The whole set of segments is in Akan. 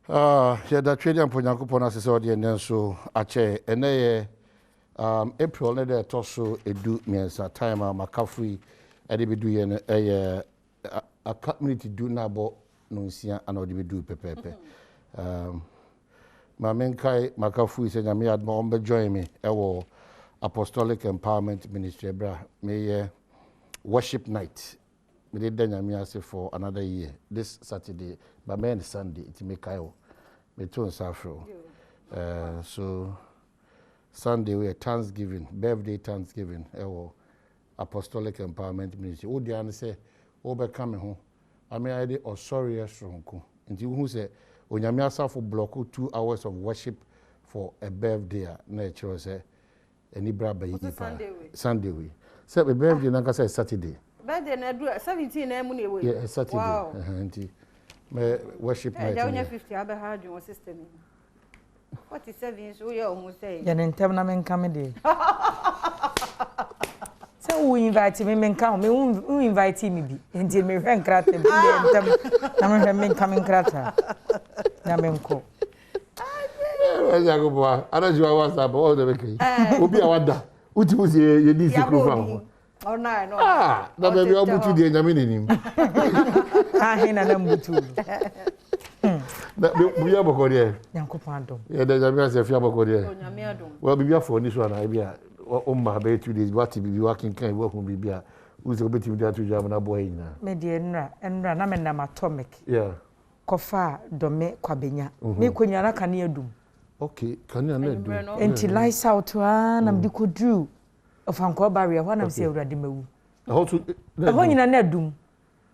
Yeah, that trading for Yankupon as is audience so ache ene April ne de toso edu miensa time makafui e de bedu ye no a community do na bo no nsia ana de bedu pepepe ma menkai makafui se nyame adma on be join me e wo Apostolic Empowerment Ministry bra me worship night me de nyame ase for another year this Saturday but me Sunday it me kayo me too Safro. So Sunday we Thanksgiving, birthday Thanksgiving. Apostolic Empowerment Ministry. O diane say, o be come home. I mean I dey sorry strong. Nti who say onyame asafo block 2 hours of worship for a birthday. Na chiro say any bra ba yi Sunday we. Say be birthday na say Saturday. Birthday na do 17 na mu na we. Yeah, Saturday. Wow. Nti me worship night. Yeah, 50 abe hard your system. 47 so you almost say. Ya ntem na men come dey. So we invite me come, me invite me bi. Nti me hwe nkrata bi ntem na me hwe men come nkrata. Na men ko. Ya go boa. Ana jiwa WhatsApp all the way. Obi awada. Uti musi ye di sikru fa. Oh no. Na baby obutu di enyame nenim. Hina na mbutu. Na bu ya boko de. Yankopon adom. Ya de nyame ase fia boko de. Onyame adom. Well bibia for ni so na bibia o ma be 2 days what bibi working kan wo hu bibia. Uzi go beti bia to jam na boy nyina. Me de enra na me na atomic. Yeah. Kofa dome kwabenya. Me konya na kan adum. Okay, kan ya na adum. Enti lights out na me ko drew. Ofanko barrier ho na me se awurade mawu. How to ho nyina na adum.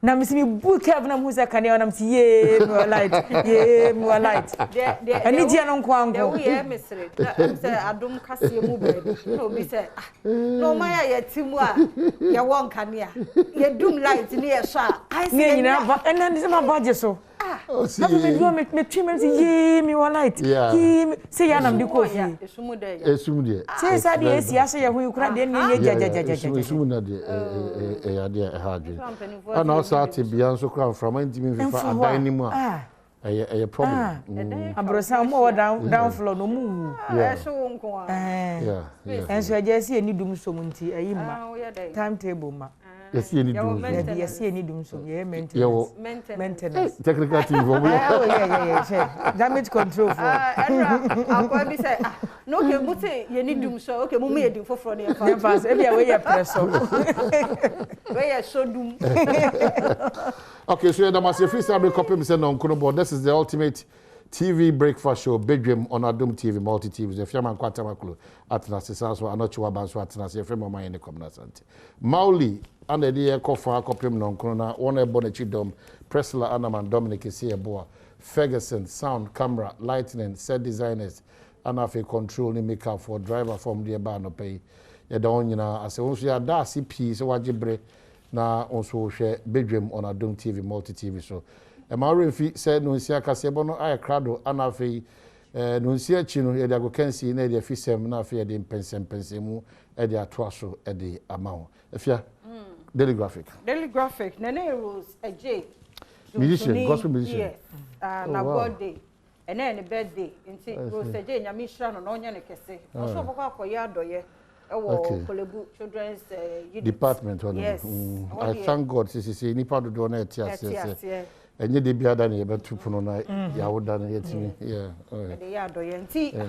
Na me se me book have na musa kan ya na me se ye me light ye me light. Ani dia no nko anko. We hear me say adum kase mu be. No be say no ma ya timu a ya won kan ya. Ye dum light ni ye so a. I say nyina ba ena ni se ma baje so. Oh, see. Me do me twim say ye me light. Ye say ya na me ko fi. Esumu de. Esum de. Say say de esi ase ya hu kura de ni jajajaja. Esum na de ya de ha dwe. Ana osati bia so kura from antimi fifa adan ni mu a. A problem. Abrosa mo down floor no mu. So nko a. Yeah. Enso ajesi eni dum so munti ayi ma. Timetable ma. Yes, you need to do. Yes, you need to do. Yeah, maintenance. Technical team. Yeah. Damage control for. I'll probably say, no, okay, you need to so okay, mummy, you for front. Every way you press so. Where so doom. Okay, so the massive free sabri copy me say no nkono. This is the ultimate TV breakfast show, Badwam on Adom TV, multi TVs. If you're man kwata maklo, atnas so anochwa banso atnas. If you're my in the community, Mauli. And the dear Kofa Copim non Corona, one a Bonachidom, Presla Anaman, Dominic Isiaboa, Ferguson, sound, camera, lightning, set designers, and have a control makeup for driver from the bar no pay. You don't, you know, as also ya da CP, so what you na also share Badwam on Adom TV, multi TV. So, a Maori said, no, Sia Casebono, I crado, and have a Nuncia Chino, Ediago Kensi, Nedia Fisem, Nafia, the Pensemu, Edia Twasso, Eddie Amount. If you Daily Graphic, Nene Rose, a J. Musician, gospel musician. Yes. Na birthday. And then a birthday. And Rose a J, Yamishan, and Onya Kese. Also, for Yadoye. Kolebu Children's Department. Yes. I thank God, Sissy, any part of the donate, yes. And you did be done about 2 night. Yeah, would done it to me. Yeah.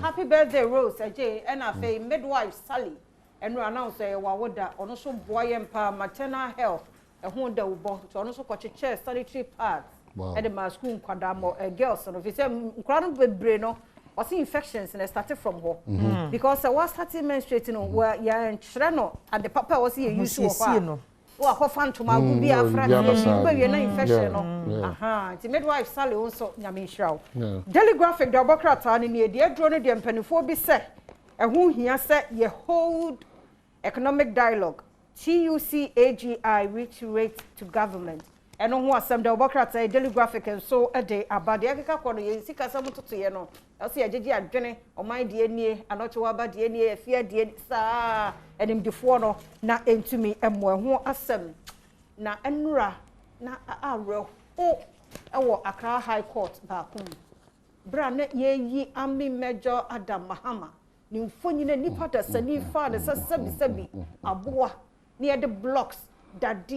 Happy birthday, Rose, a J, and I say midwife Sally. And we announce a wawoda on also boy empower maternal health a honda ubo to also coach chair sanitary pads at the my school kwadamo girls and if you say crown brain or see infections and started from her because I was starting menstruating where ya and Shreno and the papa was here used to or fan to my be a friend infection the midwife Sally also Yami Shrow Daily Graphic the Bocrata and near the drone the penny set. And who here said you hold economic dialogue, TUCAGI which rate to government. And on what some the Bocrata Daily Graphic and so a day about the Agriculture corner, you see someone to you know. I'll see a JJ Jenny or my DNA and not to about DNA, fear DNA, sir, and him before no, not into me and more who assem. Na Enra, na real. Oh, Accra High Court back home. bra na ye ami major Adam Mahama ni mfonyina nipa da sani fa da sabi aboa ni ye de blocks dade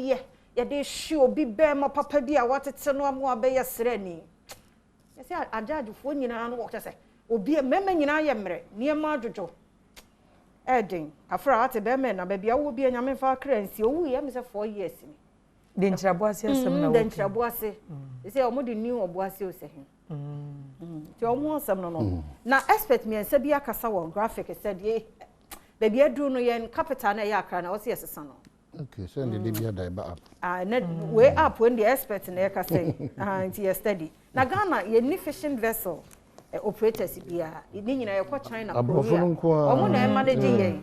ye de show bi be ma papa bi a watete no amu abeye srani ye se ajaaju fo nyina no wo kese obi mema nyina ye mre ni ma adwojo Eden afra ate be me na ba bia wo bi anyame fa kransi owu ye me se 4 years ni de ntraboase asem na wo de ntraboase se o mo de new oboase o se he ti o mo asem no na expert me ense bia kasa won graphic said ye ba bia dru no ye capital na ye akra na o se yesesa no okay so the bia dai ba up na way up when the expert na ye kasa nti ye study na Ghana ye ni fishing vessel operators bia ni nyina ye kwa China Korea omo na manage ye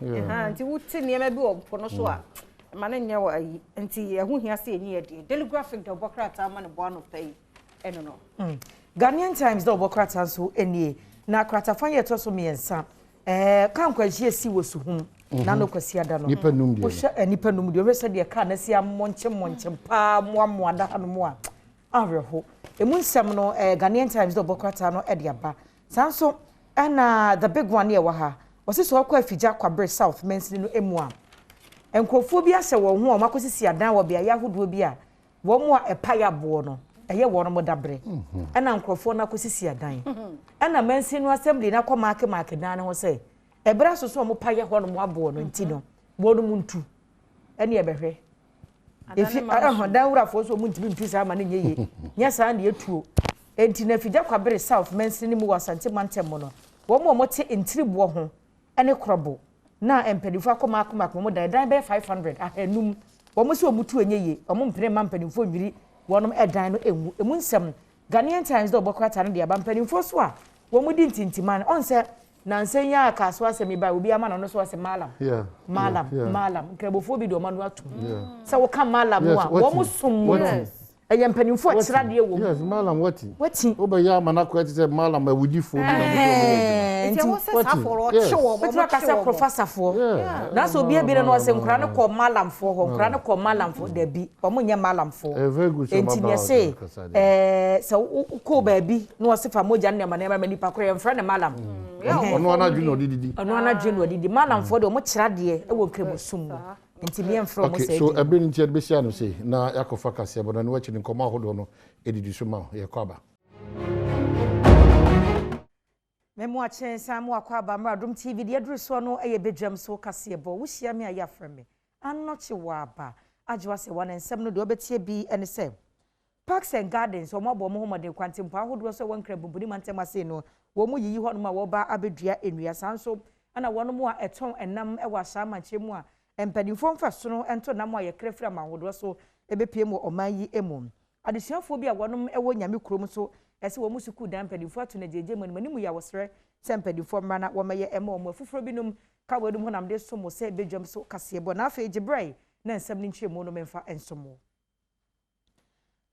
nti wuti ne ma bi o pono so a mane nya wa ayi nti ye hu hia se enyi ye de telegraphic de obokrata ma ne bo ano pay eno no Ghanaian Times de obokrata so enie na krata fan ye to so miensa kan kwahie si wosuhum na no kwasi ada no nipa num de wo hye nipa num de wese de ka na si amonche pa moa da hanu mo a ahweho emu nsem no Ghanaian Times de obokrata no e de aba sanso na the big one here wa ha wose so akwa afija kwabre south mensini no emu a enkofo bi ahye wo ho o makosisi adan wo bia yahodo bi a wo mo a epaya bo no eye wo no mo dabre na nkofo na kosisi adan na mensini no assembly na kwa mark dan ho se ebra soso mo paya ho no mo abo no nti no wo no muntu ene ebehwe efi dan wurafo so mo ntimi mpisa ma ne nyeye nya saa na etuo enti na fija kwabre south mensini mu wasante mantem no wo mo te entiribo ho ene krobo na empadifo akoma mo dan be 500 ahanum wo mo se wo mutu enyeye wo mo mpene mampadifo nwiri wonom edan no emu emu nsem Ghanaian Times do bokrata no de aba mpadifo so a wo mo di ntintiman on se na nsenya akaso asemi ba obi ama no so ase malam malam krabofo bi do ma no atum se wo ka malam no a wo mo som eye mpanimfo akira de wo yes malam wati obeya manako ete malam awudifo nti wo se saforo chewo mo ka se professor fo na so bia bi no se nkura ne ko malam fo ho nkura ne ko malam fo da bi o mo nye malam fo enti ne se so ko ba bi no se fa moja ne ma ne ma nipa kro ye mfra ne malam ono ana dwuno odidi malam fo de o mo kira de e wo krabosum nti me mfro mo se so ebe nti ebe sia no se na yakofa kase bodo no wachi nkoma ahodo no edidi so ma ye kwaba memo a chen samu akwaba mra Adom TV de aduru so no eye bedwam so kase bo wo hia me aya frame anoche wa aba ajwa se wan ensem no de obetie bi ene se Parks and Gardens o mabo mo homode kwantempo ahodo so wan krabubuni mantem ase no wo mu yiyi ho no ma wo ba abedua enua sanso ana wono mu a eton enam e wa shama chemu a empadifo mfa so no ento nam a ye krefra ma ahodo so ebepie mu oman yi emum adesuafo bi a wonom ewo nyame krom so ese wo musuku dan empadifo ato na jeje mu ni mu ya wosre se empadifo mra na wo meye ema omo afufuro bi num ka wadum ho nam de so mo se bedwam so kasebo na afa ejibrai na nsem ni nchemu no memfa ensomo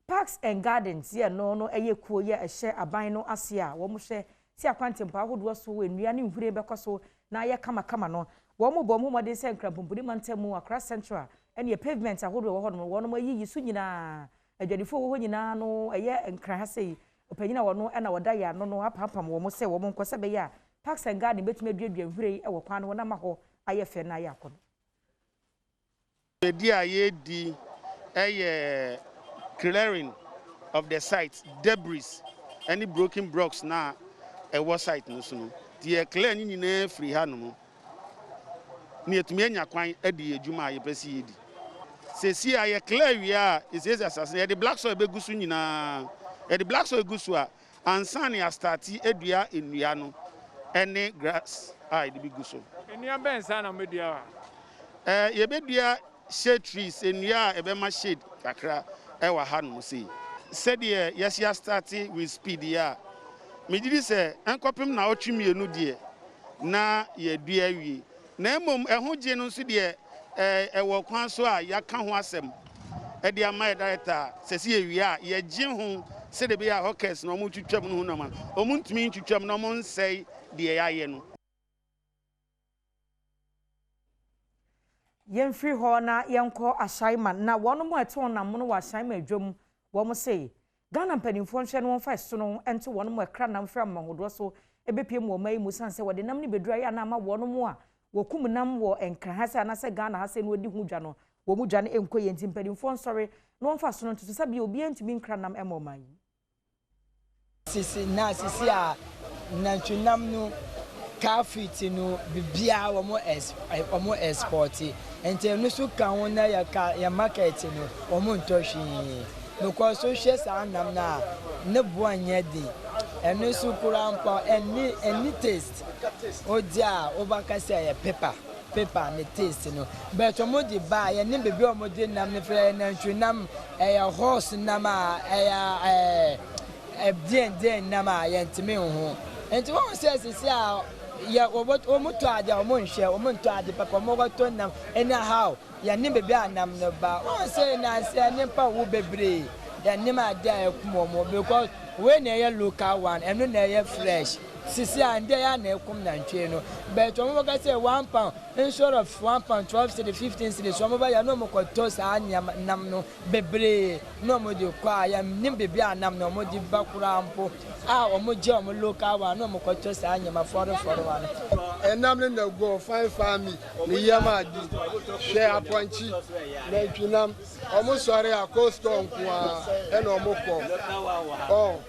Parks and Gardens ye no eye kuo ye ehye aban no ase a wo mo hwe si akwantempa ahodo so enua ne nhuri bekoso na ye kama no wo mo bo mo mode se nkrampopudi mantemu Accra Central ene ye pavement ahodo wo ho no wo no mayiyi so nyina adwadifo wo ho nyina no eye nkra ha sei opanyina wo no na woda ya no apapam wo mo se wo mo nkose be ya Parks and Garden betuma duadua nhuri e wo kwan no na ma ho aye fe na ya kono di aye di eye clearing of the site debris any broken blocks na e wo site no so no die clear ni nyina free ha no ni etumi anya kwan adi adwuma aye pese yedi sesi aye clear wi a is assassin e the black soil be gusu nyina e the black soil gusu a ansan ya starti edua enua no ene grass ai de be gusu enua ben sana medua ye bedua shade trees enua e be ma shade kakra e wa ha no sei said yes ya starti with speed ya me didi se enkopim na otwemienu de na ye dua wi na emom ehoje no nso de ewo kwan so a yaka ho asem e de ama director sese ye wi a ye gye ho se de be ya hawkers na omu twitwam no na ma omu ntumi twitwam na omu nsei de ya ye no yemfri ho na yenko ashaiman na wono mo eto na mo no wa ashaiman adwom wo mo sei Ghana mpanimfo nhwe no wonfa so no ento wono mo ekra nam fra mahodo so ebepie mo mai mu sanse wode nam ni bedura ya na ma wono mo a wokum nam wo enkra ha se anase Ghana ha se no odi hu dwa no wo mu dwa no enkoye nti mpanimfo nsori no wonfa so no nto se bia obi antumi nkra nam emo mai sisi a nantwinam no kafiti no bibia wo export enti no so kan won na ya market no wo mo ntohwi because so share sa nam na ne boanye di eno so kurampa any taste odia obakasa ya pepper ne taste no but omo di ba ya ne bebi omo di nam ne fra na ntwinam ya horse nam ya den nam ya ntime ho enti won say sisi a ya omo to ade omo nhwe omo nto ade papa omo go to nam anyhow ya ne bebi anam no ba won say na say ne pa wo bebre ya ne ma ade akumo because when na local one and no na fresh sisi and there na ekum na ntwe no but omo go say £1 instead of £1 12 to the 15 cities so omo ba ya no mo ko to sa nam no bebre no mo di kwa ya ne bebi anam no mo di bakura ampo omo je omo local one no mo ko to sa anyama for one enam ne na go fine family ni yama di share aponchi na twinam omo sori akosto nko a na omo ko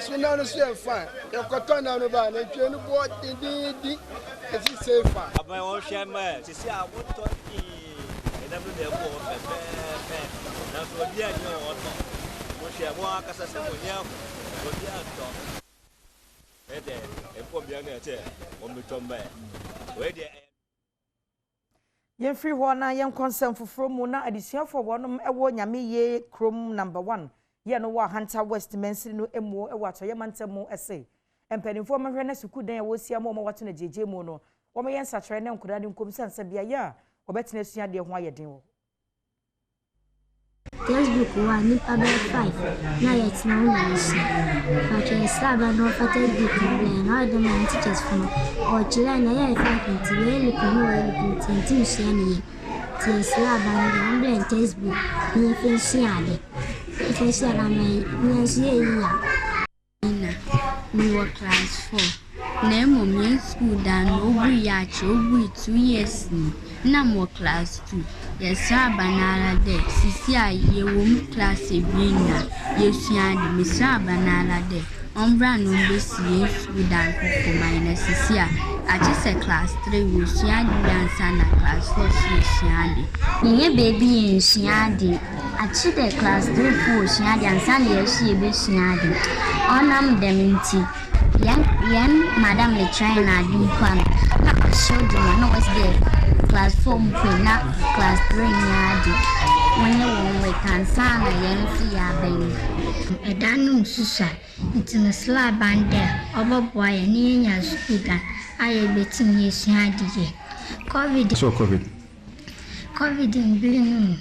so now no say fine you cotton na no ba na twenu bo di if you say fine abai won share me sisi a wo to enam ne go fe na so dia ni o to mo share bo akasa se mo nya ko dia to ede e ko bia na che o mi to mba we de yen free ho na yen consent foforo mu na adisuafo wonom ewo nyame ye krom number 1 ye no wa Hunter West Mensiri no emu ewo atoye mantemu ese empanimfo mahwe na suku dan wo sia mo wato na jeje mu no wo me yen sachre na nkura de nkom sansa bia ya obetena sua de ho ayeden wo Facebook wa ni pa 5 na yet na una isi but you saba no fata book na Adom teachers from o chila na ya 5 nti we look nti sia ni ti saba na on Facebook ni fensia de fensia na me sia ya we were class 4 na mo me school dan obu ya che obu 2 years na mo class 2 yes abanala de sisi a ye wo class ebina yesua de misa abanala de ombra no be sie school dan ko minus sisi a se class 3 wo sua de ansa na class 4 sua de nye baby nsua de de class 3 4 sua de ansa na ye be sua de onam dem nti yan madam le train na di kwan na show them no was there class 4 mpena class 3 nyadi when you we can sana yenfi ya ben edanu susa itna slab ande oboboy ni nya student aye betin yesu adije covid in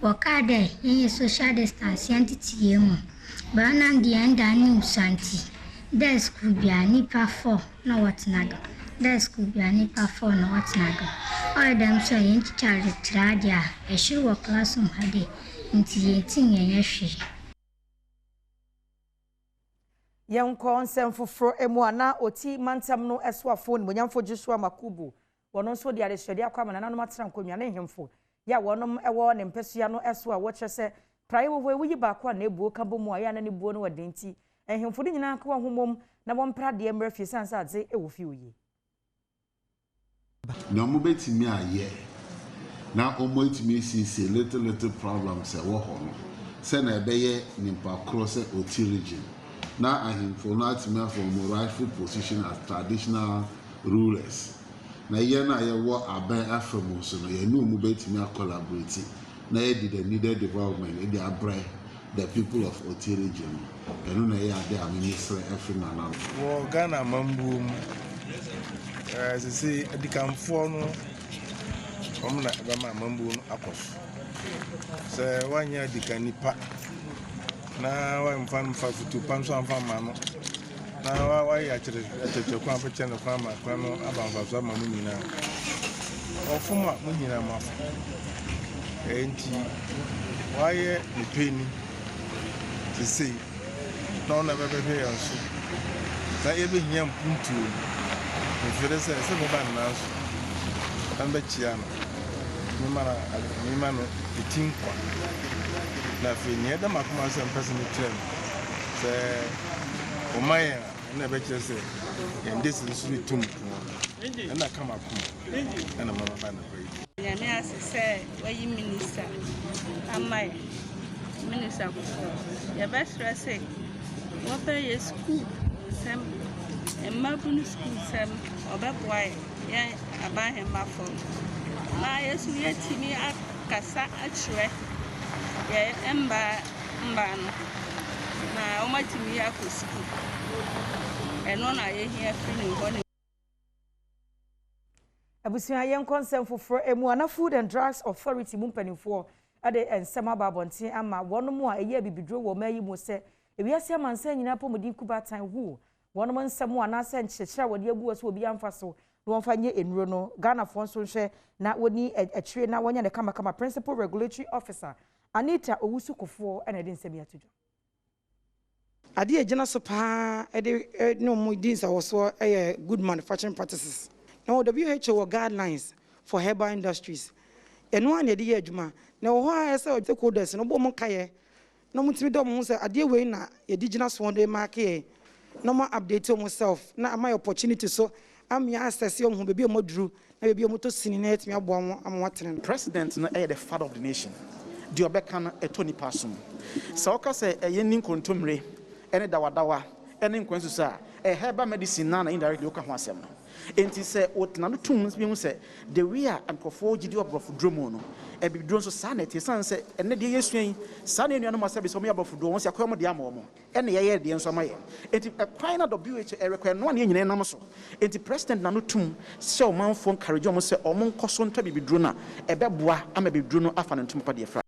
wakade yen social distance entity yemu bana ndi anda ni usanti desk bia ni pa 4 na watnaga desk bia ni pa 4 na watnaga dem so yen charge tradia e shiwo classroom hade nti yetin yenhwe yen konsem foforo emu ana oti mantam no esoafo ni monyamfo Joshua Makubu wono so de adesede akwama na nanom atran konwa na hemfo ya wonom ewo ne mpesua no eso a wo kyerese praye wo wuyi ba kwa na ebuo ka bomu aya na ne buo no wadenti hemfo de nyina ka homom na wo mpra de emra fi sansa adze ewo fi oyi na mo betimi aye na omo etimi sisi little problems e wo ho no se na ebeye nimpa cross oti region na ahimfo na atimi afọ mo rightful position as traditional rulers na ye na ye wo aban afemo so no ye no mo betimi collaborate na ye the needed development in the abre the people of oti region enu na ye ade minister efina na wo Ghana mambu see the camphor no omna ba mambu no akos se wanya di kanipa na wa mfam fa futu pam so amfa ma no na wa ya chere kwa fa chene kwa ma kwa no abamfa so ma mu nyina ofuma mu nyina ma enti wa ye ni peni to see no na bebe be yanso na ebe hiam puntu mfere se mo ban na so amba chia no mi mano etinkwa na fe ni da makoma se mpese ni trem se o maya na be che se en this is tum na kama kuma na mama ban na pray nyame asese wayi minister amai minister ko ya best say what pay school sem emabun school sem obeboy ya abahem mafo na yesu yetimi akasa achwe ya emba no na o matimi akoski eno na ye hia free ni abusia yen consent for emuana Food and Drugs Authority mumpanifo ade ensema babonten ama wono a eye bibidro wo mayi mu se ewiase amansa nyina pomodin kubatan hu wono nsemo ana se nchechera wode abu so obi amfa so no wonfa nye enuro no Ghana fon so hwe na woni atwire na wonya ne kama principal regulatory officer Anita Owusukofo ena de nsemi atojo ade ejina so pa ede no mu din sa wo so good manufacturing practices. Now, WHO guidelines for herbal industries. And one idea, Juma. Now, why I said the coders no bomb kaye. No mutimidom say a dear way na indigenous one day market. No more update on myself. Now, my opportunity. So, I'm your assessor who may be a modru, maybe a motor sinet, me a bomb. I'm watching. President, no the father of the nation. Diobekan a 20 person. So, I say a yening contumre, any dawa, any inquensusa, a herbal medicine, none indirectly okahwasem. Enti se otna no tum bi hu se the way ankofo gidi obrofo dromo no e bi dron so sanity san se ene de yesuan san enu no masabe so me obrofo do won se akoyom de amomo ene ye de enso maye enti kwan na WHO require no ne nyine nam so enti president na no tum se o manfo encourage omo se omo nkoso nta bi dro na e beboa ama bi dro no afa no tum pa de fra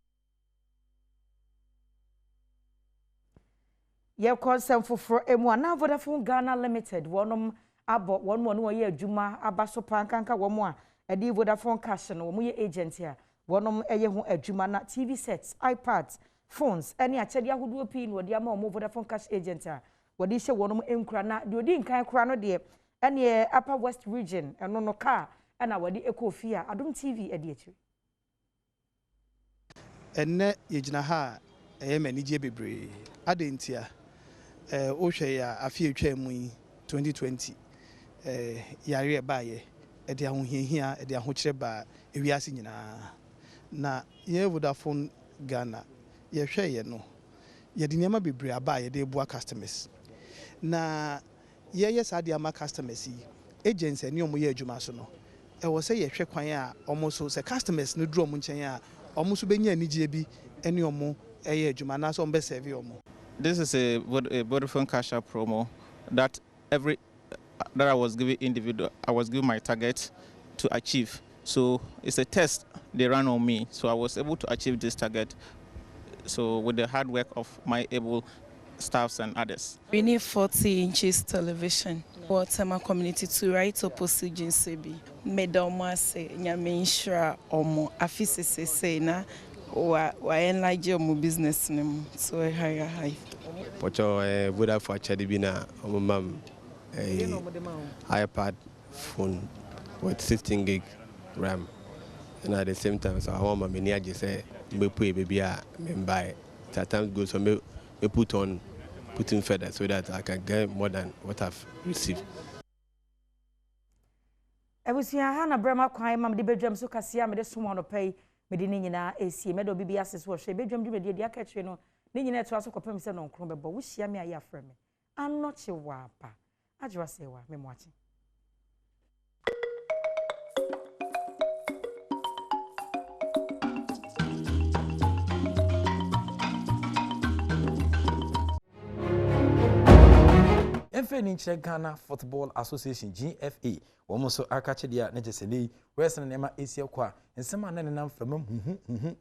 ye consent for emuana Vodafone Ghana Limited wonom abo one mo no ye adwuma abaso pankanka wo mo a edi Vodafone cash no mo ye agent here wonom eye ho adwuma na TV sets iPads phones any achede ahodo pi no de ama mo Vodafone cash agent a wodi hye wonom enkura na de odi nkan kura no de ene Upper West region eno no car na wodi ekofi a Adom TV edi achi enne yegina ha manage bebre adentia o hwe ya afi etwa mu 2020 yare baaye e de ahohiahia e de ahokyere ba ewiase nyina na ye Vodafone Ghana ye hwe ye no ye de niam bebre abaaye de bua customers na ye saade ama customers yi agents ani omo ye adwuma so no e wo se ye hwe kwan a omo so se customers no duro omo nchen a omo so benya anigye bi ani omo ye adwuma na so omo be serve omo. This is a Vodafone Cash App promo that I was given my target to achieve. So it's a test they ran on me. So I was able to achieve this target. So with the hard work of my able staffs and others. We need 40 inches television. Waterma community to right opposite Jinsebi. Medoma say nyame insure omo afisi say na wa enlarge omo business name so high. Pocho Vodafone chadi bina omo mam iPad phone with 16 gig RAM, and at the same time, so I want my mini just say me pay baby me buy. Sometimes go so me put in further so that I can get more than what I've received. Ebusia ha na brema kwan mam de bedwam so kasia me de somo no pay me de nyina esi me do bibia ases wo hwe bedwam de me de akatwe no ne nyina to aso kopem se no nkro bebo wo hia me aye afra me anoche wa pa ajwa sewa me mwachi Enfe Ghana Football Association GFA womo so akache dia ne jeseni wesen ne ma esia kwa nsema na ne nam fama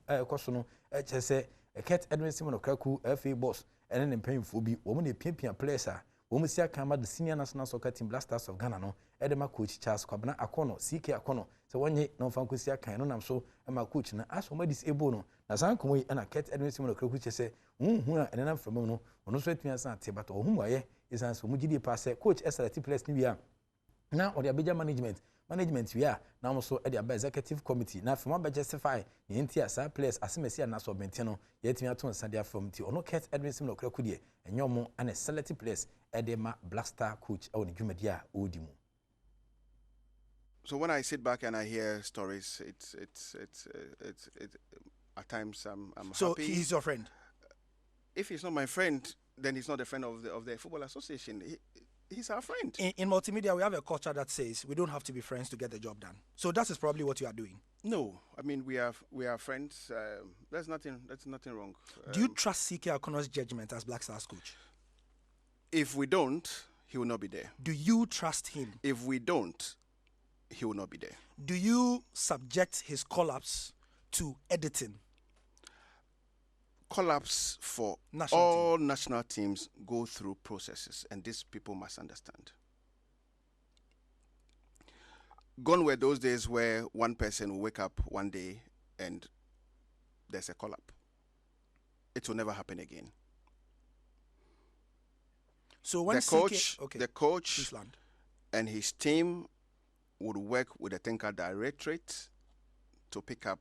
ekoso no chese Ket Edwin Simon Kraku FA boss ene ne mpanyimfo bi womo ne piapia players a Omusia Kama, the senior national soccer team Black Stars of Ghana, no, Edema coach Charles Kwabena Akono, CK Akono, so one year no Fankusia Kano, I'm so, and my coach, and as for my disabled, no, Nazanko and I kept Edwin Simon, which say, and then I'm from Mono, or no sweat me as Sante, but whom I is answer Mujidi Passe, coach SLT Place New Year. Now, or the Abidjan management, we are now also at the executive committee. Now, from what justify the entire side players as Messia Nassau Benteno, yet me at once Sandia from T. or no cat Edwin Simon Crocodie, and your more and a selected place at the Black Star coach or the Jumedia Udimu. So when I sit back and I hear stories, it's at times I'm so happy. So he's your friend? If he's not my friend, then he's not a friend of the Football Association. He's our friend. In multimedia, we have a culture that says we don't have to be friends to get the job done. So that is probably what you are doing. No, I mean we are friends. There's nothing wrong. Do you trust CK Akono's judgment as Black Stars coach? If we don't, he will not be there. Do you trust him? If we don't, he will not be there. Do you subject his collapse to editing? Collapse for all national teams go through processes, and these people must understand. Gone were those days where one person will wake up one day and there's a collapse. It will never happen again. So when the coach and his team would work with the Technical Directorate to pick up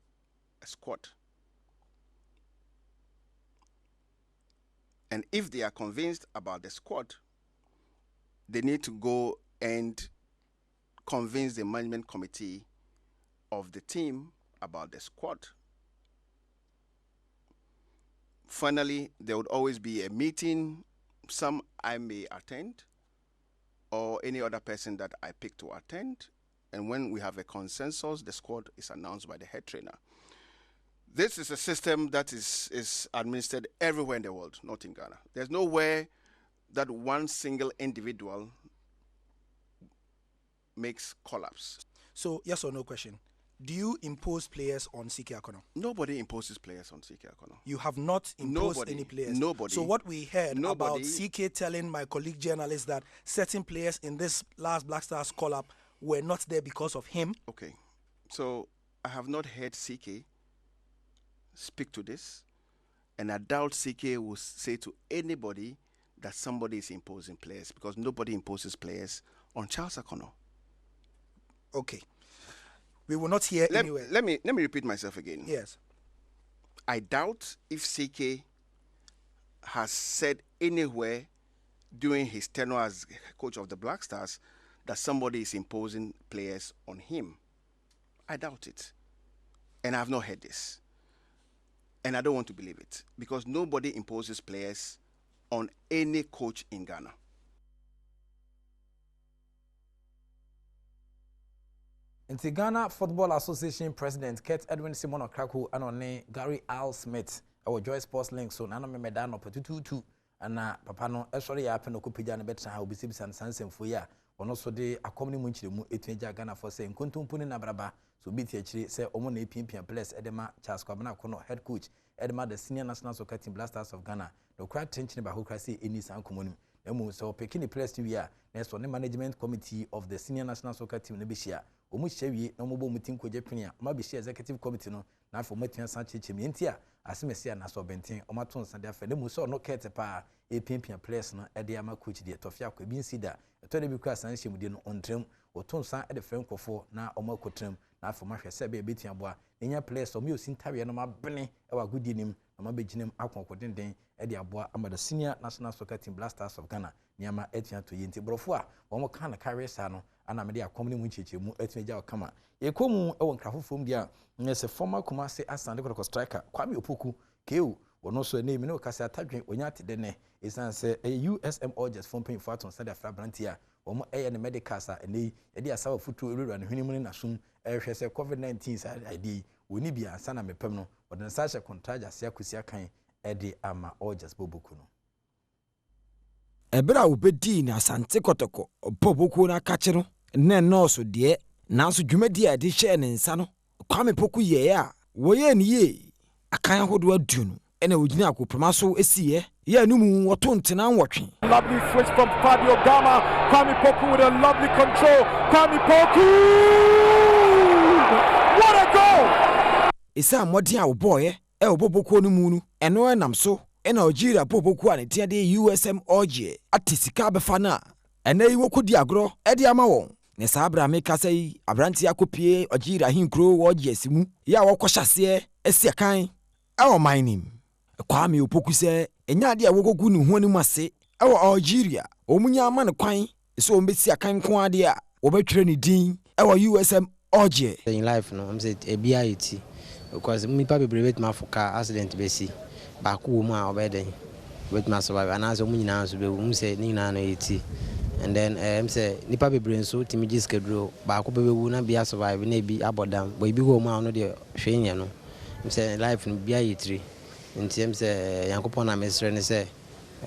a squad. And if they are convinced about the squad, they need to go and convince the management committee of the team about the squad. Finally, there would always be a meeting. Some I may attend, or any other person that I pick to attend. And when we have a consensus, the squad is announced by the head trainer. This is a system that is administered everywhere in the world, not in Ghana. There's nowhere that one single individual makes collapse. So, yes or no question. Do you impose players on CK Akono? Nobody imposes players on CK Akono. You have not imposed any players? Nobody. So what we heard about CK telling my colleague journalists that certain players in this last Black Stars call-up were not there because of him? Okay. So I have not heard CK speak to this, and I doubt CK will say to anybody that somebody is imposing players, because nobody imposes players on Charles Akono. Okay. We will not hear anywhere. Let me repeat myself again. Yes. I doubt if CK has said anywhere during his tenure as coach of the Black Stars that somebody is imposing players on him. I doubt it. And I have not heard this. And I don't want to believe it, because nobody imposes players on any coach in Ghana. Nti Ghana Football Association President Kurt Edwin Simon Okraku and Gary Al Smith our Joy Sports Link so nana me meda no 222 ana papa no esori ya ape no kopija no betra ha obisibisan sansem fo ya ono so de akomni mu nchire mu etuaja Ghana for say nkontompuni na braba so biti akire say omo na epimpia place edema Charles Kwabena Akono head coach edema the senior national soccer team Black Stars of Ghana no kra tension ba ho kra say eni san komonim emu so pekini place to ya na so ne management committee of the senior national soccer team ne bishia omu hyewie na omo bo mutin koje penia ma bishia executive committee no na for matua san chechemi entia asemesia na so benten omaton san de afa ne mu so no kete pa epimpia place no ede ama coach de tofia kwa bi nsida eto de bi kwa san hyemudi no ontrem oton san ede frankofo na omakotrem na for mahwe se be betia boa enya place omi osintawe no mabene ewa gudi nim na mabeginem akonkodenden ede aboa ama the senior national soccer team Black Stars of Ghana niama etia to yenti brofo a omo kan na carry sa no ana me de akomni mu nchechemu etuaja okama ekomu ewo nkrafofom dia nyese former Kumasi Asante Kotoko striker Kwame Opoku keu wono so name ne okase atadwen onya tede ne isan se USM Orges fompin for aton sada fra brantia omo eye ne medicals a ne ede asawa futu erura ne hwenimu ne nasum ehwe se COVID-19 sa id woni bia ansa na mepem no woden sa hye kontraja se akusia kan ede ama Orges boboku no ebra obedi na Asante Kotoko boboku na kachero ne nurse de nanso dwumadi a de hye ne nsa no Kwame Opoku ye a woye ne ye akan hodo adu no ena ogina akopama so esiye ye anumu woto ntena nwotwe. Lovely switch from Fabio Gama. Kwame Poku with a lovely control. Kwame Poku! What a goal! Isa modin a boy oboboko no mu no eno enam so ena Algeria boboko a ne tiade USM Alger atisika befa na ena yi wokodi agro e de ama won ne sabra me kasa yi abranti akopie Algeria hinkro Alger simu ya wokohyase esi kan awo mining Kwame Opoku se enya de a wokogu ne ho anim ase awo Algeria omunya ama ne kwan so ombesi akan ko ade a wobetwere ne din awo USM Alger in life no am say e bia yiti because me pa be brevet ma foka accident be si ba ko mu a obeden wait ma survive and as omu nyina so be mu say ni nyina no yiti and then am say nipa be brain so timi gi schedule ba ko be wu na bia survive na bi abodam bo bi go mu a no de hwenye no am say life no bia yitri nti am say yankopon na mesre ne say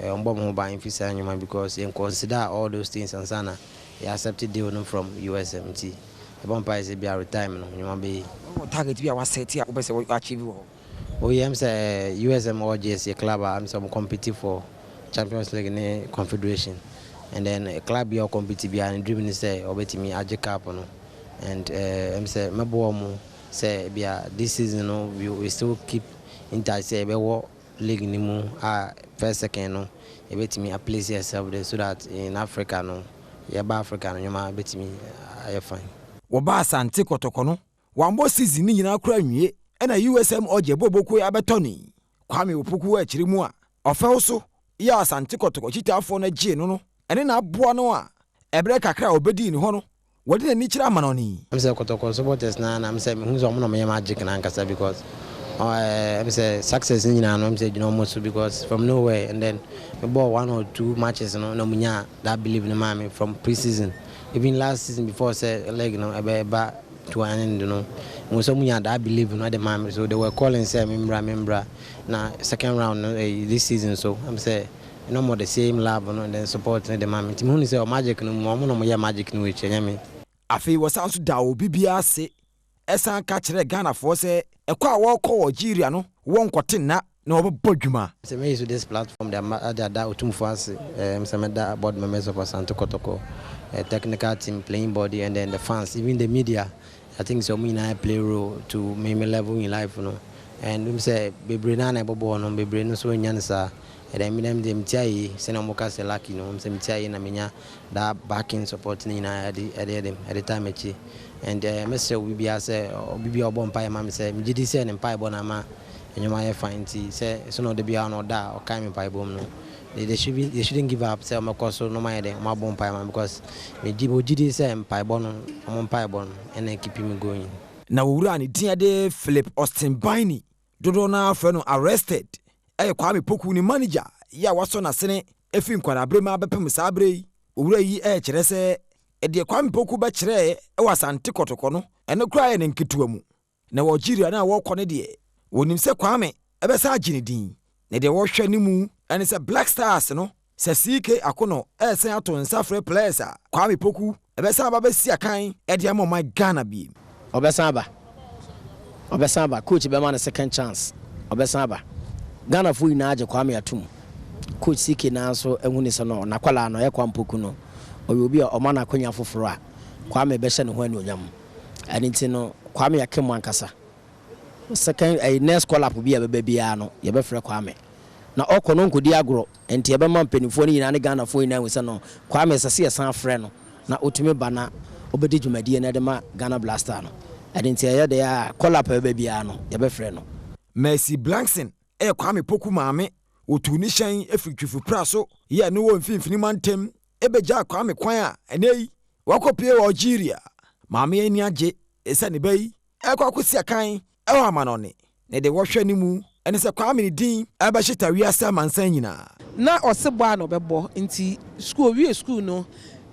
ombo mo ba infisa anyuma because you consider all those things and sana he accepted deal no from USMT the vampire is be retirement no be target be our set here obese we achieve wo. Oh yeah, say USM Alger club am some compete for Champions League ne Confederation and then a club you compete be and dream ni say obetimi age cup no and am say Badwam say be this season no we still keep in touch say be wo league ni mu first second no ebetimi a place yourself there so that in Africa no ya ba Africa no nyoma betimi aye fine wo ba Asante Kotoko no wambo season ni nyina kura nwie ena USM Alger boboko abetoni Kwame Opoku akiri mu a ofew so ya Asante Kotoko chitafo na gie no ene na aboa no a ebre kakra obedi ni ho no wodi na ni kira amanoni am say Kotoko supporters na am say me hu so mo no me magic na nkasa because I'm say success in I'm say you know most because from nowhere and then we bought 1 or 2 matches no munya that believe in me from pre-season even last season before say like you know about to an end you know most munya that believe in the man so they were calling say membra na second round this season so I'm say you know more the same love you know, and then support the man team who say magic no mo no magic no we nyame afi was also dawo bibia se esan ka kire Ghana for say ekwa wo ko Algeria no won kote na obodwuma say me use this platform that otumfo ase say me da board members of Asante Kotoko technical team playing body and then the fans even the media I think so me na play role to me level in life you know and we say bebre na na bobo no bebre no so nyansa and then me dem tiai say na mo ka say lucky no say me tiai na menya that backing support ni na at the time echi and Mr. we be as obibi obon pai ma me say me gidi say ne pai bona ma enyoma ye fine ti say so no de bia no da o kai me pai bom no they shouldn't give up say my course no mind them my bon pai ma because me gidi say pai bon mo pai bon and keep me going na wura ni dia de Philip Austin Baini dodo na afre no arrested Kwame Poku ni manager ya waso na sene efi nkwara brema bepem sabre wura yi kire se de Kwame Poku ba kire Asante Kotoko no ene kura ne nketua mu na Algeria na wo kone de wonim se Kwame ebesa agine din ne de wo hwe ni mu ene se Black Stars no se CK akono sen ato nsafre players a Kwame Poku ebesa ba besi akan de am my Ghana bi obesa ba coach be man second chance obesa ba Ghana fu ina aje Kwame atum coach CK na so ehuni se no na kwala no ye Kwame Poku no obi o ma na kwanya foforo a Kwame be hye ne ho anyonyam anti no Kwame yakemu ankasa second next call up bi be bia no ye be frɛ Kwame na okono nkodi agro enti ye be ma mpanifo ni nyina ne Ghana fo nyina we se no Kwame sase ye san frɛ no na otumi bana obedi dwumadie na de ma Ghana Blaster no anti ye de ya call up be bia no ye be frɛ no Mercy Blankson Kwame Poku maame otu ni hyen efritwifu pra so ye ne wo mfimfini mantem ebeja Kwame kwan a enei wakopie Algeria maame ani age esa ne bai ekwakosi akan ewa amanone ne de wohwe ni mu ene se Kwame ni din eba hita wiasa mansan nyina na osebo a no bebo nti school no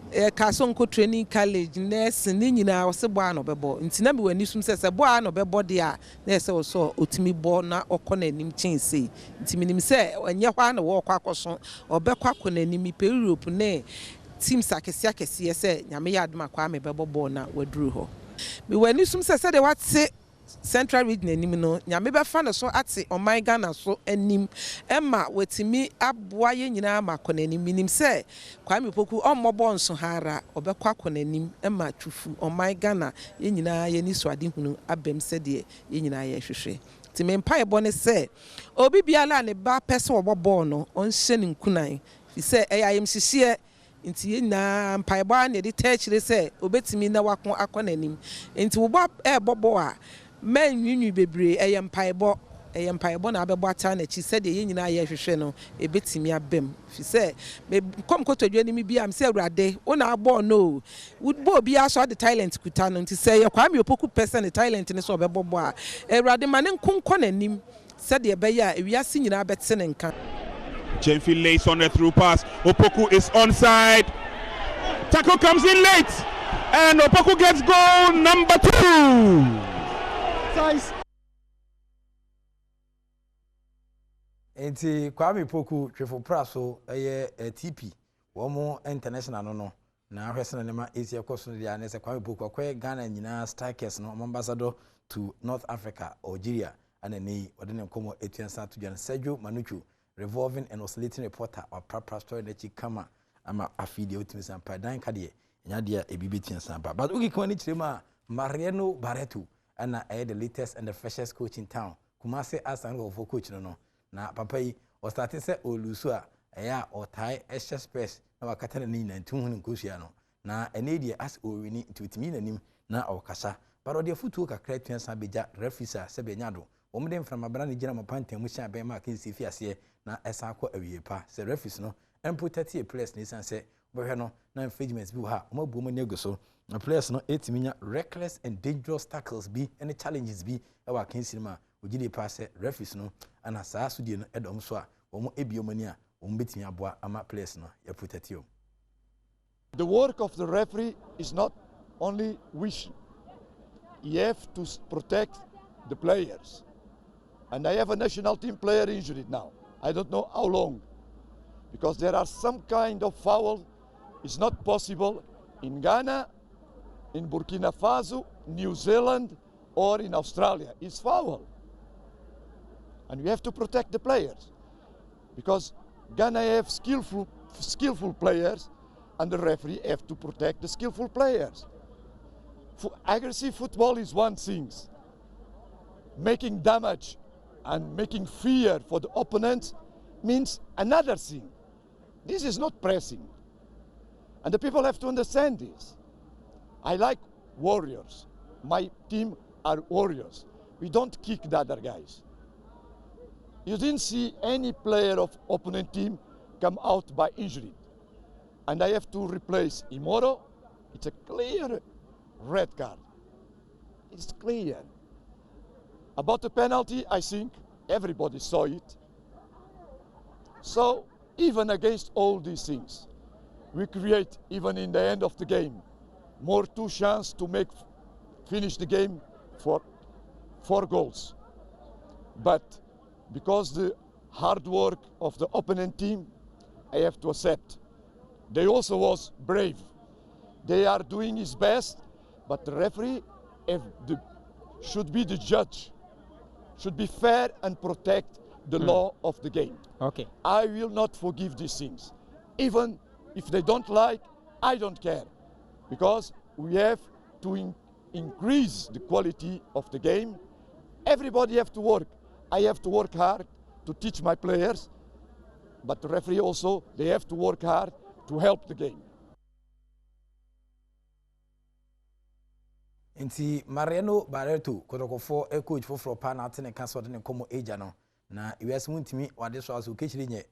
Kasonko Training College nurse ni nyina osebo a no bebo nti na me wani sum se bo a no bebo de a na se so otimi bo na okọ na nim chense nti minim se anya hwa na wo kwa akoso obekwa ko na nim pe Europe na team sakese se nyame ya adoma kwa me bebo bo na waduru ho me wani sum se de wate Central Region anim no nyame befa ne so ate oman Ghana so anim emma wetimi aboa ye nyina ma konanim minim se Kwame Poku ommobo nso hara obekwa konanim emma tufu oman Ghana ye nyina ye ni so ade hunu abem se de ye nyina ye hwehwe ti me mpa ebo ne se obi biala ne ba pese obobo no onhye ne nkunan fi se eyayem hihie nti ye na mpa ebo na de tachire se obetimi na wakon akonanim nti wo ba ebobo a men nwinwi bebre eyempaibo na abebo ata na chi se de ye nyina ye hwehwe no ebetimi abem fi se me kom kotodwe ni mi bia am se awrade wo na abo no would bo bia so the talent kuta no nti se ye Kwame Opoku person the talent ne so obebobo a awrade ma ne nkonko nanim se de ebe ya ewiase nyina betse ne nka. Jenfield lays on the through pass. Opoku is onside. Tackle comes in late, and Opoku gets goal number 2. Enti Kwame Poku twefo praso eye TP womo international no na ahwese na ma Asia koso dia na se Kwame Poku akwa Ghana nyina strikers no ambassador to North Africa Algeria ana nei wode ne komo etuansa to Jan Sergio Manuchu revolving and oscillating reporter or proper story na chi kama ama afide otimisa pa dan ka de nya de ebibetiansa ba but ugi kwani chirema Mariano Barreto ana the latest and the freshest coach in town Kumasi Asan go for coach no na papa yi o starting say olusu a eya o tai extra space na wakata na ni na ntuhu nkosua no na ene die as o wini ntutimi nanim na o kasa but o de futu kakra tuansa beja refisa se benya do o mde mframa bra ne gina mapantam mu hia be ma kan si fiase na esa akọ awie pa se refis no empo 30 players ni san se bohwe no na engagements bi ha o mabu mo nego so na players no etiminya reckless and dangerous tackles bi and challenges bi e wa kan si ma ogide pa se refis no ana saa so die no edom so a omo ebiomani a omo betimi aboa ama players no ya protect you. The work of the referee is not only wish. You have to protect the players. And I have a national team player injured now. I don't know how long. Because there are some kind of foul. It's not possible in Ghana, in Burkina Faso, New Zealand, or in Australia. It's foul. And we have to protect the players. Because Ghana have skillful players, and the referee have to protect the skillful players. Aggressive football is one thing. Making damage and making fear for the opponents means another thing. This is not pressing. And the people have to understand this. I like warriors. My team are warriors. We don't kick the other guys. You didn't see any player of opponent team come out by injury. And I have to replace Imoro. It's a clear red card. It's clear. About the penalty, I think everybody saw it. So even against all these things, we create, even in the end of the game, more 2 chances to finish the game for 4 goals. But because the hard work of the opponent team, I have to accept. They also was brave. They are doing his best, but the referee should be the judge, should be fair and protect the law of the game. Okay. I will not forgive these things. Even if they don't like, I don't care. Because we have to increase the quality of the game. Everybody have to work. I have to work hard to teach my players, but the referee also, they have to work hard to help the game. Nti Mariano Barreto kotokofo coach for panate ne kanso de ne komo eja no na iwes mu ntimi wade so aso kechiri nye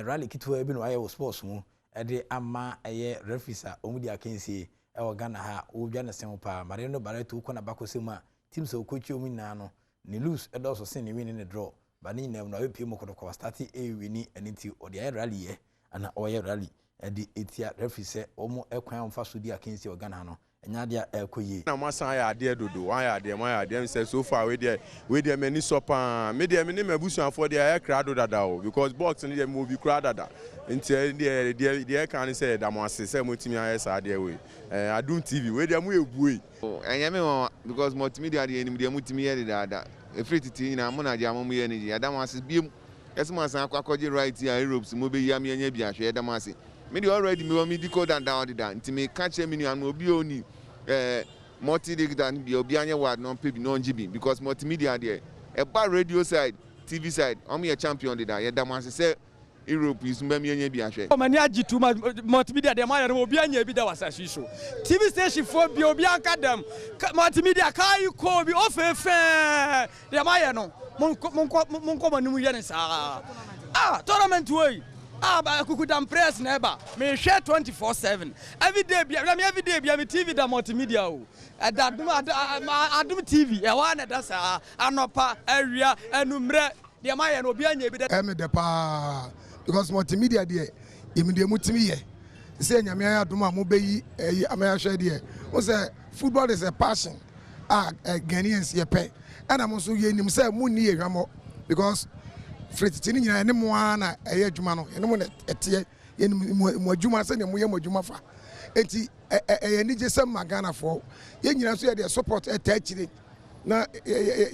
rally kitwa bi no aye sports mu de ama eye refisa omudi akensie e o Ghana ha o dwa ne sem pa Mariano Barreto ko na bakosem a team so coach omu na no ne lose e do so sen ne win ne draw ba ne nyina na we pie mu kotokofo start e wini aniti o de rally ye ana o ye rally e de etia refisa omo ekwan mfa so di akensie o Ghana no enya dia ekoyi na masan ya ade dodo wan ya ade say so far we there many sopa me there me ne mabusuafo there crowd dada o because box ne there mo bi crowd dada nti there can say da mo ase say motimi ayesa ade we Adom TV we there mo ebuoi enya me because multimedia there ni there motimi ye dada efri titi na mo na dia mo ye ni da mo ase biem esimo asan akwakoje right here Europe mo be yam enya bi ahwe da mo ase me dey already me want me decode and down the down nti me catch me no an obi oni multi digital be obi anya word non pay no GB because multimedia there about radio side TV side I'm a champion there ya da man say Europe is mbem enya bi ahwe mani agitu multimedia there man obi anya bi da wasashi show TV station for bi obi anka dem multimedia kai ko bi ofefe there man no mon manu ye ne sa tournament way Kukudam press neighbor. Me share 24/7. Every day be me TV da multimedia o. Adom TV. E wa na da sa anopa area enumre. De ma ye no obi anya bi da. Me de pa because multimedia there imi de mutimi ye. Say nyame Adom a mo beyi amaya hwe there. O say football is a passion. Ghanaians ye pay. And I'm also ye nim say mu ni ye hwamo because Fritini nyina ne mo ana eye adwuma no ene mo etie ye mo adwuma se ne mo ye mo adwuma fa enti ni je sem magana fo ye nyina so ye de support etachire na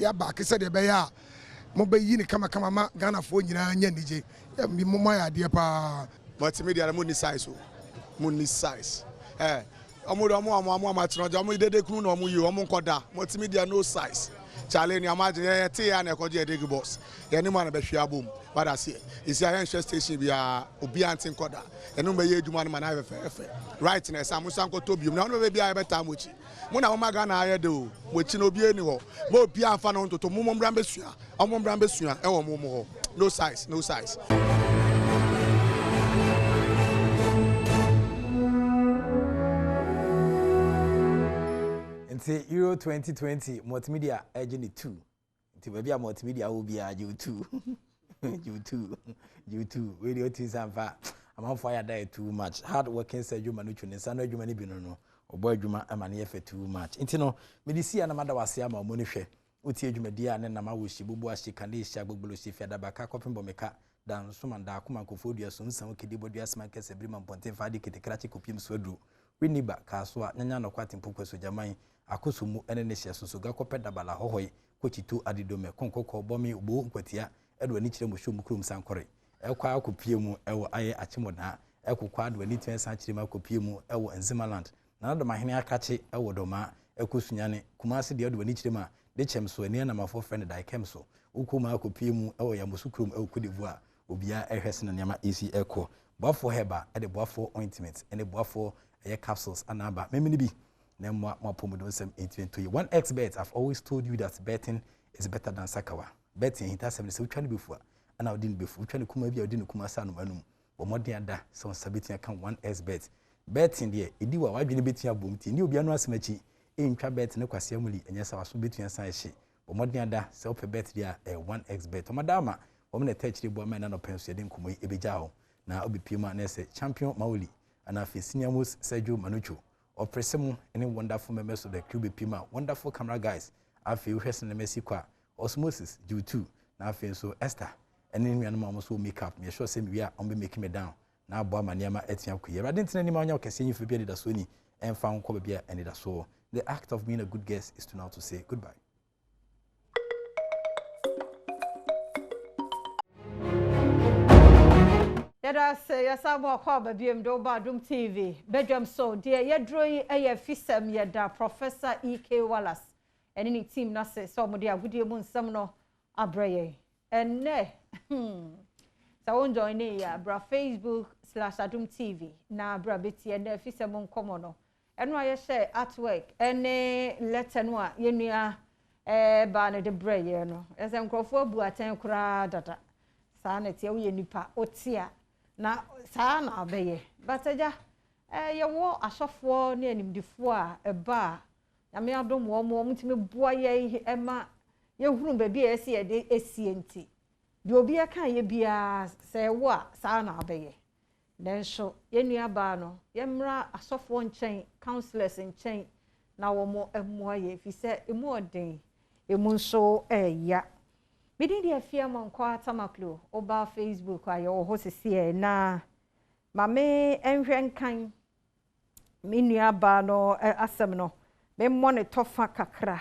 ya ba ke se de be ya mo be yi ni kama ma Ghana fo nyina nya nije mo ma ya de pa multimedia mo ni size omo matro ja mo dede kunu na omo yi omo nkoda multimedia no size Charlie, you imagine you see an ecoji edegi boss. You ni man be hwe abom. What I see is your station be obi antin koda. You no be ye duma man have right na sam sanko tobium. Na no be bia better mochi. Mo na mama Ghana aye de o. Mochi no bi eni ho. Mo obi anfa no ntoto mo mbra mbesua. Omo mbra mbesua e wo mo ho. No size. Euro 2020 multimedia agent 2. Nti baby a multimedia will be you 2. You 2. Radio teams and I'm on fire die too much. Hard working Sergio Manucho ne sano adwuma ne bi no. Obo adwuma amane ye too much. Nti no medisi na mada wase ama mo ne hwe. Oti adwuma dia ne na ma wo hyi bubu ahye kane hya gbogbolo hye fiada baka kopembo meka dan so man da akoma nkofodua so nsan kedi bodua sman kese brima ponten fadi kitikrachi kopiem so adru. Winiba kaso a nyanya no kwatin pokweso jaman akosumu ene ne hye soso ga kopeda bala hohoi kochitu adidome konkoko bomi ubo nkwatia edwa ni kire mo hwom krum sankore ekwa akopie mu ewo aye achimoda ekokwa adwa ni twen san kire ma akopie mu ewo Enzimaland na do mahene akache ewo doma ekosunyane kumase de adwa ni kire ma de chemso ene na mafo friend dai kemso ukuma akopie mu ewo yamosukrum ewo kodivua obia ehwese na nyama esi eko boafo heba ede boafo ointment ene boafo capsules anaba memini bi na mo pomodon sem 820 1xbet. I've always told you that betting is better than sakawa. Betting hita sem se utwa ne befua ana odin befu utwa ne kuma bia odin kuma sa no manum bo modin ada so sabitin kan 1xbet. Betting de ediwa wadwene betia bomti ni obi anu asemachi entwa bet ne kwase amuli enye sa waso betua san ehye bo modin ada se ope bet dia 1xbet omadama wo me tachiri bo ma na no penso yedin kuma ebeja ho na obipiema na se champion mauli ana fe senior most Sergio Manucho opresemu any wonderful members of the QB Pima, wonderful camera guys. I feel Heston and Messi qua osmosis due to now feel so Esther and then we are almost make up. Me sure same we are on be making me down. Now boy my name Etienne Kuya. I didn't any man you can see you for being the Sony and found Kobe beer and it so. The act of being a good guest is to now to say goodbye. Say yes, I'm a cover BM do Badwam TV. Badwam so dear ye drawing a fisem ye da Professor E.K. Wallace and any team nurse so modia good moon semno abraye and ne so won't join ya bra Facebook/Adom TV na bra beti and fisem komono and why share at work any letter no ye nua ba ne de braye no as em crofo bu aten kura data sa na tie we nipa otia na saa na abeye bataja ye wo asofo ne animdifo a eba na me adom wo mo mtime bua ye ema ye hunu ba bia esi ye de esienti de obi aka ye bia se wo a saa na abeye den so ye nua ba no ye mra asofo nchen counselors nchen na wo mo emu aye fi se emu oden emu nso ya bidin dia fia mo nkwa tamaklo oba Facebook aye wo ho sisi na mame enhwe nkan me nua ba no asem no me mo ne tofa kakra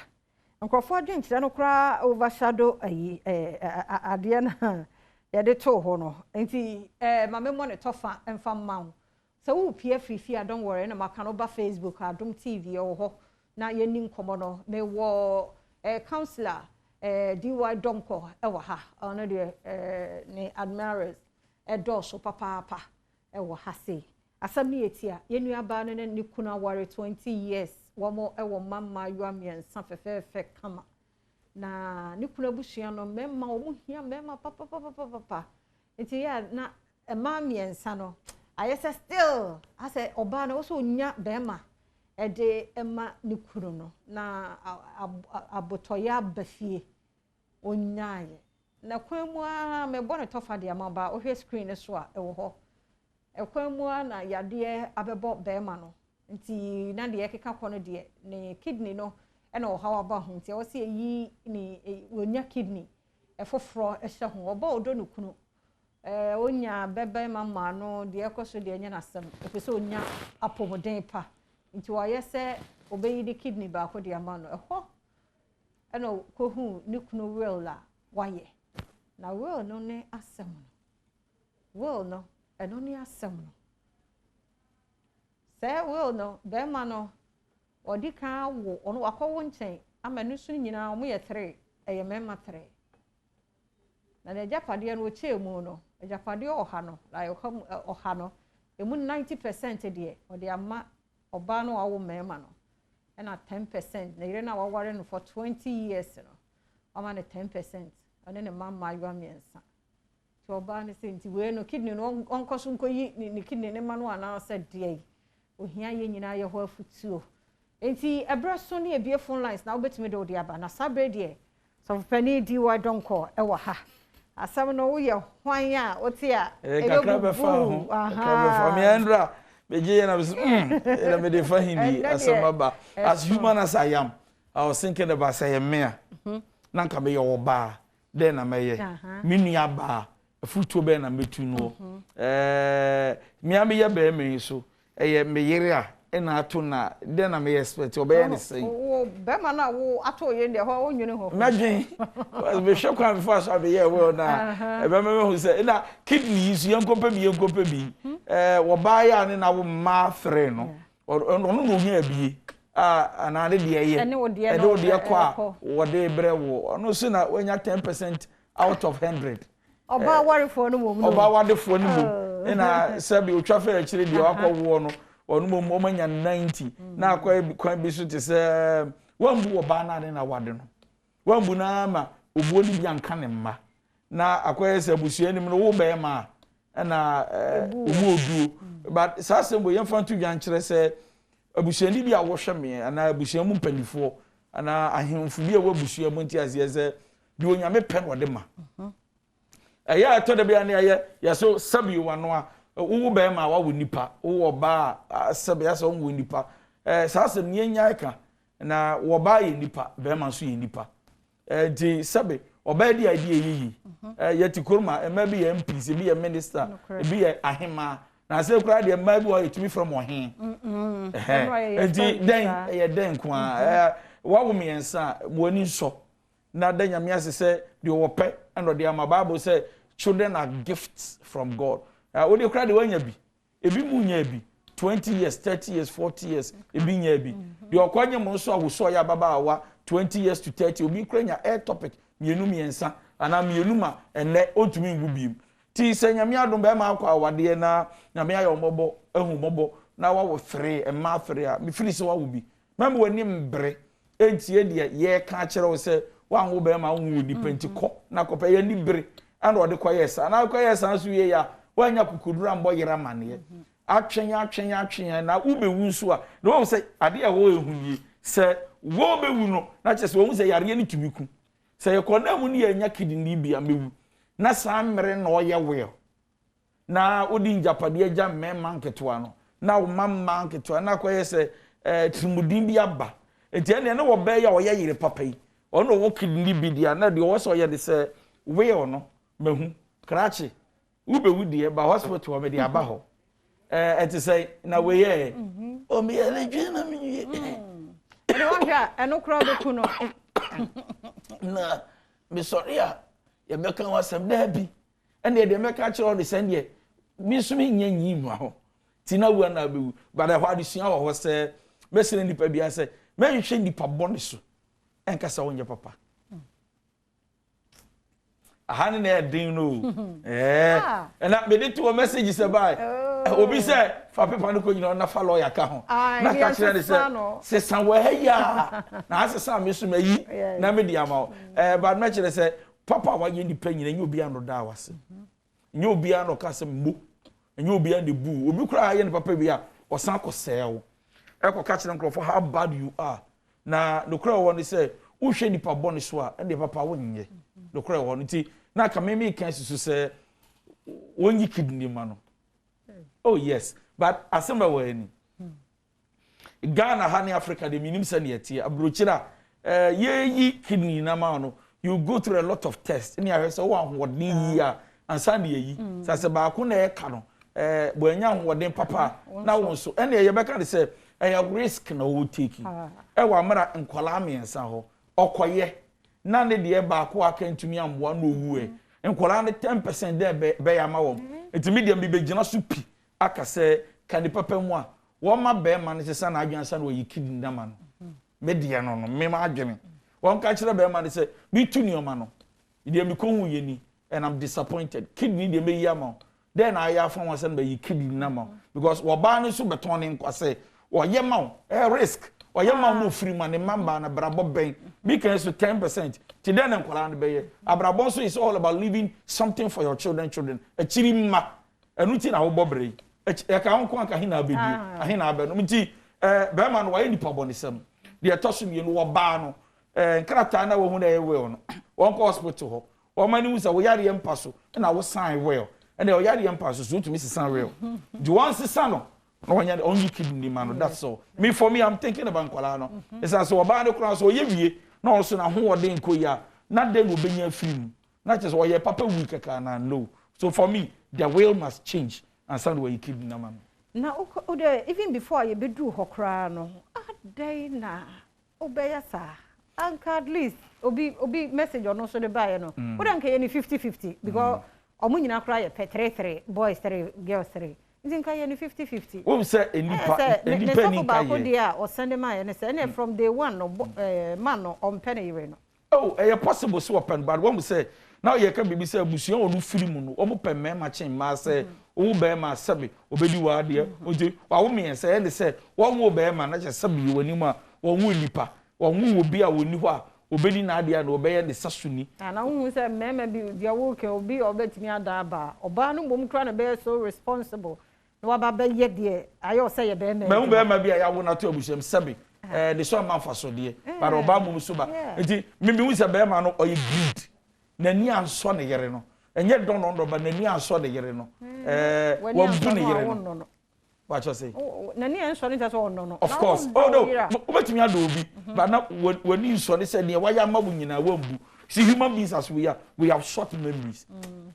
nkrofo adwen kire no kra overshadow ayi ade na ya de to ho no enti mame mo ne tofa emfa mawo so wo pie free don't worry na maka no ba Facebook Adom TV ho na yeni nkomo no me wo counselor DY Donko ewa ha ono de ne admirers edoso papa ewa ha se asam ne etia yenu aba no ne kuna ware 20 years wo mo ewo mamma yo amiensa fefefe kama na ne kuna busua no memma wo hia memma papa enti ya na ema amiensa no ayese still ase oba na wo so nya bema ede ema ne kunu no na abotoya bafie onyaye na kwemu a me bone tofa de amaba o hwe screen so a ewo ho ekwemu a na yade abebo bema no nti na de ekeka kono de ne kidney no e na ohawa ba ho nti wo se yi ni wonya kidney efoforo ehye ho oba odo ne kunu onya bebe mama no de ekoso de nya nasem efese onya apomoden pa nti wa yese obeyi de kidney ba ko de ama no eho eno ko hu ni kunu will la waye na will no ne asem will no eno ni asem no se will no be ma no odi kan wo ono akọwo nchen amanu su nyina omo ye 3 eye mema 3 na ne japade no che mu no japade oha no la oha no emu 90% de odi ama oba no awo mema no na 10% na ire na waware no for 20 years no ama ne 10% one ne mama ayo amiensa to oba ne se nti we no kidney no onkoso nkoyi ni kidney ne manu ana se de ohia ye nyina ye ho afutuo enti ebreso ne ebie phone lines na obetime de odi aba na sabre de so pani DY Donko ewa ha asam no wo ye hwan a oti a kakra be fa ho kakra be fa me andra beje na bis ela me de fa hindi asam aba as human as I am I was thinking about say me na nka be ye oba de na me ye me nua ba futuo be na metu no me am ye be me so eye me yere a na ato na de na me expect obey ni say wo be ma na wo ato ye nde ho onwene ho imagine was be shock am before so be here well na e be me who say na kidney is yenkopa bi wo ba ya ne na wo ma frɛ no ono no hia bi na de de ye ene wo de kwa wo de bre wo ono so na wanya 10% out of 100 oba warefo no mom no oba wadefo no mom na sabi otwa fa akire de akɔwo no onu mo manya 90 na akwa kwan bi so te se wambu oba na de na wade no wambu na ma obuo ni bi anka ne mma na akwa se abusua ni no wo be ma na omu oduo but sase bo yemfa ntu dwan kire se abusua ni bi a wo hwe me na abusua mu mpanifo na ahemfu bi a wo abusua mu nti azie se bi onyame pɛ no de ma aya to de bi ane aye yaso sabi wano a wo be ma wa wo nipa wo ba sabi yaso wo nipa sase ne nya ka na wo ba ye nipa be ma so ye nipa di sabi oba di idea yi yeti kurma e ma bi ye MP se bi ye minister bi ye ahema na se kura de ma bi wo etimi from ohen di den ye den kwa wa wo miensa mo ni so na da nyame asese de wo pe and de ama Bible say children are gifts from God. What you cry the one bi. Ebi mu nya bi 20 years, 30 years, 40 years. Ebi nya bi. The okwanya mo so awoso ya baba awa 20 years to 30. Obi kranya air topic mienu miensa ana mienu ma ene otumi ngu bi. Ti se nyame adom be ma akwa awade na nyame ayo mobo ehu mobo na wa wo 3 ma 3 a me finish wa wo bi. Mama wani mbre entie de ye ka kire wo se wa ho be ma wo ni penti ko na ko pe ye ni bre and ode koyesa na koyesa so ye ya wanya kukudura mbo yera mane atwen na ubewu nso a na wo se ade a wo ehunyi se wo bewu no na chese wo se yare ni tumiku se ye kona mu ni anya kidini bia mewu na sa mmere na oye we na odi njapade agya mema nketoa no na wo mamma nketoa na koyese trimudin bi aba enti ene ne wo be ya wo ye yire papa yi ono wo kidney bi dia na de wo so ye de se will no mahu krachi ube wudie ba hospital wo me de aba ho eti say na we ye o me ele dwe na me ye ene wo hwa eno kra be ku no na me sorry a ye meka wasem da bi ene de meka kire on the send ye mi so me nya nyimu ho tina wu na be wu ba da hwa de sua wo se mesene nipa bia se me hwe nipa bone so enka sa wonye papa ahane na edin no na me dey to message say bye obi say fa paper no ko nyina na fa lawyer ka ho na ka kire de se san we ya na asesa me so mayi na me di ama ba me kire say papa wa ye nipa nyina nyi obi ano da wase nyi obi ano ka se mbo nyi obi an de bu obi kura ye ne papa bia osan ko seewo e ko ka kire nkrofo how bad you are na no kura won say wo hwe nipa bone so a ende papa wonye no kura won ti na ka me kan susu say wonyi kidney ma no oh yes but asema we ni Ghana hani Africa de minim se ne yeti abrochira ye kidney na ma no you go through a lot of tests ni ahwe se wo ahoden yi a ansa ne yi sase ba ko na e ka no bo anya ahoden papa na won so ene ye beka de se risk na wo take wa mara nkwala amiensa ho okoye na ne de ba ko akantumi amboa no owu nkwala ne 10% de be ya ma wo enti medium bi begina so pi aka se kani papa mu a wo ma be ma ne se na adwansa na wo yikidi na ma no media no no me ma adwene won ka kire be ma ne se me tu ni o ma no de me ko hu ye ni and I'm disappointed kidney de me yi ama then I ya from one say be yikidi na ma because wo ba ne so beton ne nkwase wo ye ma risk wo ye ma no free man ne mamba na brabo ben because so 10% ti den nkwala ne be ye abrabo so is all about leaving something for your children a chiri ma enu ti na wo bobre e ka won ko aka hina abedu ahina abenu mti be ma no wa ye nipa bonisem de etoso mi no wo ba no nkrata na wo hu na ye we no won ko hospital ho wo mani mu sa wo yare yem paso na wo sign well and wo yare yem paso so to me sign well do one sister no wonya only kidney man no that's all me for me I'm thinking about nkwala no it's as wo ba no kura so ye wie na wo so na ho wode nko ya na de no benya film na che so wo ye papa wi kaka na no so for me the will must change and sound where you keep na man na even before you be do hokra no adai na obeya sa anka at least obi message ono so de buy no we don't care any 50-50 because omo nyina kra ye 3 boys 3 girls 3 nzinka ye ni 50-50 we say any penny ka ye dia o send my and say from day one no man no on penny we no oh possible so open but when we say now you can be say abusuan onu film no omo pemme ma chen ma say o be ma sabe obedi wa de oje wa wo me say and say won wo be ma na che sabe woni ma won wo nipa won wo bi a woni ho a obedi na ade na obeye de sasuni na wo say mema bi dia wo ke obi obetimi ada ba oba no mom kra na be so responsible no wa ba be ye de ayo say ye be me me be ma bi a ya wo na to abusuam sabe de so ma fa so de but oba mom so ba enti me hu say be ma no oye greed nani anso ne yere no enye don no ba nani anso ne yere no wo bu ne yere no what you say nani anso ne taso no of course oh no obetimi ado obi but na wani anso ne say ne wa ya ma bu nyina wa mbu see human beings as we have short memories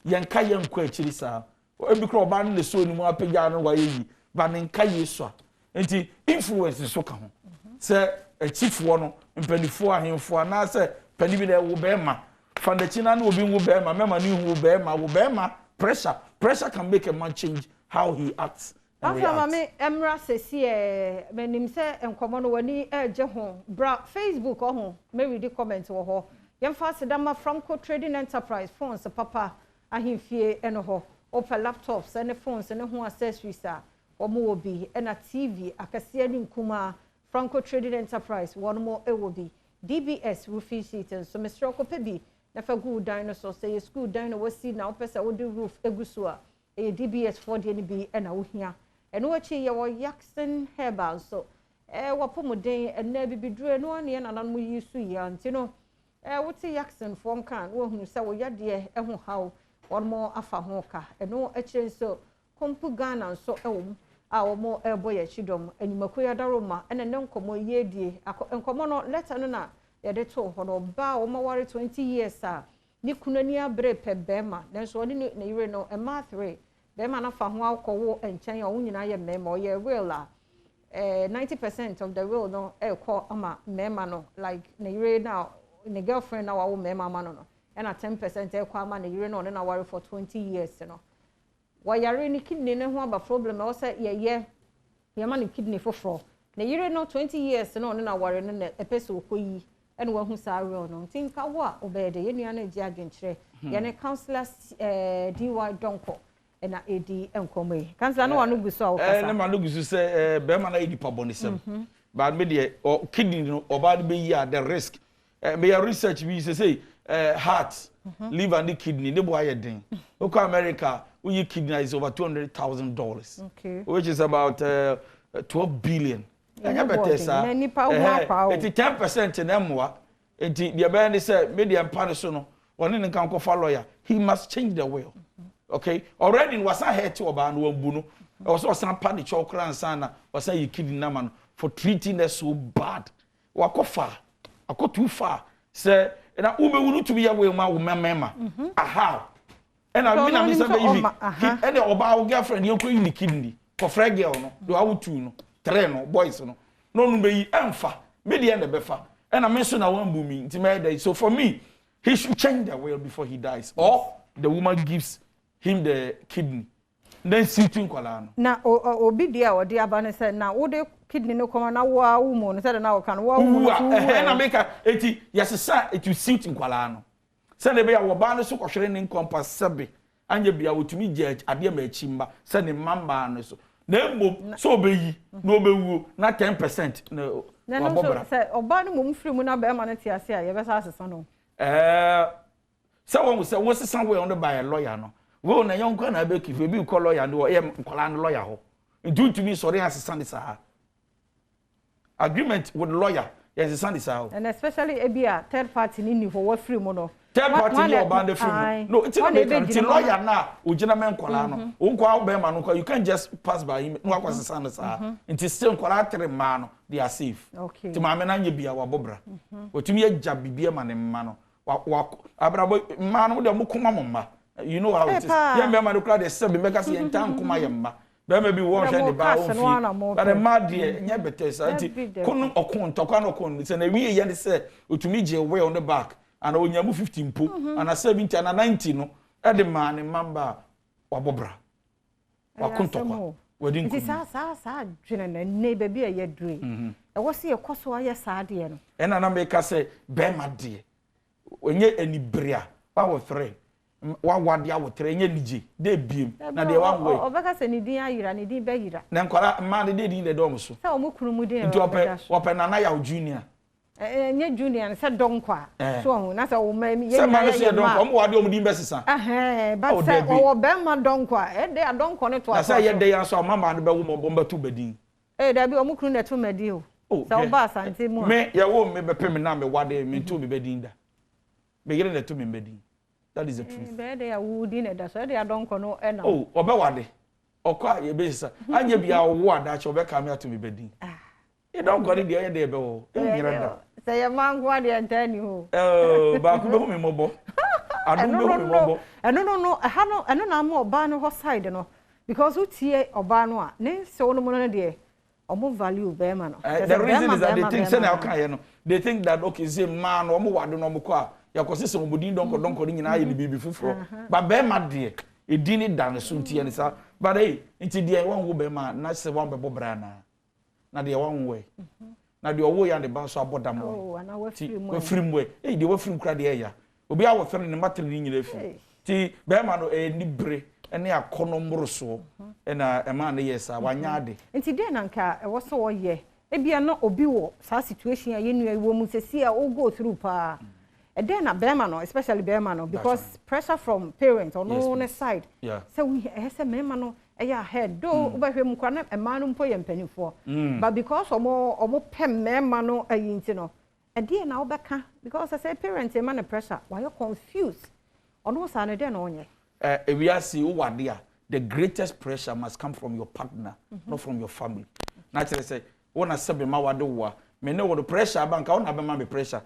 yanka yanko akiri sa ebi kro ba ne so ni mu apagya no wa yi ba ne nka yesu a enti influence so ka ho say achiefo no mpanifo ahemfo na say panibi na wo be ma Fandachina no be wo be ma mema ni wo be ma pressure can make a man change how he acts. After mama emra sesi menim se enkomo no wani eje ho bra Facebook ho me read the comment wo ho yemfa sedama Franco Trading Enterprise phones papa ahimfie eno ho opa laptops and phones and ho accessories a omo obi na TV akase ani nkuma Franco Trading Enterprise one more ewobi DBS roofing sheet so Mr. Okopebi na fa good dinosaur say school dino we see na opesa we do roof eguso a DBS for the bi na wo hia eno wachi ye wo Jackson Herbal so wapomoden na bibidru eno ane na nan mu yisu ya ntino wote Jackson for nkan wo hunu say wo yade ho haw one more afa ho ka eno akire so kompu Ghana so a omo ebo ye chidom enimako ya daroma ene ne nkomo ye die nkomo no letter no na ye de to ho no ba omo ware 20 years a ni kunani abre pe bema nanso oni ne yire no e ma 3 bema na fa ho akọwo enchen ya onyina ye mema o ye real a 90% of the real no e call ama mema no like ne yire na ne girlfriend na wa mema ma no and 10% e kwa ama ne yire no na ware for 20 years no wa yare ni kidney ne ho aba problem e o say ye ma ni kidney foforo ne yire no 20 years no na ware no na epeso okoyi and wa hu sa real no tinka wa obede ye nua na ji adwenkyere ye ne counselor DY Donko na edi enkomo counselor no wa no guso a okasa na ma no guso say be ma na edi pabonisem but me de kidney no oba de be yi the risk me your research we say heart liver and kidney they boy den okay America we kidney is over $200,000 okay which is about 12 billion anya better sa it 10% na moa enti the be say media pan so no one ne kan ko fa lawyer he must change the will okay already was a head to oba no ambu no also san pan the chokra ansa na was a kidney na man for treating us so bad wakofa akọ too far say na ube wunu to be ya we ma wo mema aha ena mi na mi say be yibi ene oba wo girlfriend ye ko yi kidney for frag girl no do awu two no three no boys no no be yi emfa me de na be fa ena me so na wan bu mi nti me dey so for me he should change the will before he dies or the woman gives him the kidney then sitting kwala no na obi dia odi abane say na wo de kidney no come na wo awu mo no say na wo kan wo awu mo na make eti yesesa etu sitting kwala no say na be ya wo ba no so kohwere ne encompass sebe anya bia wotumi judge ade ma achimba say ne mamba no so na emo so obeyi na obewu na 10% na wabobra say oba no mom free mu na be ma no tiase a ye be sa asesa no say won say wo sesa we on the by a lawyer no wo na yon kwa na be kife bi ko lawyer no ye nkola no lawyer ho ntutumi sorry asesa ne sa agreement with lawyer yes send this out and especially ebia third party ni for what free mo no third party no ban the free no it's not the lawyer na ojina men kwala no unkwa be ma no you can't just pass by him no akwa send this it is still kwala three man no they are safe okay ti ma me na nye bia wa bobra otumi agya bibia ma ne ma no wa abrabo ma no de mo kuma mo ma you know how it is yeah me ma no kra de se be make say entan kuma ye ma be ma bi wo hwe ne ba o fi but the mad de nya better say kunu okun tokwa no kon say na wie ye ne say otumi je we on the back and onyamu 50 mpo and 70 and 90 no e de ma ne mamba wa bobra wa kun tokwa wedin ku sa dwene na ne ba bi ye dure e wo se ye koso aye sa de no e na make say be ma de onye anibria wa wo 3 wa wade awotre enye nije de biem na de wan we obeka se ni din ayira ni din be yira na nkwara ma de din de dom so se o mu kunu mu din nti ope na ya junior enye junior se donkwa so hu na se o ma mi ye se ma se donkwa o mu wade o mu din be sesa but se o be ma donkwa e de donkwa ne to na se ye de ya so mama no be wo mo be to bedin da bi o mu kunu ne to medi o se o ba asante mu me ye wo me be pem na me wade me to be bedin da be yire ne to me bedin. That is the truth. Be dey awudi na da so dey adonko no e na. Oh, obewade. Okwa ye be sisa. Anya bia wo ada che obeka me atumi bedin. E don go dey dey be wo. E nyira da. Say your man go dey antani ho. Ba ku be hu me mobo. Adu be hu me mobo. No. Ha no, eno na ma oba no ho side no. Because who tie oba no a, ne se wono mo no dey. Omo value be ma no. The reason is that they think say na okay no. They think that okay say man omo wade no mo kwa yakosi se obudin donko ni nyina aye ni bibi fufuro ba be ma de edini dan so ntie ni sa but hey nti de wan wo be ma na se wan be bobra na de wan wo na de owo ya de ban so aboda mo na wa firim we hey de wa firim kra de ya obi a wo fere ni matere ni nyina fi ti be ma no ni bre ene akono mboroso na e ma na yesa wanya ade nti de na nka e wo so wo ye e bia no obi wo sa situation ya ye nua wo mu sesi a o go through pa and then a Bermano, especially Bermano, because pressure from parents on one side. Yeah. So we have a Bermano, a head, though, over him, a man for and penny for. But because of more pen Bermano, a yintino, and dear now back, because I say parents, a man of pressure, why you're confused. On no sign, then on ye. We are see what dear, the greatest pressure must come from your partner, not from your family. Naturally say, when I say ma wade wo, me know what the pressure bank I want be pressure.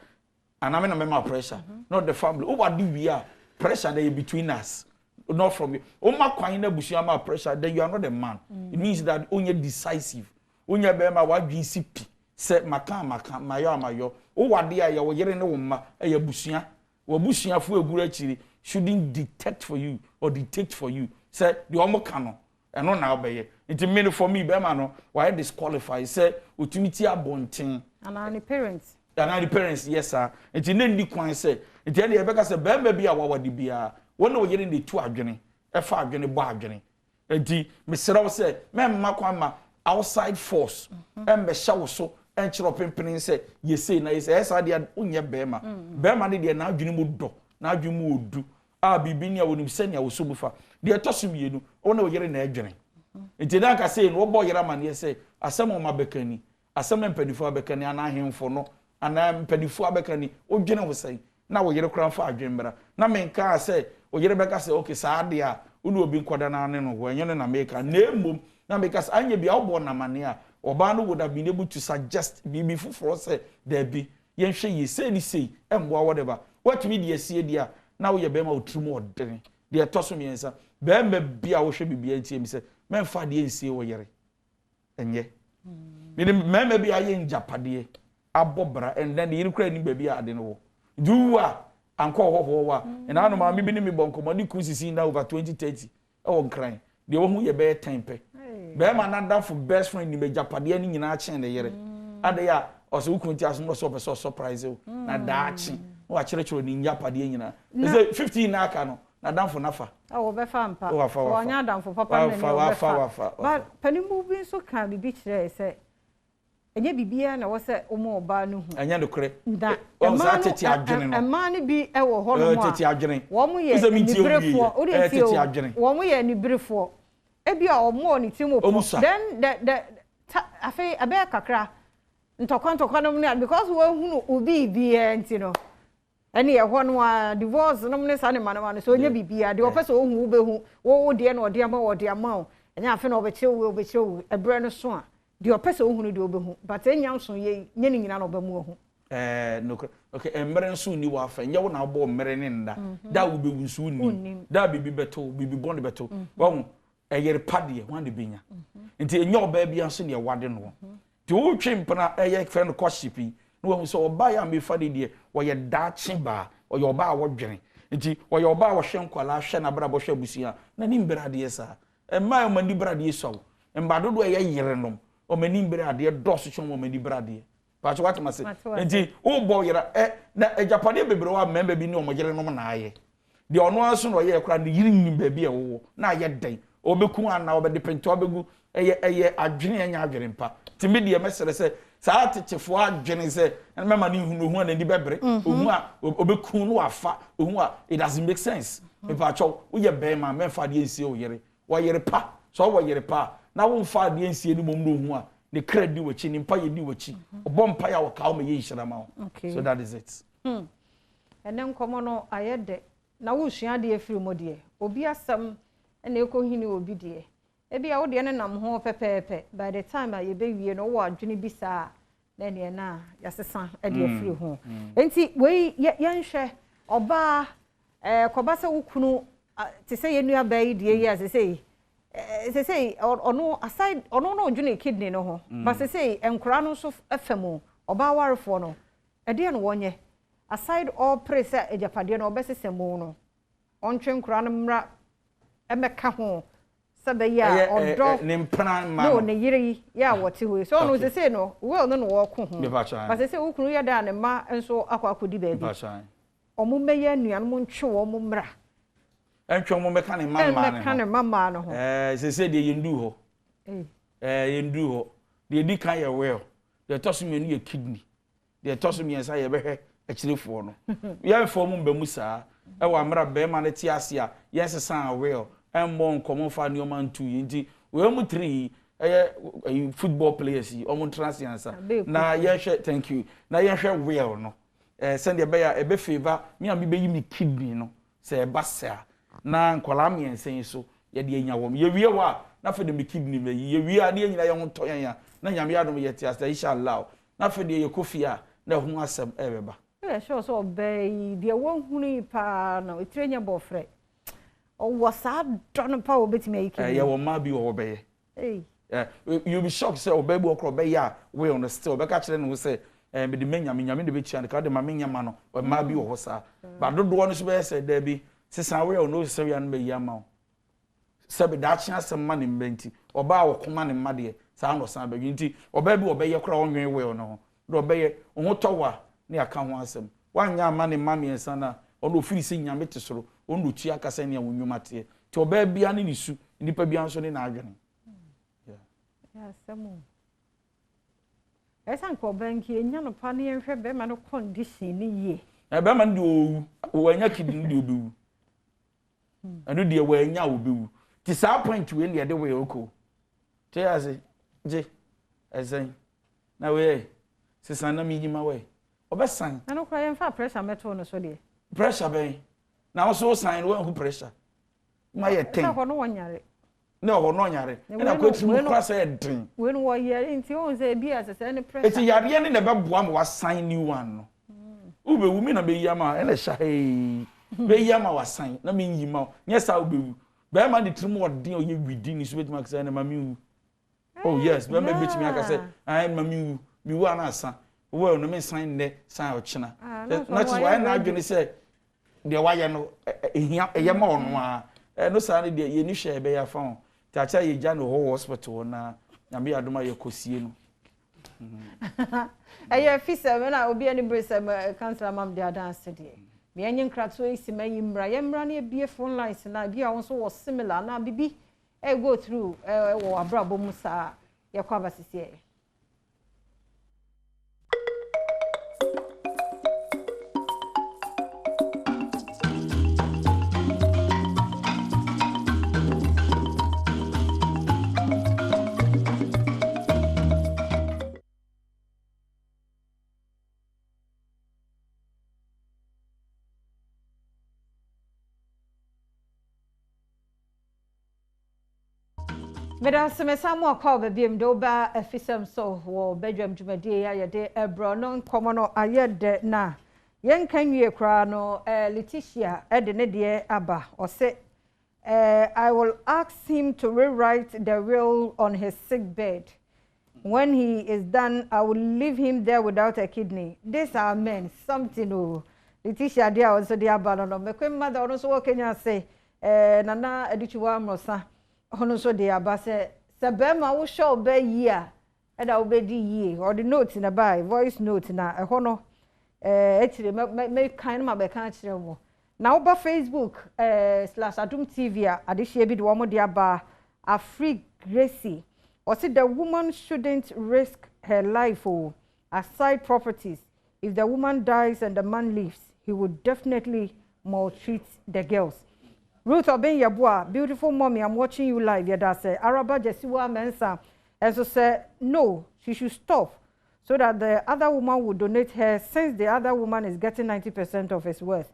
And I mean pressure, not the family. Oh, what do we are? Pressure there between us, not from you. Oh, my kwan na busuama pressure, then you are not a man. It means that only decisive. Only be ma wa GCP. Say maka mayo. Oh, what dia ya wo yere ne wo ma e ya busua. Wo busua fu eguru akiri shouldn't detect for you or dictate for you. Say the omo kano. And on now be it mean for me be ma no why disqualify say otumiti abonten. And the parents. And the parents, yes, sir. It in the kwan say, it any ever say, Bamba be a wawadi bia. One over getting the 2 adjoining, a 5 journey bar journey. And Mr. say, Ma'am Makwama, outside force, and the shower so, and Chiropin say, ye say, nice, as I did Unya Bema. Bema did now you do, now you would do. Ah, be being your would send you so before. They are tossing you, one over getting a journey. It did not say, no boy, Raman, yes, say, as some of my becani, as some penny for becani, and I him for no. And I'm penifo abekani o dwene wo say na wo yere kran fa adwenbra na men ka say o yere beka say okay saade a unu obi nkoda na ne no wo enye na meka na emom na because anya bia obo na mane a oba no would have been able to suggest bibi fufuro say there be yen hwe yi say ni say emboa whatever what me dey see dia na wo ye be ma otrum odene dey toso me yensa be ma bia wo hwe bibia ntie mi say men fa dey nsie wo yere enye me me bia ye njapade abobra and then the Ukraine baby ade no duwa anko hohowa and anu ma me bi ni me bonko ni kusisi na over 2030 e won kran de wo hu ye be 10 pe be ma na dan for best friend ni be japade ni nyina achen de yere ade ya o se ukunti aso no so surprise o na da achi o akere chiro ni japade nyina is 15 na aka no na dan for nafa o be fa mpa o nya dan for papa me no fa but panimu bi so kan bi kire se enye bibia na wo se omo oba no hu anya de kure o sa tete adwene no ma ne bi e wo ho no mo tete adwene wo mo ye nibrefo o de tete adwene wo mo ye nibrefo e bi a omo ni timo po then the afi abe kakra ntokwa no mo because wo hu no obi bia ntino ene ye ho no a divorce no mo ne sa ne manama so onye bibia de opese wo hu be hu wo de na ode ama o enya afi na obechewu ebre no so a the opesa ohunu de obehu but enya nso ye nye ni nyina na obamu ohu no okay emere nso ni wa fa nya wo na abo mere ne nda da wo bewu nso ni da bibi beto bibi bond beto wo eyere pade ho ande benya nti enya oba bia nso ne wade no ti wo twempna eye friend koshipi no wo so oba ya me fa de wo ye dachi ba o ye oba wo dwene nti wo ye oba wo hwe nkwala hwe na bra bo hwe busia na ni mbrade yesa emma ma ni brade yeso embadodo eye yere no o mani mbere ade doso chon o mani brade pa cho wat mase enti o bo yera na ejapade bebre wa member bi ni o mogere no na aye de ono aso no ye kra ne yiri nim ba bi e wo na aye den obeku ana obedepento obegu eye adwene anya adwene mpa ti me de mesere se saa tetefo adwene se me ma ni hunu hu na ni bebre ohu a obeku no afa ohu a it doesn't make sense me pa cho wo ye be ma me fa de ensie o yere wo yere pa so wo yere pa na wo mfa de ensie ni mom no hu a the credit wachi ni mpa ye di wachi obom mpa ya wo ka o me ye nhira ma so that is it enen komo no ayede na wo hua de afiri mo de obi asam na ekohini obi de e bia wo de ne nam ho pepepe by the time a ye be wie no wo adwene bi saa na ne na yasesa e de afiri ho enti we yenhwe oba koba se wo kunu te se ye nua ba yi de ye asese say ono aside ono no dwene kidney no ho but say enkura no so afamo oba warefo no e de no wonye aside all pressure ejapade no obesesemo no ontwe nkura no mra emeka ho sabe ya odo ne mpana ma no ne yiri ya wote ho so no say no well no wo ko ho but say ukunu ya da ne ma enso akwakodi ba bi omo meye anuan mo ntwe wo mo mra entwe mo meka ne mama ne meka ne mama no ho se de yendu ho yendu ho de di kan ye well de toso me no ye kidney de toso me yensa ye behwe akirefo no ye fo mo mbamu saa e wa mra be ma ne ti ase a yes san well embo nkomo fa ne o man 2 yinti we mu 3 football players yi o mo transiansa na ye hwe thank you na ye hwe well no send ye be ya e be favor me am be yi me kidney no se ba sa na nkwala miensen so ye de nya wom ye wie wa na fe de me kidney me ye wie a de nyina ye ho to yan na nyame adom ye ti asta inshallah na fe de ye kofi a na ho asem ebeba sure so be de won hunu pa na etrenya bofre o wasa don pa obetimi ayi kidney ye wo ma bi wo be ye you be shocked say obebu okro be ya we on still be ka kire no say me de nyame de be chia ka de ma nyama no o ma bi wo sa ba dodo no so be say da bi sisan we on no say ya no be ya ma se be da chia asem ma ne mbenti oba wo koma ne ma de sa no san be nti obebu obeye kra onwen we no do obeye ho towa ne aka ho asem wanya ma ne ma miensa na ono ofiri se nyame te soro ono tua akasa ne awonwuma te ti obebia ne nisu nipa bia nso ne na adwene Samu. Esa nko banki enya no pa ne yenhwe be ma no condition ni ye. E be ma ndi owu anya kidney ndi obewu. Anu de we anya obewu. Ti sa point we ne de we oko. Te ase je esen. Na we sisan na mi nyima we. Obesan. Anu kwa yenfa pressure meto no so de. Pressure ben. Na so sign we hu pressure. Ma ye ten. Esa ko no wonyare. No ho no nyare na ko timu kwa say den we no yare nti o say bi asese ne pressure eti yare ne be boa ma wa sign new one no ube wu mi na be yama ene sha be yama wa sign na me yima nya sa ube wu be ma de timu odin o ye widi ni so betima ka say na ma mi wu oh yes be ma betimi aka say ai ma mi wu mi wu ana asa wo no me sign ne sign o china na ti wa na adwene say de wa ye no ehia eyema ono a no sa ne de ye ni hwe be ya fa tacha ye ja no hospital na nyame adoma ye kosie no aye fisa me na obi ani brese councilor mam de adanse de me enye nkrato isi mayi mra ye mra na ebie phone lines na bia won so was similar na bibi go through wo abrabo musa ye kwa basisi Meda semesamo akwa babiem do ba afisam so wo Badwam dwumadi ya ye ebro no nkomo no ayede na yen kanwie kra no Leticia de ne de aba o say I will ask him to rewrite the will on his sick bed. When he is done, I will leave him there without a kidney. These are men, something oh. Leticia dia also de aba no me kwem mother ono so Kenya say nana edichiwa amrosa hono so de abase sebema wo show be yia e da obedi yie or the note na by voice note na e hono etire me kan ma be kan kire mo na wo ba Facebook /Adom TV adehie bi de wo mo de aba Afri Gracie or say the woman shouldn't risk her life aside properties. If the woman dies and the man leaves, he would definitely maltreat the girls. Ruth Oben Yabua, beautiful mommy, I'm watching you live. Yada say Araba Jesiwa Mensa. And so say no, she should stop so that the other woman would donate her since the other woman is getting 90% of his worth.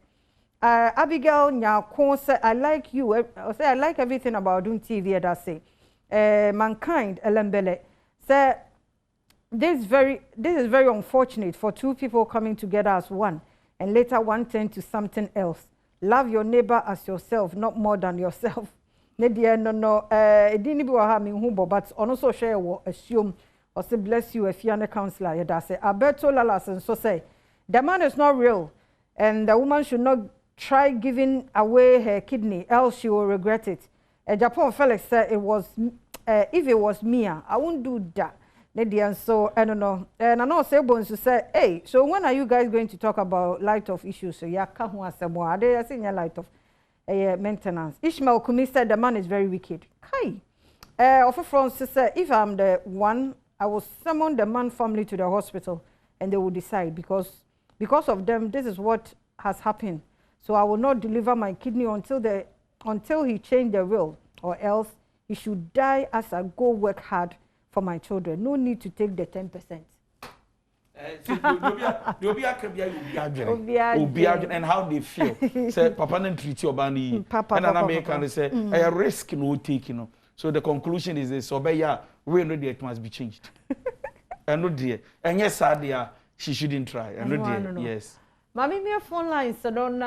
Abigail Nyakon said, I like you. I say I like everything about Adom TV. Yada say mankind Elembele say this is very unfortunate for two people coming together as one and later one turn to something else. Love your neighbor as yourself, not more than yourself. Nedia no it didn't be what humbo, but also share assume or say bless you if you're a counselor. Yada say Alberto Lalas and so say the man is not real and the woman should not try giving away her kidney, else she will regret it. Japan Felix said it was if it was me, I wouldn't do that. Nedia so I don't know. And I know Sebons to say, hey, so when are you guys going to talk about light of issues? So yeah, can't want some more. They saying light of maintenance. Ishmael Kumi said the man is very wicked. Hi. Offer Francis said, if I'm the one, I will summon the man family to the hospital and they will decide because of them, this is what has happened. So I will not deliver my kidney until he changed the will, or else he should die as I go work hard for my children. No need to take the 10%. and how they feel. Say Papa and treat your bani. And an American say a risk no taking. So the conclusion is this: so we know that it must be changed. And no dear, and yes, Sadia, she shouldn't try. And no dear, yes. Mami, me phone line so don't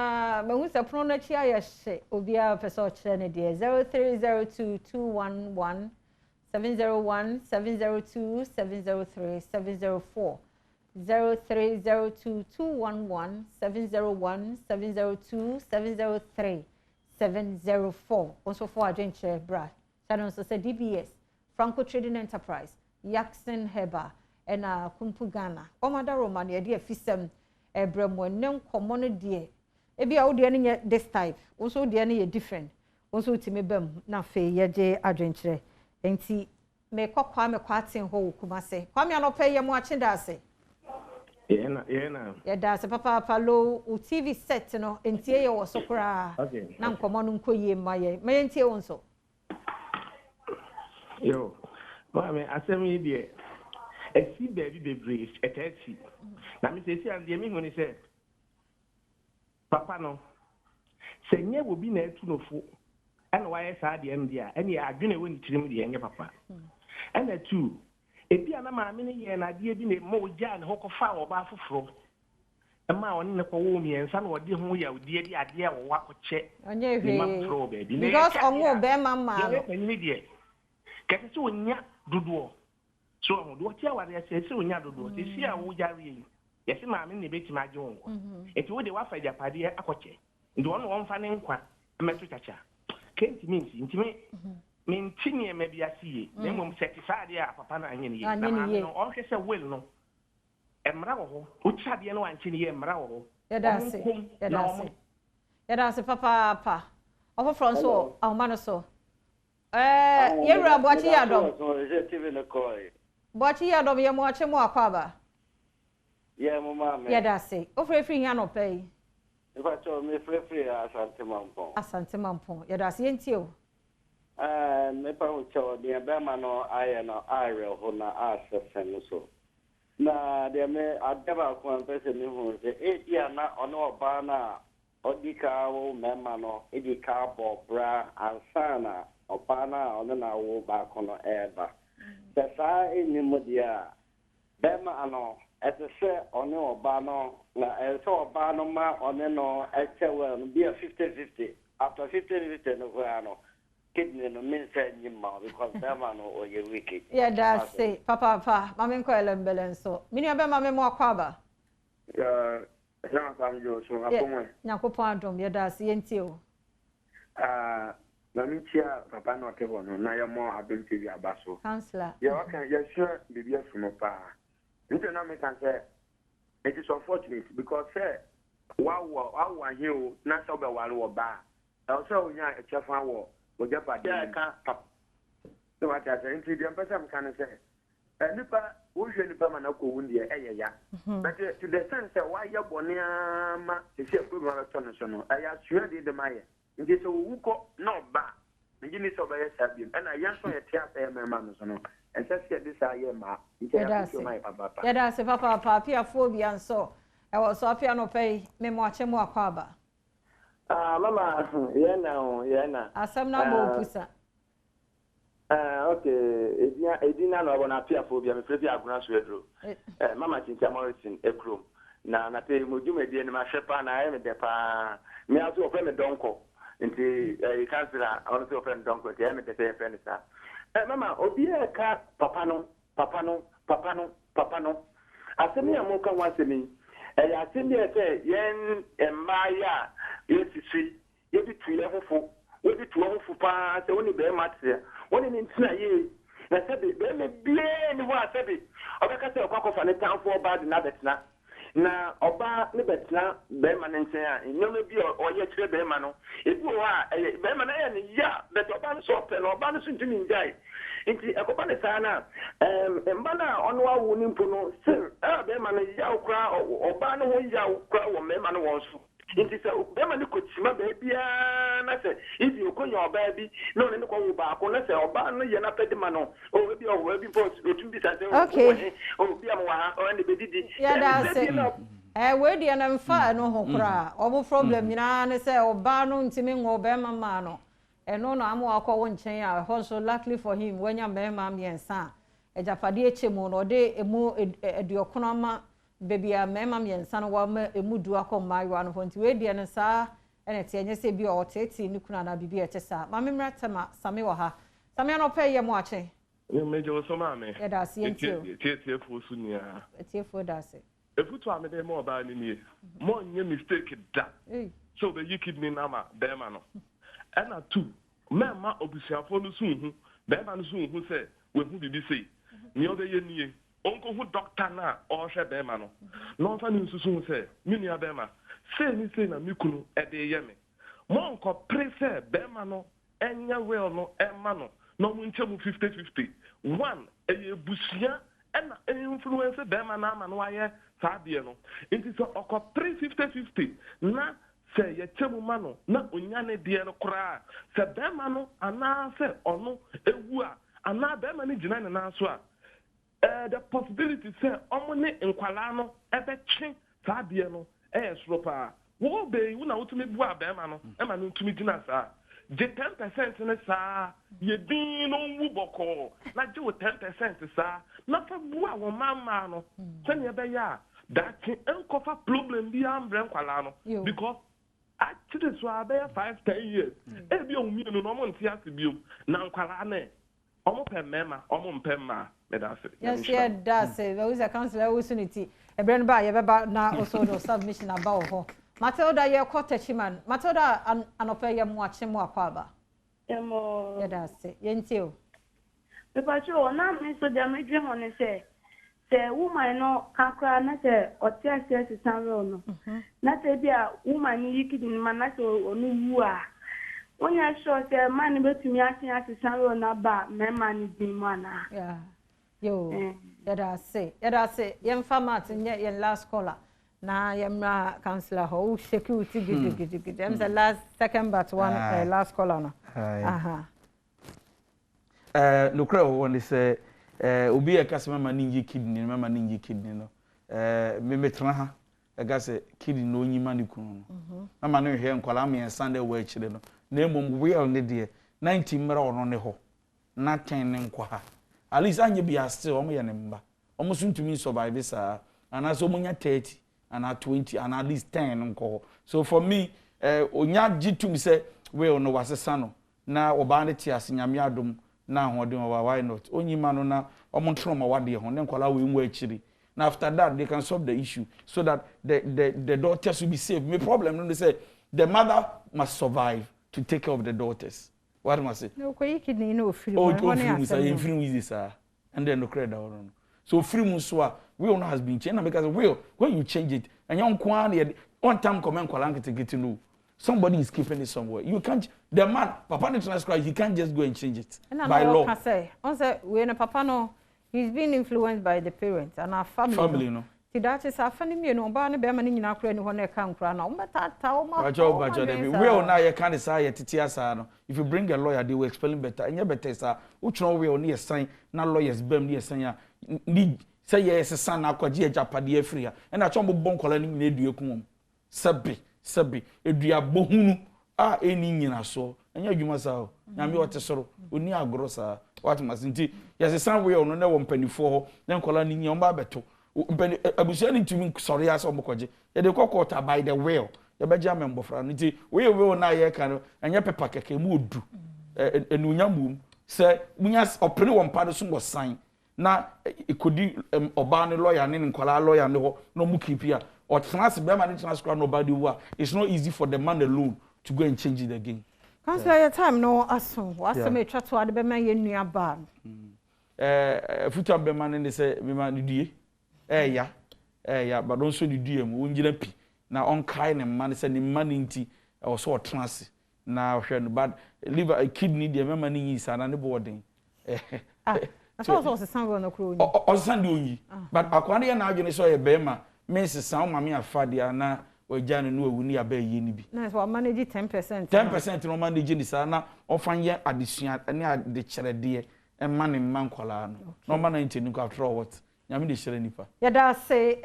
me who say phone chia yeshe obia person chene dear 0302211701 702 703 704 0302211701 702 703 704 also for adventure bra channel so say DBS Franco Trading Enterprise Jackson Heba and Kumpu Ghana Omada Roman ye dear fisem Ebremo nem common dear ebi a odi any this type also the any different also timi bem na fe ye je adventure enti me kwakwa me kwatin ho Kumase kwame anope ye mo achida ase ye da se papa low TV set no enti ye wo sokora na nkomo no nkoyie maye me enti won so yo mama asemi die esi baby bebree etati na me say and dey me hu ni say papa no se nye wo bi na etu no fu ana wa ye sa de em dia ene adwene woni tirim de nye papa ana tu ebi ana ma me ne ye na de bi ne mo ja ne hokofa wo ba foforo ema woni ne ko wo mi ensa na wode ho ya odi ade ade wo wa ko che onye hwe because onwo be mama no ni de kete so nya dodo so mo do tia wa de se onya dodo se si a wo jare yi yesi ma me ne beti ma je won eti wo de wa fa japade akoche ndo ono won fa ne nkwa meto chacha kenti means intime me ntini me bia sie na mom certified ya papa na anye ne ye na ma no o hwese will no emra wo ho o chade no anche ne ye emra wo ho ya da se papa of from so ahoma so yewra boachi ya dom boachi ya dom ye mo ache mo akwaba ye mo ma me ya da se o frefri hia no pay ifa cho me frefri asante mampon ya da se yenti o me pa o cho de be ma no aye no are ho na asesen so na de me adeba ko pese ni hu se dia na ono oba na odika wo me ma no edika bo bra ansana oba na ono na wo ba ko no eba sa eni modia be ma ano etese ono oba no na eso oba no ma ono no echewe no be 50-50 after 50-50 no ano kidney no means nyima because that man o ye wicked yeah that's it papa mama nko elembele so mini abe mama mo akwaba na kam jo so akomwe nyakopon adom yeah that's yenti o na mitia papa no tebo no na ye mo Adom TV abaso counselor yeah okay yeah sure bibia sumo pa nti na me kan say it is unfortunate because say wa here na so be wale wo ba also nya echefa wo oja pa dia ka pap so what I say nti dia pesa mkan say nipa wo hwe nipa ma na ko wundi ya but to the sense why ya bone ama se program to no so no ya sure de maye nti so wu ko no ba ngi ni so ba ya sabi na ya so ya tia pa me ma no so no and say this aye ma nti ya so my papa ya da se papa pia phobia so e wo so pia no pay me mo ache mo akwaba mama yena asem na mo pusa okay edina no bona pia phobia me fredi aguna so edro mama Chincha Morrison ekrom na pe modumedi ni ma shepa na e me de pa me aso ofe me donko nti e kansela ono so ofe me donko ti e me de pe friend sa mama obi e ka papa no asemi amoka wasemi ya asemi e se yen emaya yesisi yebi tuye hofo webi tuwe hofo pa se woni be matse woni ni ntina ye na sebe be me bie ni wa sebe obeka se okwa kofa ne tanfo ba de na betna na oba ne betna be ma ne nchen a nyome bi oye kire be ma no ebi o ha be ma na ye ni ya bet oba no so pe no oba no so ntimi njai nti ekoba ne sana mba na ono awu ni mpo no sir be ma no ya okra oba no ho ya okra wo me ma no won so Inti se bema ni kotima baby na se if you konya oba bi no ne ko wo ba ko na se oba no ye na pedima no o bi o bi post otum bi sa se o bi am wa o ne bedidi ya da se we dia na mfa no ho kra obo problem nyina ne se oba no ntimi ngo bema ma no eno no amu akọ wo nchen a so luckily for him wanya bema miensa ejapade echemu no de emu eduokono ma baby a mema miensa no wa ma emu du akọ mayo no nti we dia ne sa ene tie nye se bi o teti ni kuna na bibi ete sa ma memra tema same wa ha same no pay ye mo ache ye mejo so ma me e da se ntio tie fo su nia tie fo da se efutu amede mo ba ni ni mo nye mistake da so be you kidney na ma be ma no ena 2 mema obusiafo no su hu be ma no su hu se we hu bibi sei ni o be ye nie onko hu doctor na o hwe be ma no no fa ni su su se mi ni be ma se ni se na mi kunu e de ye me mo nko prese be ma no enya well no e ma no no mu nchemu 50-50 one e busia ena influence be ma na ma no aye saade no nti so oko 50-50 na se ye chemu ma no na onyane de no kra se be ma no ana se ono ewu a ana be ma ni gina na so a the possibility say omone nkwala no ebe twe saade no sropa wo be wu na wotumi bu a be ma no e ma no ntumi gina sa je 10% ne sa ye din no wu boko na je 10% sa na fa bu a wo mama no se ne be ya that enkofa problem bi ambre nkwala no because actually so abe 5-10 years e bi o mi no no mo ntia se bi o na nkwala na omo pe mema omo mpe ma me da se yes yeah da se we use councilor opportunity e bre no ba ye be ba na also do submission about ho Matilda ye kwota chiman Matilda anope ye mu ache mu akwaba emo ye da se ye ntio be pa cho na me so dia me dwe ho ne se woman no kakra na se oti ase sanro no na se bia woman ni yikidi ni man na se onu wu a onya sure se man betumi ase sanro na ba me man din mana yeah yo ya da se ye mfamat nye ye last caller na yemra councillor ho security gidi I'm the last second but one last caller no aha nokra won say obi e kasema maningi kidney mama ningi kidney no me metra ha e ga say kidney no nyima ne kunu no mama no hwe nkwala me Sunday wa chire no na emom we ne de 90 mra ono ne ho na 10 ne nkwa ha at least anye bia still omo ye ne mba omo suntumi survive sa ana so munya 30 and at 20 and at least 10 nko so for me onya gitum say we no wasesa no na oba ne ti ase nyame adom na hoden why not onyima no na omontro ma wade ho ne nkola we nwa akiri na after that they can solve the issue so that the daughters will be safe. My problem no say the mother must survive to take care of the daughters. What must say no ko yikini no free one say free easy sir and then no credit no so free muswa will not has been changed because will when you change it and young kwan one time comment kwalanke to get to know somebody is keeping it somewhere you can't the man papa no transcribe he can't just go and change it by law can say on say we na papa no he's been influenced by the parents and our family no see that is our family no ba na be ma ni nyina kura ni ho na kan kura na umbetata o ma will na ye can say ye tete asa no if you bring a lawyer they will explain better and you better sir uchro will na ye sign na lawyers bem na ye sign ya need say yes son na kwaji ajapade afria e na chombo bonkola ni na edue kum sabi edua bohunu a eni nyina so enya adwuma sa nyame wote soro oni agoro sa what masinti yes son we no na wo mpanifo ho na nkola ni nya omba beto mpani abusia ni tumi sori asa omkoje e de kokota by the will ye beja membofra nti we na ye kan enya pepa keke mu odu enunyamum se munya opene wo mpa so wo sign na ikodi oba ne lawyer ne nkwala lawyer ne ho no mu keep here or trans be man transcribe nobody who it's not easy for the man alone to go and change it again. Councillor your time no aso wasem etwa to ade be man ye nua ba futa be man ne say me man due ya but don't so due mu wonjira pi na on kai ne man say ne man nti o so trans na hwe no but liver a kidney de me man yi sana ne boarding so so sango no kro o sande onyi but akwande ya na adwene so ye be ma Mrs. Sao mami afadia na ojane no awu ni aba yi ni bi na so manage 10%. 10% no manage ni sa na ofanye adesua ne ade kyerede e ma ne man kwala no no ma na ntenu ko after what nyame de kyere nipa ya da say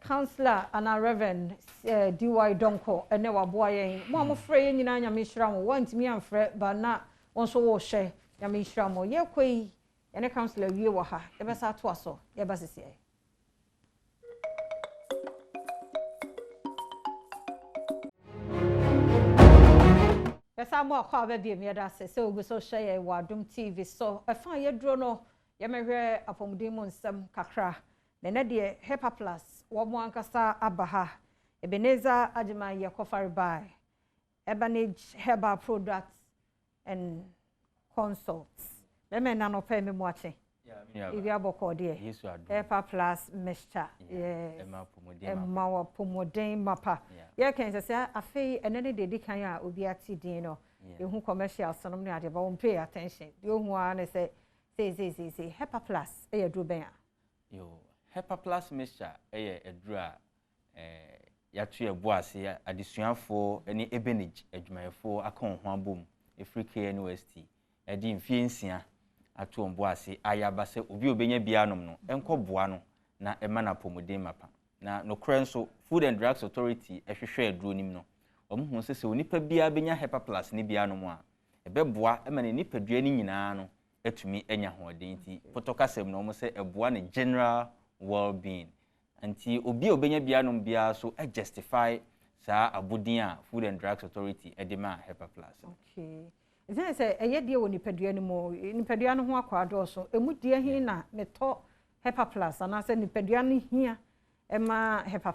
counselor ana reverend DY Donko ene waboa yen mo amofre yen nyina nyame hyira mo wantimi amfre ba na wonso wo hye nyame hyira mo ye kwei ene counselor wie wo ha ye besa to aso ye ba sisi Yesa mo akwa ba bi mi da se ogu so hye wa Adom TV so afa ye dro no ye mehwe apomuden mo nsam kakra na de Hepa Plus wo mo ankasa abaha Ebenezer Ajima ye kofari by Ebanage Herbal Products and Consults me na no pay me mo ache ibi aboko de Hepa Plus mixture ema wa pomodin mapa ye kan say afei enene de dikan a obi ati din no ehu commercial sonom ne ade ba won pay attention de ohu a ne say Hepa Plus e duro ben a yo Hepa Plus mixture e eduro a yatu ebo ase adesuafo ene Ebenage adwumayefo akon ho abom Africa University edi mfie nsia atu ombo ase ayaba se obi obenya bianom no enko boa no na ema na pomodin mapa na no krenso Food and Drugs Authority ehwehwe aduro nim no omhu se onipa bia benya Hepa Plus ne bianom a ebeboa ema ne nipa dua ni nyina no etumi enya hoden ti potokasem no mo se eboa ne general well-being anti obi obenya bianom bia so justify sa abudin a Food and Drugs Authority edema Hepa Plus okay Then say eye die wo nipadua ni mo nipadua no ho akwado so emu die hin na meto Hepa Plus ana say nipadua ni hia ema Hepa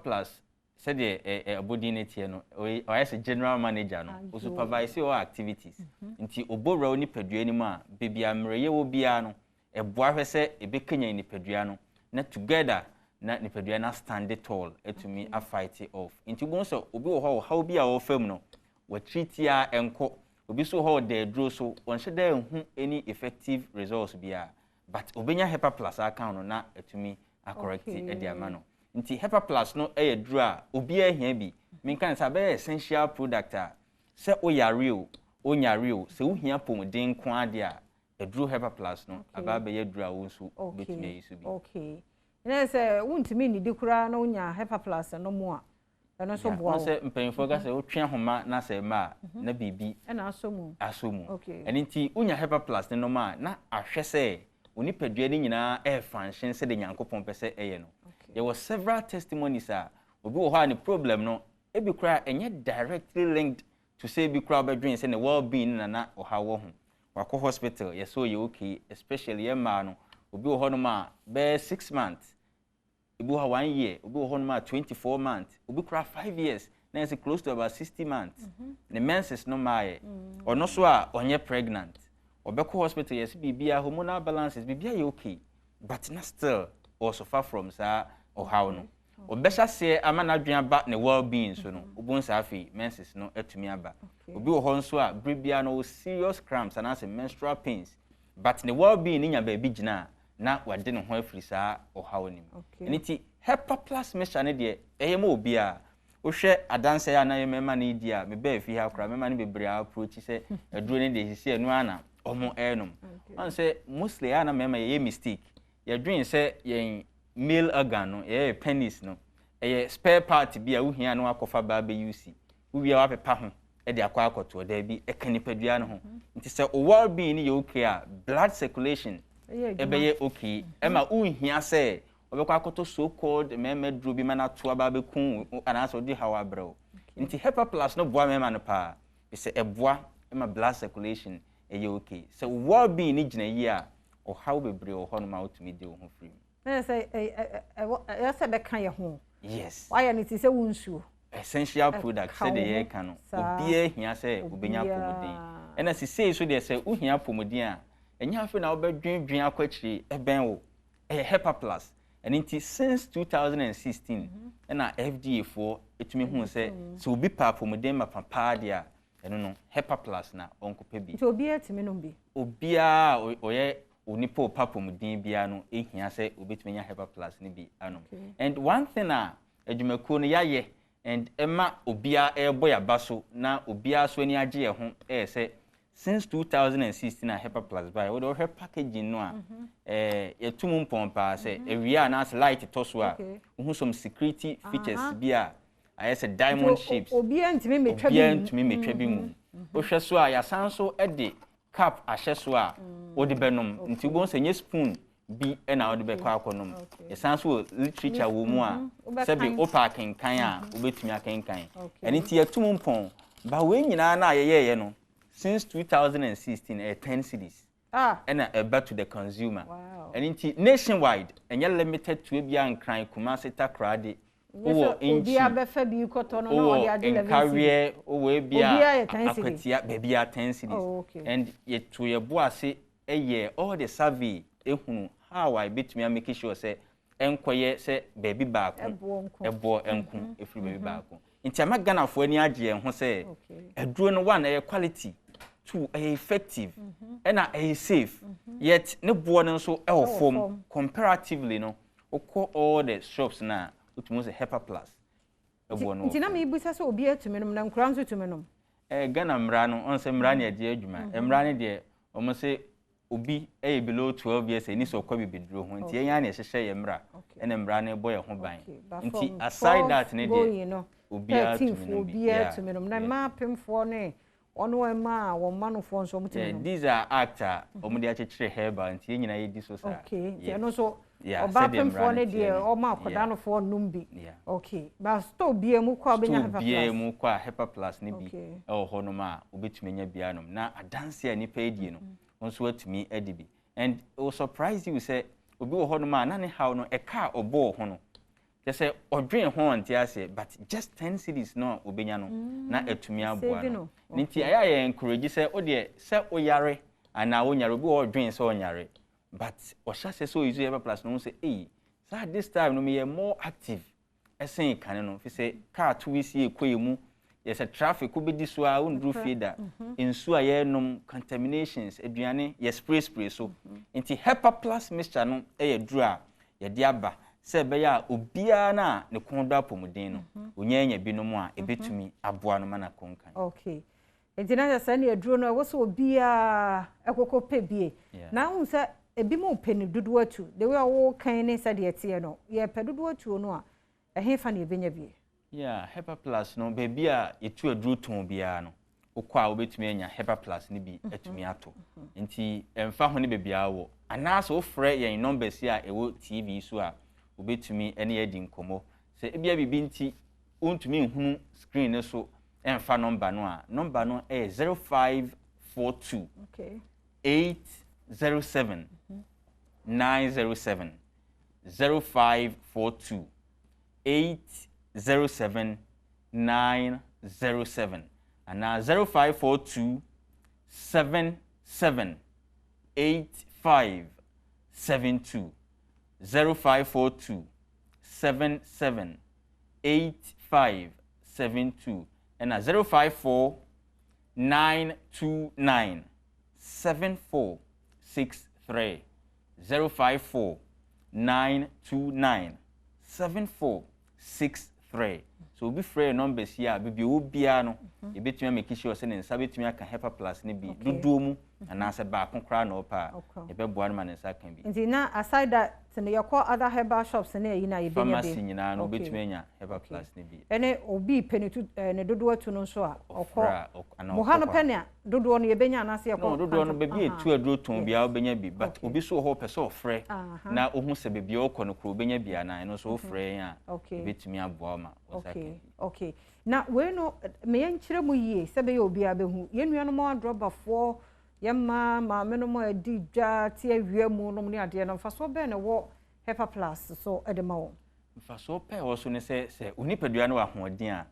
Plus said the abudin netie no o as general manager no o supervise all activities nti obowra nipadua ni ma bebia mreye wo bia no eboa hwese ebekanya nipadua no na together na nipadua na stand tall etumi a fight off nti bo so obi wo ho how bia wo fam no we treat ya enko obi so ho de dro so on hye da hu any effective results bia but obenya Hepa Plus account no na etumi a correct e ama no nti Hepa Plus no e dro a obi ahia bi menkan sa be essential product a se oyare o onyare o se uhia pomodin ko ade a edro Hepa Plus no aba be ye dro a wo so betumi yisu bi okay na se wuntimi ni dikura na onya Hepa Plus no mo a eno so boa no se mpanyimfo ga se wo twe homa na se ma na bibi na asomu okay eni nti unya Hepa Plus no ma na ahwe se onipadua ni nyina e function se de nyankopon pese eye no there were several testimonies obi wo ha ni problem no e bi kura enye directly linked to say bi kura bedwin se ne well-being na oha wo ho wako hospital yes so ye okay especially ye ma no obi wo ho no ma be 6 months obi wo 1 year obi wo ho no ma 24 months obi kura 5 years na is close to about 60 months the menses no ma ye ono so a onye pregnant obeko hospital yes bibia hormonal balances bibia ye okay but na still also far from sa or how no obesha se amana dwan ba ne well-being so no obun sa afi menses no etumi aba obi wo ho nso a bibia no serious cramps and as menstrual pains but ne well-being nya ba bi gina na wade ne ho afiri sa or how nim eniti Hepa Plus mixture ne de eyema obi a wo hwe adanse ya na yemema ne di a me ba afi ha kra mema ne bebre approach se aduro ne de sisi enu ana omo enum man say mostly ana mema ye mistake ye dream say ye male organ no ye penis no ye spare part bi a wo hia no akofa ba be use wo wi a wa pepa ho e de akwa akoto da bi e kanipadua no ho nti say o well being ye okay a blood circulation e be ye okay e ma wo hia say obekwa akoto so called mema dro bi mana to aba be kun ana so di hawa bro nti Hepa Plus no boa mema no pa be say e boa e ma blood circulation e ye okay so well being ni gina yi a o how bebre o ho no ma otumi de o ho free na say e say be kan ye ho yes why and it is a wunsuo essential product say the ye kan no obi ehia say obenya pomodin ena say so de say uhia pomodin a enya afi na obedwendwen akwachiri eben wo Hepa Plus and it since 2016 ena FDA for etumi hu say so obi pa pomodin ma papa dia eno no Hepa Plus na onkopa bi to obi etimi no bi obi a oye onipo papomudin bia no ehia se obetumi nya Hepa Plus ni bi ano and one thing adwumakuo no yaye and Emma obia boy abaso na obia so ani age ye ho say since 2016 a Hepa Plus by we do her packaging no a yetum mpompa say ewia na as light to so a hu some security features bia I say diamond shapes obia ntimi metwa bi mu o hwe so a yasan so de cap ahye so a odi benom nti bo se nye spoon bi na odi be kwa akonom yasan so literature wo mu a se bi opa kenkan a obetumi akenkan eni ti yetum mpon ba we nyina na ayeye no since 2016 10 cities and back to the consumer and into nationwide and you're limited to be an crime Kumasi Takradi or in career or be a baby 10 cities and yet to your bossy a year all the survey how I bit me and making sure say enquire say baby back a boy and if you baby back into a magana for any idea and who say a drone one a quality to a effective and a safe yet no born so form comparatively no all the shops now it must a Hepa Plus ntina me ibusa so obi atumenu na nkranzo tumenu Ghana mrano on se mrani ade adwuma mrani de omo se obi below 12 years ni so kwa bibidro ho nti enya na ehehye ye mra ena mrani boy ho ban nti aside that ne de obi atumenu na ma pemfo ne ono ema wo manofo nso mutumenu these are actor omo de achechire herba nti enyina ye di so sa okay no so oba pemfo ne de o ma akoda no fo numbi okay ba sto bia mu kwa obenya Hepa Plus bia mu kwa Hepa Plus ne bi e ho no ma obetumi nya bia no na adanse ani pa edie no nso atumi edibi and it will surprise you say obi wo ho no ma na ne how no e ka obo ho no they say odwen ho antiase but just 10 cities no obenya no na atumi aboa no nti aya ye encourage say o de say oyare ana wonyare obi wo odwen say onyare but osha say so use Hepa Plus no say eh so this time no me more active esen kan no fi say car to we see ekoyemu yes a traffic ko be di so a undru feeder insu a ye nom contaminations aduane yes spray so nti Hepa Plus mixture no e dru a ye de aba se be ya obia na ne kondo apomuden no onyanya binom a ebetumi aboa no mana konkan okay entina ya sane aduro no wo so obia ekoko pebie na hu se ebi mo peni dudu atu de we wo kan ne sade etie no ye pedudu atu no a ehefa na ebenya bie Hepa Plus no baby a etu aduro ton bia no okwa obetumi anya Hepa Plus ni bi atumi ato nti emfa ho ne bebia wo anase wo frɛ yen numbers a ewo TV so a obetumi ene yedi nkomo se ebia bibi nti ontumi nhunu screen ne so emfa number no a number no 0542 807 907 0542 807 907 and now 0542 77 8572 0542 77 8572 and now 054 929 7463 054 929 7463 so be free numbers here be obia no e betumi make sure say ne nsa betumi aka Hepa Plus ne bi dodo mu anase ba konkra na opa e be boa no ma ne nsa kan bi nti na aside that ne yakọ other herbal shops ne yi na ye benya be pharmacy nyina no betumi anya Hepa Plus ne bi ene obi penitu ne dodo atu no so a okọ mo ha no pene a dodo no ye benya anase yakọ no dodo no be bi etu aduro ton bia obenya bi but obi so ho pese ofre na ohun se be bia okọ no kro obenya bia na eno so ofre ya betumi aboa ma okay na we no me yankyere mu yie se be ye obi abehu ye nuano mo adrobafo yemma ma meno mo adi dwa te awie mu no ne ade no fa so be ne wo Hepa Plus so edema wo fa so pe wo so ne se unipadua no wa hoodin a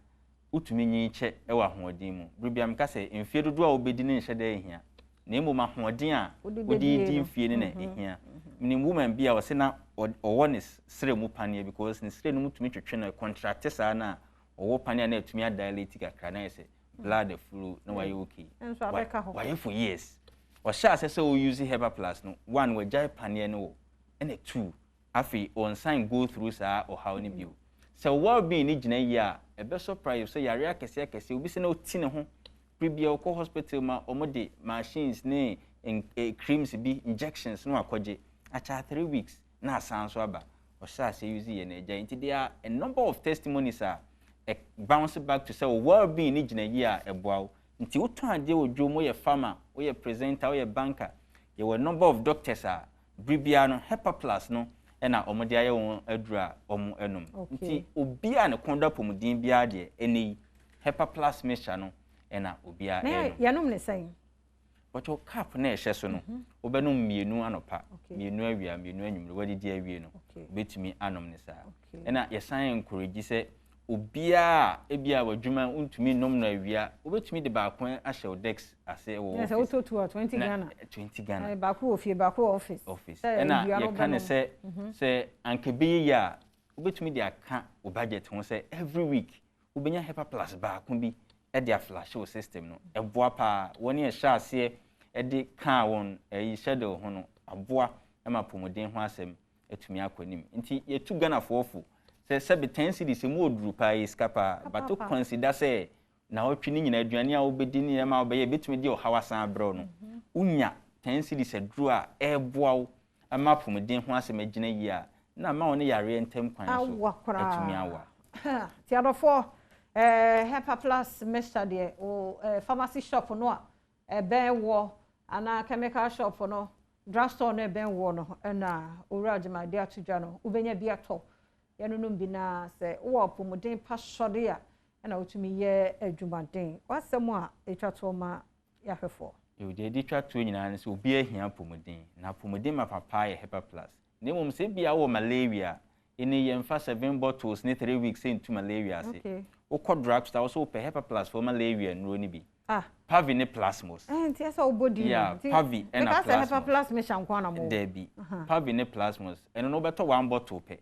utumi nyi che e wa hoodin mu brubiam ka se mfie dodo a obedi ne nhye da ehia na emu ma hoodin a odi di mfie ne na ehia ni woman bia wo se na owo ne sere mu panie because ne sere no mutumi twetwe na contract sa na owo panie na etumi dilate kakra na ese blood flow na why okay enso abeka ho why for years o sha say o use Hepa Plus no one we jai panie no and two afi on sign go through sa or how ni bio So well-being ni gina yi a ebe surprise so yare akese obi se na oti ne ho pribia okọ hospital ma omode machines ne creams bi injections no akọje acha 3 weeks na asan so aba o sha say use ye na eja nti there are a number of testimonies bounce back to say well-being ni gina yi a eboawo nti woto ade odwo mo ye farmer wo ye presenter wo ye banker ye were number of doctors bribia no HEPA plus no na omode aye won adura omo enum nti obia ne konda pomudin bia de eni HEPA plus mixture no na obia enum ya num ne sai but o cap na ehye so no obenum mienu anopa mienu awia mienu anwumre wadi di awie no betumi anom ne saa na yesan encourage se obia ebia wadwuma untumi nom na awia obetumi de ba akwan ahye odex ase wo yes auto tour 20 Ghana 20 Ghana ba ko ofie ba ko office na ye kan se ankebe ya obetumi de aka o budget ho se every week obenya HEPA plus ba akon bi e de flash o system no eboa pa woni e hye ase e de kan won yi schedule ho no aboa e ma pomoden ho asem etumi akwanim nti ye tu Ghana fofu se be 10 cities mu oduru pa iskapa but to consider say na otwi ni nyina aduane a obedi ni e ma obeye betumi de o hawasan abro no unya 10 cities aduru a eboa ama pomuden ho asem agina yi a na ma woni yare entem kwan so etumi awa ti adofo HEPA plus mixture de o pharmacy shop no a ben wo ana chemical shop no drugstore no ben wo no na orajima de atudwa no ubenya bi ato yanunum bi na se wo pomuden pa sode a na otumi ye adwumaden wasem a etwato ma yahwefo yo de di twato nyina ne se obi ahia pomuden na pomuden ma papa ye HEPA plus ne mum se bia wo malaria ene ye mfa 7 bottles ne 3 weeks into malaria se o ko drugstore so pe HEPA plus for malaria nro ni bi Pavi ne plasmos nti esa obodi yeah Pavi and a plasmos HEPA plus me shankwana mo debi Pavi ne plasmos eno no beto 1 bottle pe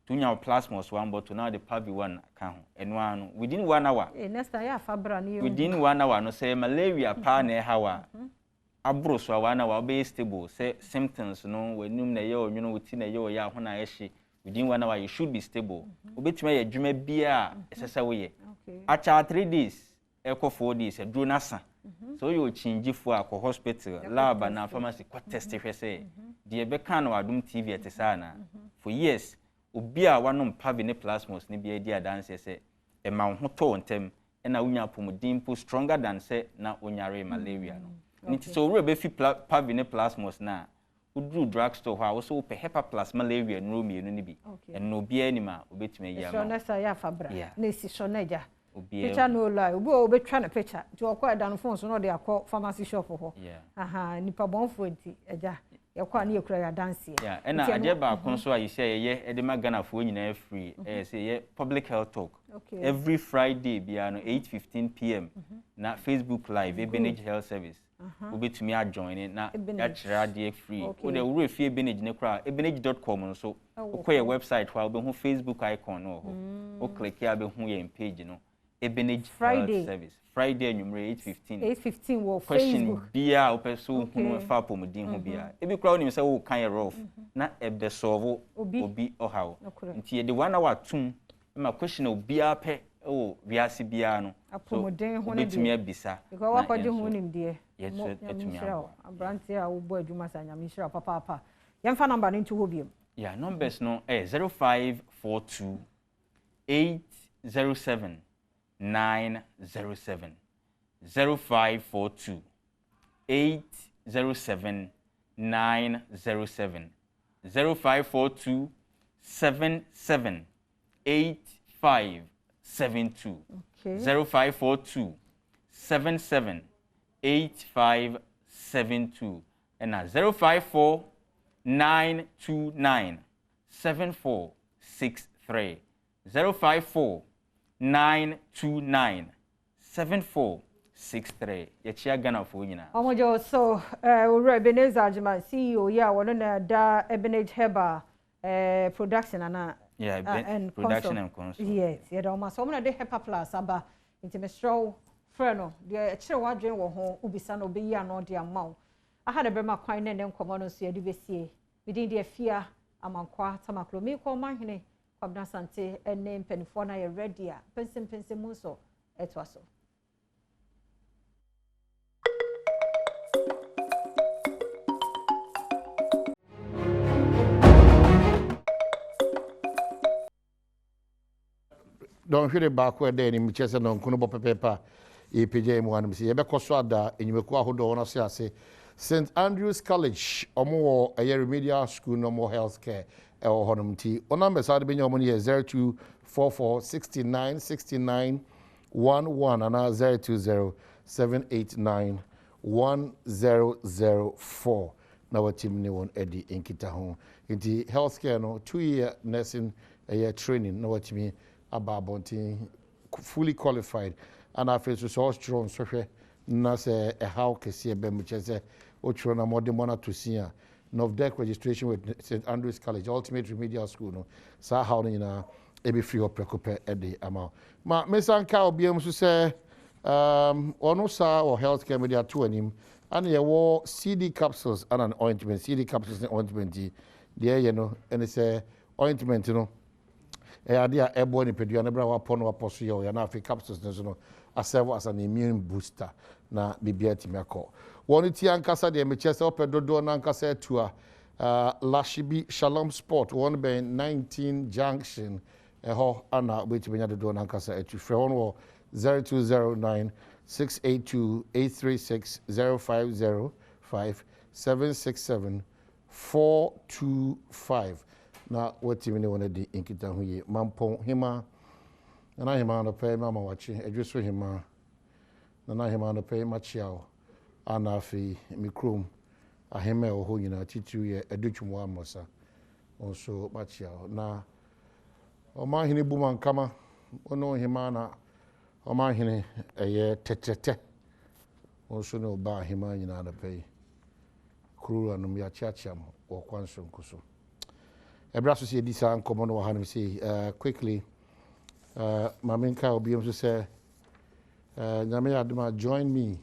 tunya plasmos 1 bottle now the Pavi one ka ho eno anu within 1 hour next ya fabra ni within 1 hour no say malaria pa na hawa abro so 1 hour be stable say symptoms no wenum na ye onwunu wuti na ye o ya ho na ye within 1 hour you should be stable obetuma ye dwuma bia esesa wo ye acha 3 days echo 4 days e dro na sa so you change for a hospital lab na pharmacy ko test hwese de be kan na Adom TV etesa na for years obi a wanom Pavi ne plasmos ne bia di adanse se e ma ho to ntem e na unya pomudin po stronger than say na onyare malaria no nti so we be fi Pavi ne plasmos na udru drugstore ha wo so pe HEPA plus malaria no mienu ni bi no bia ni ma obetime ya ma so na sa ya fabra na si so na ja obia picture no lie obi obetwa na picture ti okọ edan phone so no de akọ pharmacy shop ho aha nipa bonfo nti eja yakọ na yekura ya dance ya na aje ba akon so ayi say ye e de magana fo nyina free say ye public health talk every Friday bia no 8:15 p.m. na Facebook live Ebenage Health Service obetumi a join na ya kira de free o de wure fie Ebenage ne kra ebenage.com so ko ye website wa be hu Facebook icon no ho o click ya be hu ye page no Ebenage Health Service Friday anwumre 8:15 wo Facebook bia o person hu fa pomudin ho bia e bi kra o nim say wo kan ye rough na e be solve obi ohaw nti ye de 1 hour tum ma question obia pe o wiase bia no apomuden ho ne bitumi abisa because wa kwade ho nim de yes etumi abranti a wo bo adwuma sanya mi hira papa yemfa number no ntu ho biem yeah numbers no 0542 807 907 0542 807 907 0542 77 8572 0542 77 8572 and 054 929 7463 054 929 7463 yechia Ghana fo nyina omojo so Ebenezer Ajima CEO ya wono na da Ebenage Herbal production ana and production and console yes ya da ma so na de HEPA plus aba intimestro freno de kire wadwen wo ho ubisa no be yi ano de amaw aha de be ma kwan ne nkomo no so ya de besie bidin de afia amankwa tamaklo mi ko mahene Kwabna Sante ene mpanifo na ye ready a pense mu so etwa so. Don't feel back where they in Chester non kuno paper EPJ mu anum si yebekọ so ada enyumeku ahodo na so ase St Andrews College omo a remedial school no more healthcare e wo honum ti ona mbesa de benya omo ne 0244696911 ana 0207891004 na watim ne won edi enkita ho nti healthcare no 2-year nursing training na watimi ababonti fully qualified and after so strong so na say a how kese be mchese ochro na modern mona to see NOVDEC registration with St Andrews College Ultimate Remedial School no sa how na e be free of precope e dey amount ma mesanka obiam so say ono sa or healthcare media to anim and ye wo CD capsules and an ointment CD capsules and ointment there you know and say ointment you know idea airborne pedua na bra wa pono aposo ye na afi capsules no serve as an immune booster na bibia timako woni ti ankasa de me chese opedodo na ankasa tua Lashibi Shalom Sport one by 19 junction ho ana betibenya dodo na ankasa atu frɛ won wo 0209 682 836 0505 767 425 na watimi ne wona di inkita ho ye mampon hima na hima no pay mama wachi edweso hima na hima no pay machiao ana fi mikrom ahema o ho nyina titu ye edutwum amosa onso machiao na oma hini buman kama ono hima na oma hini eye tetete onso no ba hima nyina na pay kuru anum ya chiacham wo kwanso nkuso Ebraso si edisa nkomo no hanum si quickly Maminka obiom so say nyame aduma join me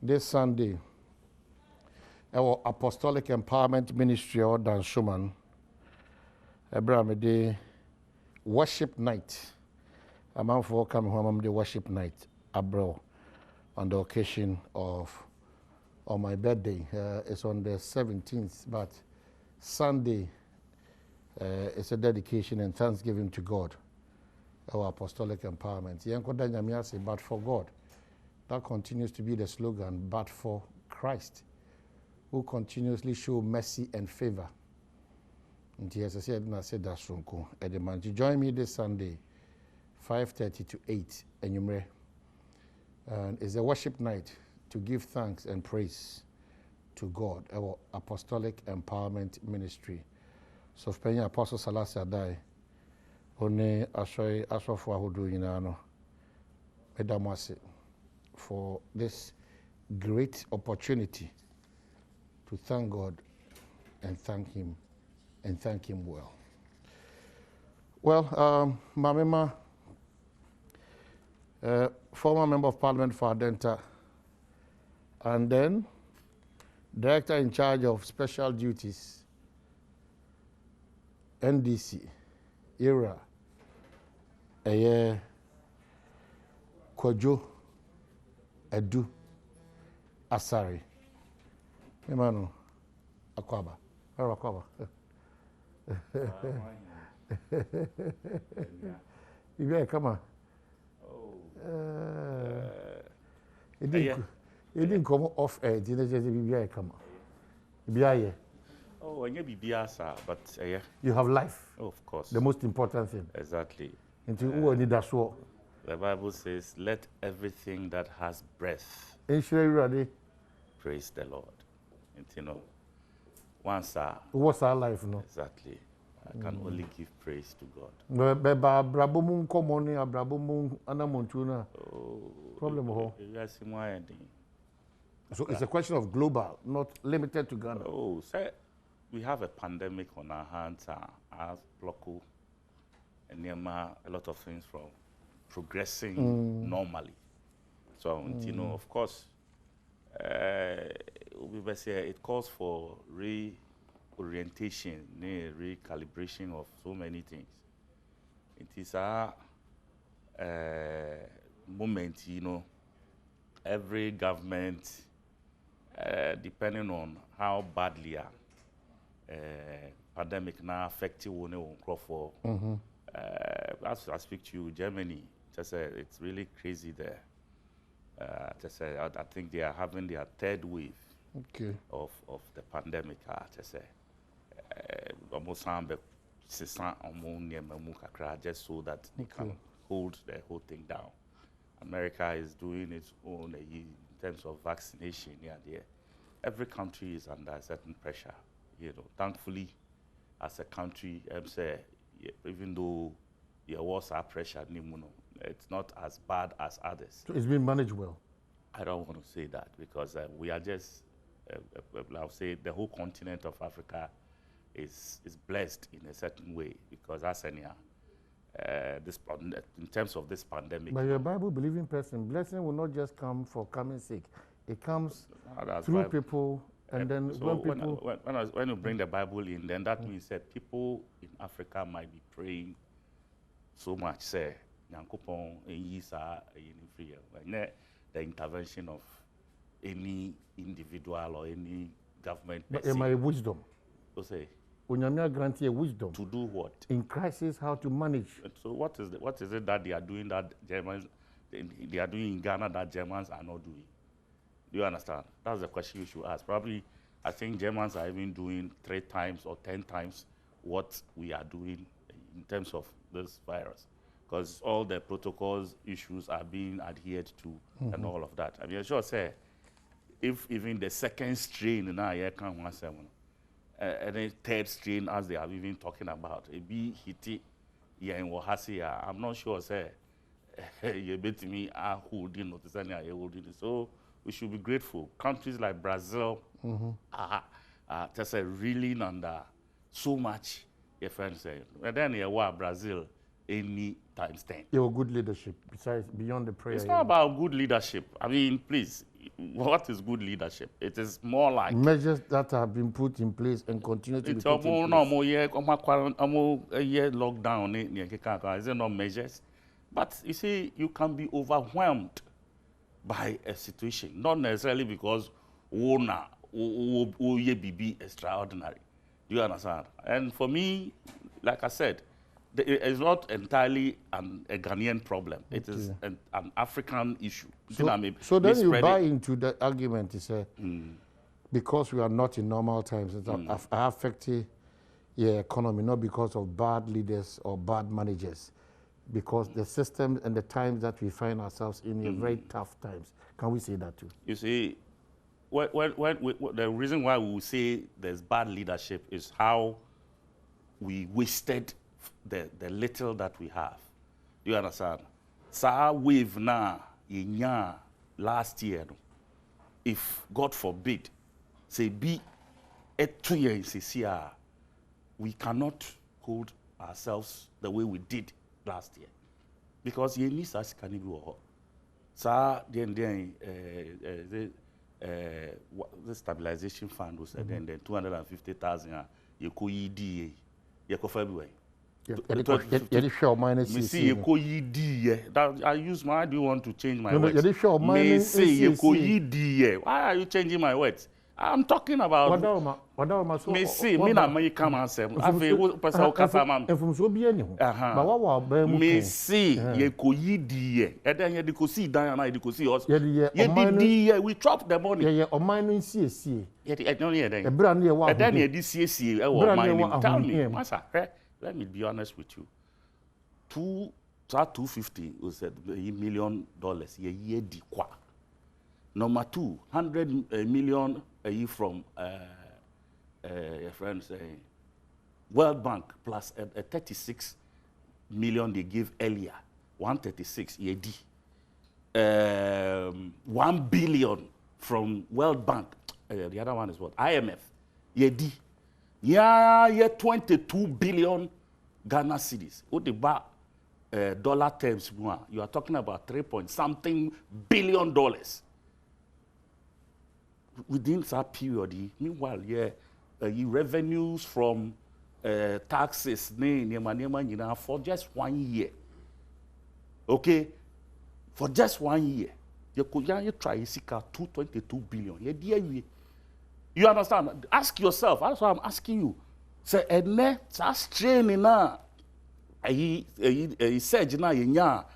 this Sunday our Apostolic Empowerment Ministry or Dan Schumann Ebra me de worship night a man for coming home the worship night abroad on the occasion of on my birthday it's on the 17th but Sunday it's a dedication and thanksgiving to God, our apostolic empowerment. But for God, that continues to be the slogan, but for Christ, who continuously show mercy and favor. And as I said, that's Sunko. And join me this Sunday, 5:30 to 8, and it's a worship night to give thanks and praise to God, our apostolic empowerment ministry. So Spenya Apostle Salasi Adai, one asoi asofo ahodo nyina no medamase for this great opportunity to thank God and thank him well. Well, Mamema, former member of Parliament for Adenta, and then director in charge of special duties NDC era Kwajo Edu Asari Emmanuel Akwaba Ibe kama it didn't come off air it didn't just be kama Ibiaye. Oh, but you have life. Oh, of course. The most important thing. Exactly. The Bible says, let everything that has breath praise the Lord. And you know, once what's our life, no? Exactly. I can only give praise to God. So it's a question of global, not limited to Ghana. Oh, sir. We have a pandemic on our hands, as local, and a lot of things from progressing normally. So, you know, of course, it calls for reorientation, recalibration of so many things. It is a moment, you know, every government, depending on how badly pandemic now affecting one for. As I speak to you, Germany, just it's really crazy there. I think they are having their third wave of the pandemic. Almost just so that they can hold the whole thing down. America is doing its own in terms of vaccination. Every country is under a certain pressure. Thankfully, as a country, even though there was our pressure, it's not as bad as others. So it's been managed well? I don't want to say that because we are just, I'll say the whole continent of Africa is blessed in a certain way because as in terms of this pandemic. But you're a Bible-believing person. Blessing will not just come for coming sake. It comes through people, and then so when people... When you bring the Bible in, then that means that people in Africa might be praying so much, say, the intervention of any individual or any government. But am I wisdom? So say, Unyamia grant you wisdom. To do what? In crisis, how to manage. So what is it that they are doing that Germans, they are doing in Ghana that Germans are not doing? Do you understand? That's the question you should ask. Probably, I think Germans are even doing 3 times or 10 times what we are doing in terms of this virus. Because all the protocols issues are being adhered to and all of that. I mean, I sure say, if even the second strain now, and then third strain, as they are even talking about, it be hiti, I'm not sure, say, you bet me, holding notice, so we should be grateful. Countries like Brazil are just reeling under so much, your friends say. And then Brazil, any times 10. Your good leadership, besides beyond the prayer. It's not about good leadership. I mean, please, what is good leadership? It is more like measures that have been put in place and continue to be put in place. Lockdown, is it not measures? But you see, you can be overwhelmed by a situation, not necessarily because be extraordinary. Do you understand? And for me, like I said, it's not entirely a Ghanaian problem. It is an African issue. So then you buy into the argument, you say, because we are not in normal times, it's affecting the economy, not because of bad leaders or bad managers, because the system and the times that we find ourselves in are very tough times. Can we say that too? You see, the reason why we say there's bad leadership is how we wasted the little that we have. Do you understand? Sa wave na last year, if God forbid, say be a 2 years this year, we cannot hold ourselves the way we did last year. Because ye need such can be sa the stabilization fund was then 250,000 you could EDA you could February. I use my. Do you want to change my words? Why are you changing my words? I'm talking about. Me see, me na me come and say. Me see, ye ko yidiye. Eden ye di ko see dan na ye di ko see us. Ye di we chop the money. Ye omanu see. Ye eden ye den. Ebran ye wa. Eden ye di see e wo mining. Tell me, masa. Let me be honest with you. $250 was $1 million a year di kwa. Number 2, 100 million a year from your friends World Bank plus a 36 million they gave earlier. 136 year di. 1 billion from World Bank. The other one is what? IMF. Year di. Yeah, 22 billion Ghana cedis. What the dollar terms, you are talking about 3-point-something billion dollars within that period. Meanwhile, revenues from taxes for just 1 year. Okay? For just 1 year. You could try to seek out 222 billion. You understand? Ask yourself. That's why I'm asking you. Say, that's training now. I said,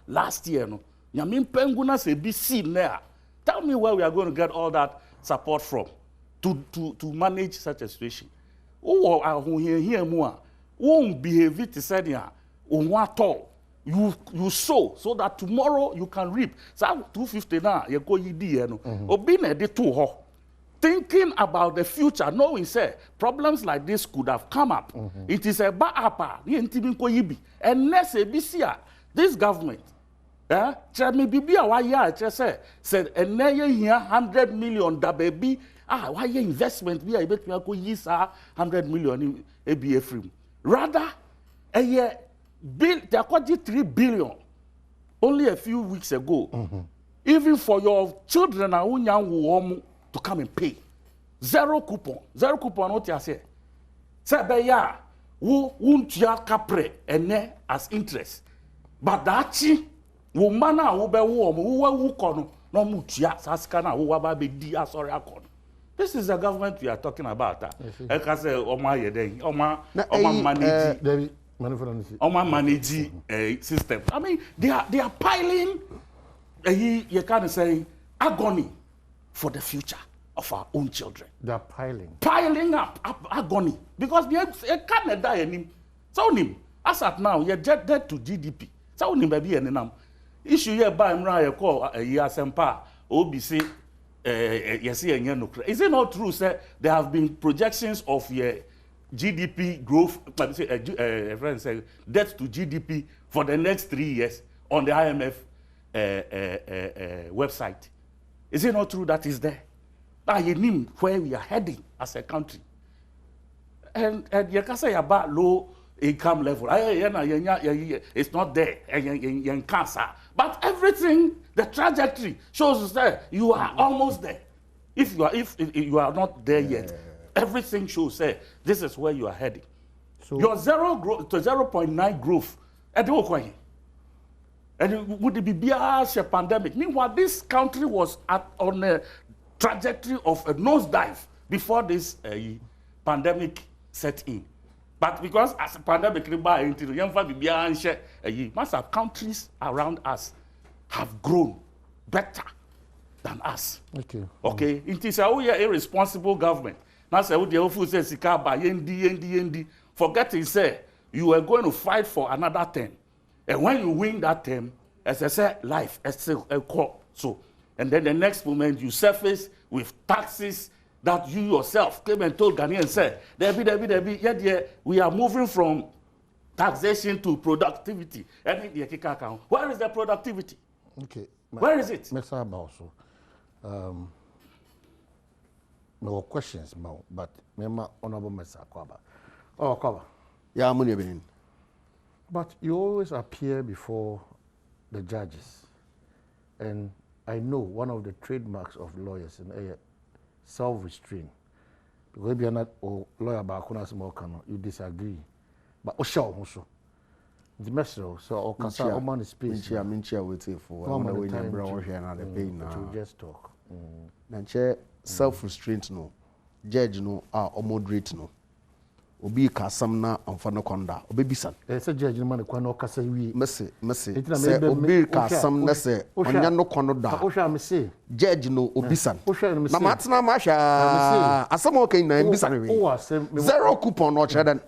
last year, no. Yamin Penguna say, be seen there. Tell me where we are going to get all that support from to manage such a situation. Who here more won't behave it said yeah, at all. You sow so that tomorrow you can reap. So 250 now, you go no. Obine de to ho. Thinking about the future, knowing say problems like this could have come up. It is a ba'apa, unless this government, me bibia why ya said and here 100 million da baby. Why your investment we are able to use 100 million ABA free. Rather, a year bill they are 3 billion only a few weeks ago. Even for your children to come and pay. Zero coupon. Zero coupon what you say. Say ya won't ya capre and as interest. But that woman who be who kono no mutia saskana who waba be dia sorry akon. This is the government we are talking about. I can say Oma Yeden, Oma manage system. I mean, they are piling you can say agony for the future of our own children. They are piling up agony because they can't die any. So him as at now you're dead to GDP. So him baby any issue here by Mra call Yasempa OBC. Is it not true, sir? There have been projections of GDP growth, debt to GDP for the next 3 years on the IMF website. Is it not true that is there? Now you name where we are heading as a country. And you can say about low income level. It's not there. Cancer. But everything, the trajectory shows that you are almost there. If you are not there yet, everything shows that this is where you are heading. So your 0.9 growth, and would it be a pandemic? Meanwhile, this country was on a trajectory of a nosedive before this pandemic set in. But because as a pandemic, most of countries around us have grown better than us. Okay. It is a irresponsible government. Now say forgetting say you are going to fight for another term. And when you win that term, as I said, life is still a core. So, and then the next moment you surface with taxes that you yourself came and told Ghanaians, said, we are moving from taxation to productivity. Where is the productivity? Okay. Where is it? Mr. Also, no questions, but remember, Honorable Mr. Kwaba. Oh, Kwaba. Yeah, I'm on. But you always appear before the judges. And I know one of the trademarks of lawyers in self-restraint. Because if you're not a lawyer about you disagree. But also, the message so Okasa Oman is space. I'm waiting for one to just talk. Then self-restraint no, judge no, or moderate no. Obi kasam na amfano konda obi bisan say judge no man kwano kasa wi mese say obi kasam na say onya no kono da o hwa me say judge no obisan na matena ma hwa asam o kan na bisan we zero coupon no chere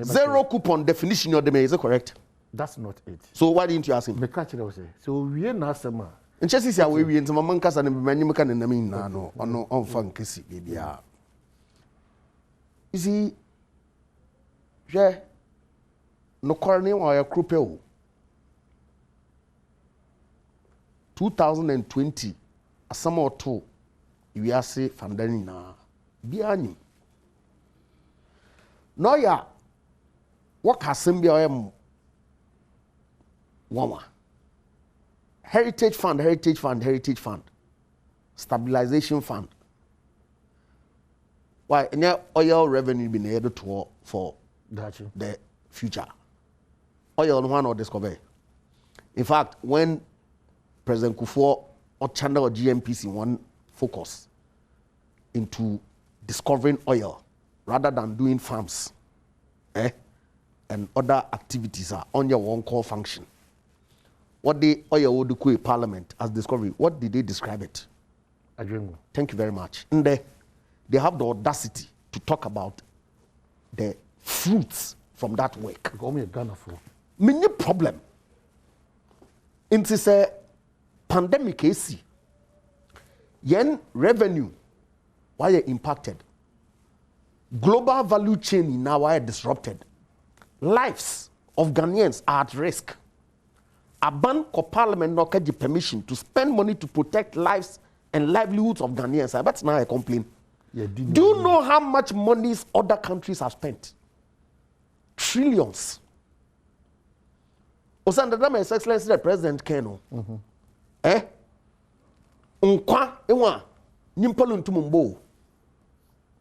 zero coupon definition of the is it correct? That's not it. So why didn't you ask him? Me catch it say so we na asama nchesi sia we wi ntama man kasa na manyim ka na min na no ono onfa nkesi bibia. You see, no corner or a croupe 2020, a summer or two, you are say Fandanina. Biani. No, ya. What has Symbia Wama? Heritage Fund, Stabilization Fund. Why? Any oil revenue been able to for the future. Oil no one or discover. In fact, when President Kufuor or channel or GMPC one focus into discovering oil rather than doing farms, and other activities are on your one core function. What the oil would do Parliament as discovery? What did they describe it? Thank you very much. And they have the audacity to talk about the fruits from that work. Many problem. It is a pandemic AC. Yen revenue, why are impacted? Global value chain now why disrupted. Lives of Ghanaians are at risk. A ban for Parliament not get the permission to spend money to protect lives and livelihoods of Ghanaians. That's now a complaint. Do you know how much money other countries have spent? Trillions. Osanda Dama His Excellency the President Keno. Unkwa ewa nimpolo ntumumbo.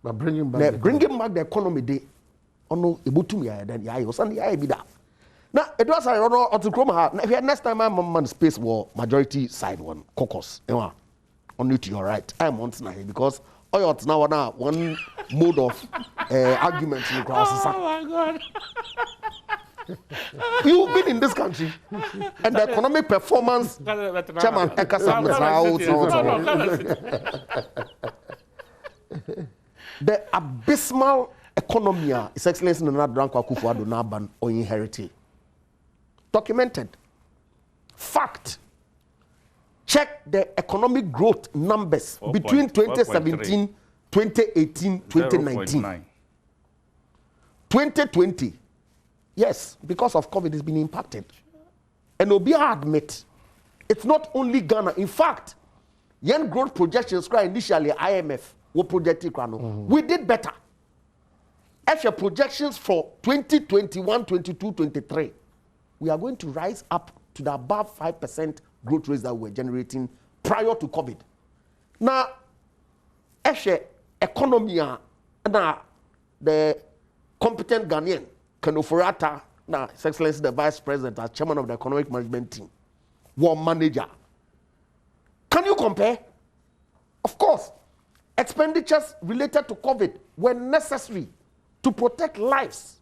But bringing back the economy day. Ono ebutum ya then ya osanda ya ebida. Now it was I don't know to chroma. Next time I'm on space war majority side one caucus. Ewa only to your right. I'm on tonight because oil now one mode of argument in the class. Oh my God. You've been in this country and the economic performance chairman the abysmal economy is Excellency Nana Dankwa Akufo-Addo Naban or inherited. Documented. Fact. Check the economic growth numbers between 2017, 2018, 2019. 2020. Yes, because of COVID, it's been impacted. And Obia admit, it's not only Ghana. In fact, young growth projections initially IMF were projected. We did better. As your projections for 2021, 22, 23, we are going to rise up to the above 5% growth rates that we were generating prior to COVID. Now, as your economy, now the competent Ghanaian, Kanoforata, now His Excellency the Vice President as Chairman of the Economic Management Team, war manager. Can you compare? Of course, expenditures related to COVID were necessary to protect lives.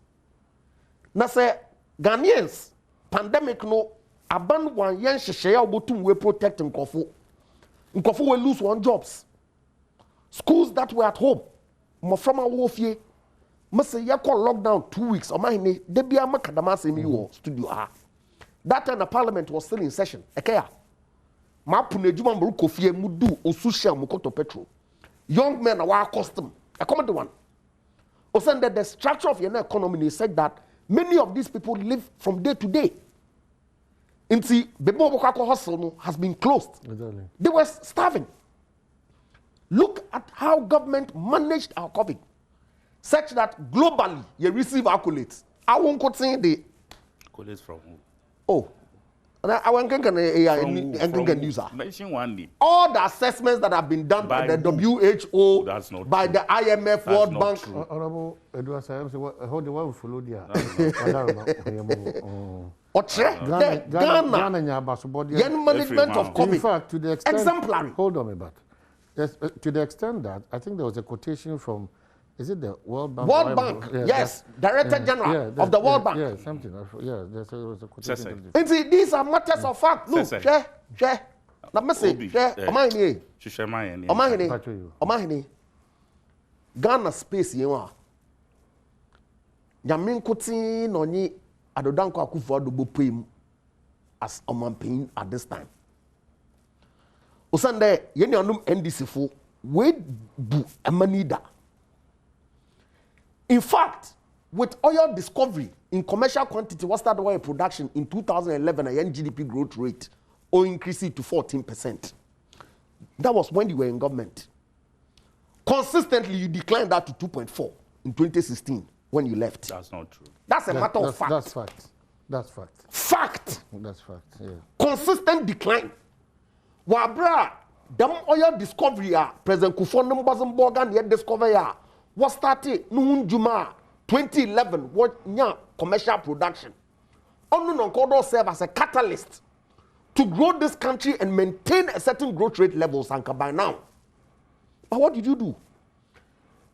Now, say Ghanaians, pandemic no, aban one yen sheshaya obotum we protect Nkofu. Nkofu will lose one jobs. Schools that were at home, Moframa Wofie. Must say, lockdown 2 weeks. Studio. That time the parliament was still in session. Young men are accustomed. A common one. Also, that the structure of your economy is said that many of these people live from day to day. And see, the Bobokako hustle has been closed. They were starving. Look at how government managed our COVID. Such that globally you receive accolades. I won't quote saying the accolades from who? Oh, I won't get an user. Mention one day. All the assessments that have been done by the WHO, by the IMF, World Bank. Honorable Edward Sayam, how the one follow there? Ghana, management of COVID. In fact, to the extent, exemplary. Hold on a bit. Yes, to the extent that I think there was a quotation from. Is it the World Bank? World Bank, yes. Director General of the World Bank. Yeah, something. Yeah, there was a quotation. And see, these are matters of fact. Look, share. Now, message, share. Omahini. Ghana space, you are. Yamin Kuti Noni Adodanko Akufo-Addo Bopim as a campaign at this time. Osande, Yenyanum NDC for we do a manida. In fact, with oil discovery in commercial quantity, what's that oil production in 2011, a GDP growth rate or increased it to 14%. That was when you were in government. Consistently, you declined that to 2.4 in 2016 when you left. That's not true. That's a matter of fact. That's fact. That's fact. Fact. That's fact. Yeah. Consistent decline. Wabra, them oil discovery, President Kufuor wasn't born yet discover ya. was started no Juma 2011 what nya commercial production. Onu Nonkodo serve as a catalyst to grow this country and maintain a certain growth rate levels and by now. But what did you do?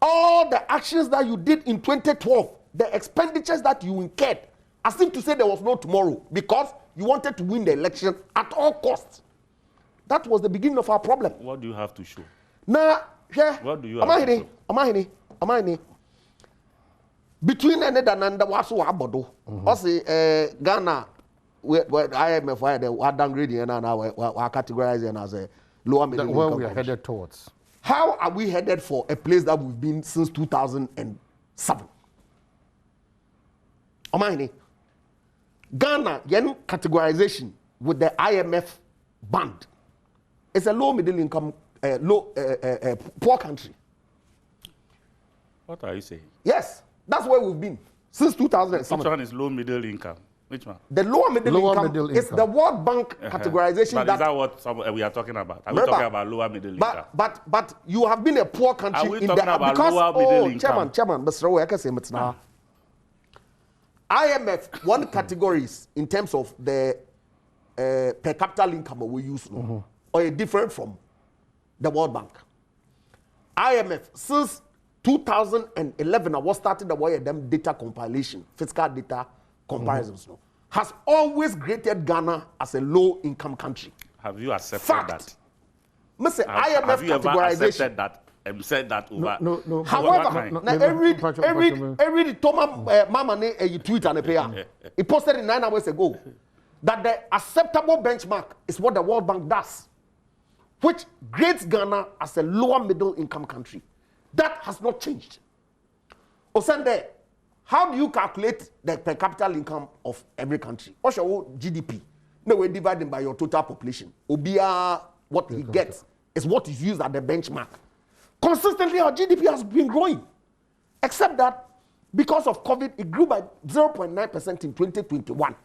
All the actions that you did in 2012, the expenditures that you incurred, as if to say there was no tomorrow because you wanted to win the election at all costs. That was the beginning of our problem. What do you have to show? Now, yeah. What do you have to show? Amahini. Between any and the Wasu Abodo, also Ghana, where IMF are downgrading and now we're categorizing as a lower middle income. Where we are headed towards. How are we headed for a place that we've been since 2007? Amahini. Ghana, categorization with the IMF band. It's a low middle income, poor country. What are you saying? Yes, that's where we've been since 2007. Which one is low middle income? Which one? The lower middle income is the World Bank categorization. But is that what we are talking about? Are we talking about lower middle income? But you have been a poor country are we talking about because lower middle income? Chairman, but I can say it now. IMF one categories in terms of the per capita income we use now, or different from the World Bank. IMF since 2011 I was starting the way them data compilation, fiscal data comparisons now, has always graded Ghana as a low income country. Have you accepted that? Mr. IMF have you ever categorization. Accepted that? Said that over. No. However, every Thomas Mama you tweet and a pair. He posted it 9 hours ago that the acceptable benchmark is what the World Bank does, which grades Ghana as a lower middle income country. That has not changed. Osende, how do you calculate the per capita income of every country? What's your GDP? No, we divide them by your total population. Obia, what he gets is what is used as the benchmark. Consistently, our GDP has been growing, except that because of COVID, it grew by 0.9% in 2021.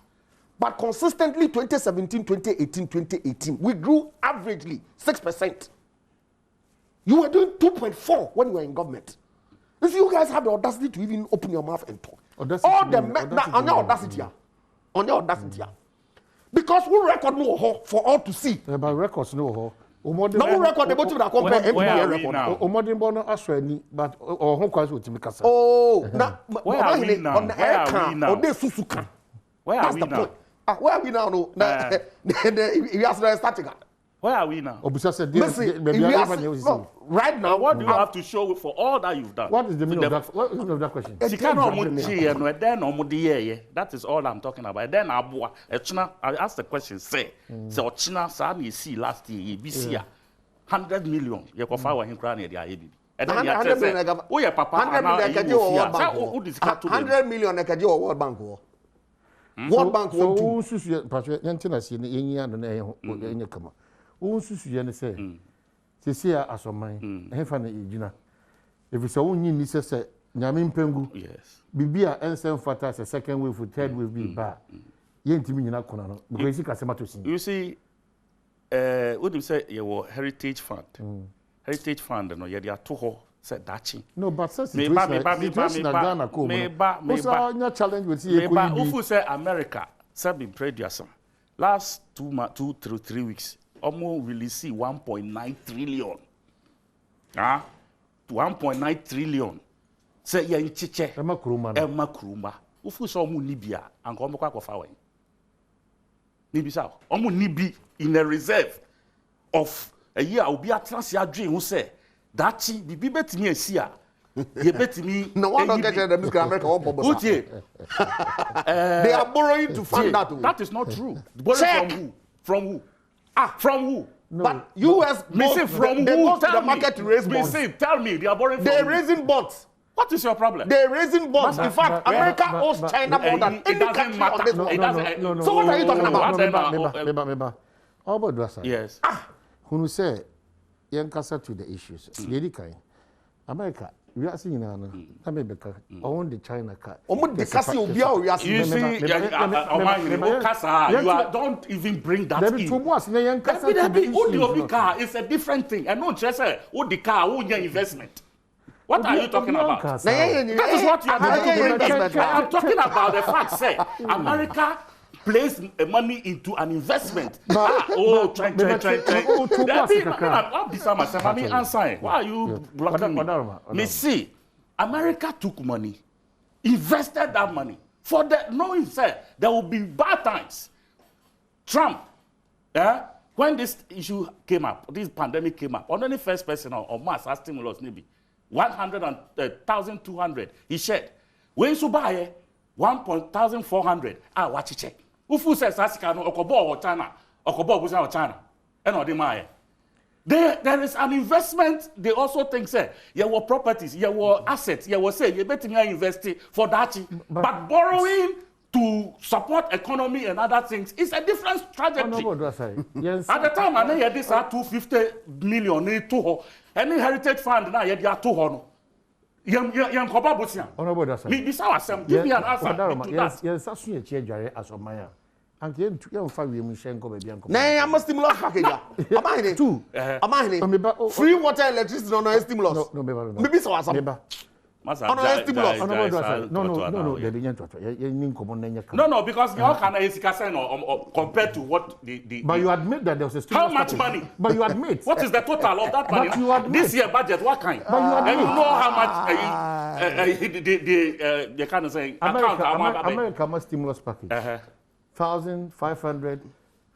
But consistently, 2017, 2018, 2018, we grew averagely 6%. You were doing 2.4 when you were in government. If you guys have the audacity to even open your mouth and talk, on your audacity, because we record no for all to see. But records no. No record the bottom that compare MPA record. Omodimbo aswani but ohun kwazi otimi kasa. Oh, na where are we now? Where are we now? Where are we now? Where are we now? No, we are starting. Where are we now? Obusa said right now. What do you have to show for all that you've done? What is the meaning of that? What is the meaning of that question? That is all I'm talking about. Then I asked the question. Say, so China see last year, BC 100 million. You can find him crying at the and then you say, oh yeah, Papa, 100 million I can do a World Bank. World Bank won't do. So, Yantina see the and come. Unsusu yene say sisi asomai hefa na ejina if so wonyi ni say nyame mpengu yes bibia ensem fata say second wave third wave be ba yentimi nyina kona no because you kasema to sin you see what do you say your heritage fund no ye dia to ho say dachi no but say situation na Ghana ko me nya challenge with you ko ni ufu say America say be producer last 3 weeks almost release 1.9 trillion. 1.9 trillion. Say ya nchiche. Emma Kuruma. Ufu so omu nibia anko omekwa kofa wen. Nibi sa. Omu nibi in a reserve of a year obi atransi adwen hu say dachi bibi betimi asia. Ye betimi no one don't get the Miss America one bobo. They are borrowing to fund that. That is not true. Borrowing from who? From who? No. But US from they who? go to the market to raise bonds. Tell me, they are borrowing from They're raising bonds. What is your problem? They're raising bonds. In fact, America owes China more than any country on this world. So what are you talking about? How about Drasa? Yes. When you say, Yankasa to the issues, Lady Kai, America, we are seeing now, on the China car. You see, don't even bring that in. It's a different thing. And no just say, the car, investment. What are you talking about? That is what you are doing. I'm talking about the fact, say, America place money into an investment. Try. Why are you blocking me? Me see, America took money, invested that money for the knowing say there will be bad times. Trump, when this issue came up, this pandemic came up, only first person on mass stimulus maybe 100,200 he shared. When you buy 1,400, watch it check. Ufu says Asika no okobo or China, okobo busa or China, and or the there is an investment. They also think say your properties, your assets, you will say you better invest for that, but borrowing to support economy and other things is a different trajectory. Yes. At the time, I know this are 250 million any heritage fund now you are 200. Yam koba busia. Me bisa wasem give me an answer. Yes, as you check as of Maya. And you find we Mushenko baby uncle. Nay, I'm a stimulus package. Am I two? Am I free water, electricity, no stimulus? No, maybe so as a no, because you can compared to what the but you admit that there was a how much money? But you admit what is the total of that money? But you admit this year budget, what kind? But you admit and you know how much they kind of say America must stimulus package. $1,500,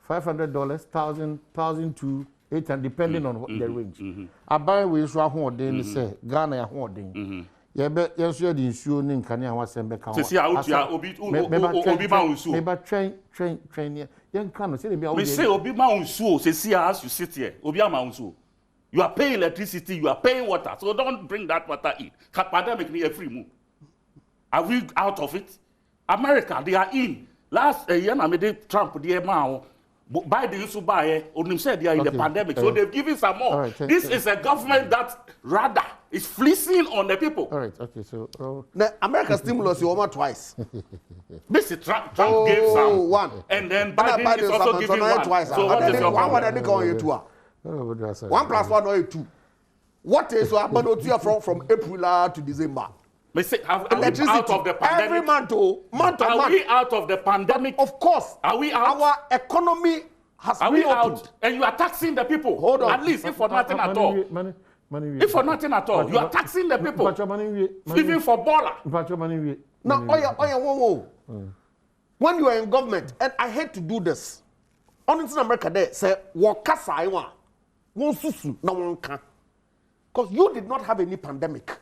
$1,000, $1,200 depending on the range. I buy with so say Ghana holding. Yeah, but yes, you are the insurance can you have some back? See how obi ma unsu. Maybe train. Young can say we say obi ma unsu. See as you sit here, obi ma unsu. You are paying electricity, you are paying water, so don't bring that water in. Pandemic need a free move. Are we out of it? America, they are in. Last year, I made Trump the amount. Biden used to buy only said they are in the pandemic, so they've given some more. Right, this is a government that rather is fleecing on the people. All right, okay, so now America stimulus you over twice. This is Trump gave some one, and then Biden is also giving one. Twice. So what is your problem? 1 plus 1 or 2. What is what happened from April to December? Are we out of the pandemic? Every month, Are we out of the pandemic? Of course. Are we out? Our economy has Are we out? And you are taxing the people. Hold on. At least if for nothing at all. If for nothing at all, you are taxing the people. Even for baller. Now, when you are in government, and I hate to do this, honestly, America there say wakasa iwa, wonsusu na wonka, because you did not have any pandemic.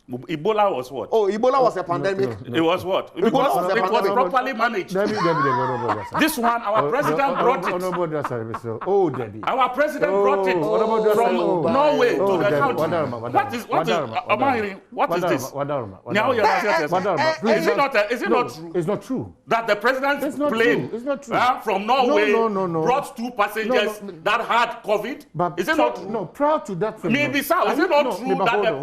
Ebola was what? Oh, Ebola was a pandemic. It was what? Because it was properly managed. This one, our president brought it. Oh, Debbie. Our president brought it from Norway to the country. What is this? Now you're is it not true? It's not true. That the president's plane from Norway brought 2 passengers that had COVID? Is it not true? No, prior to that. Maybe so. Is it not true that the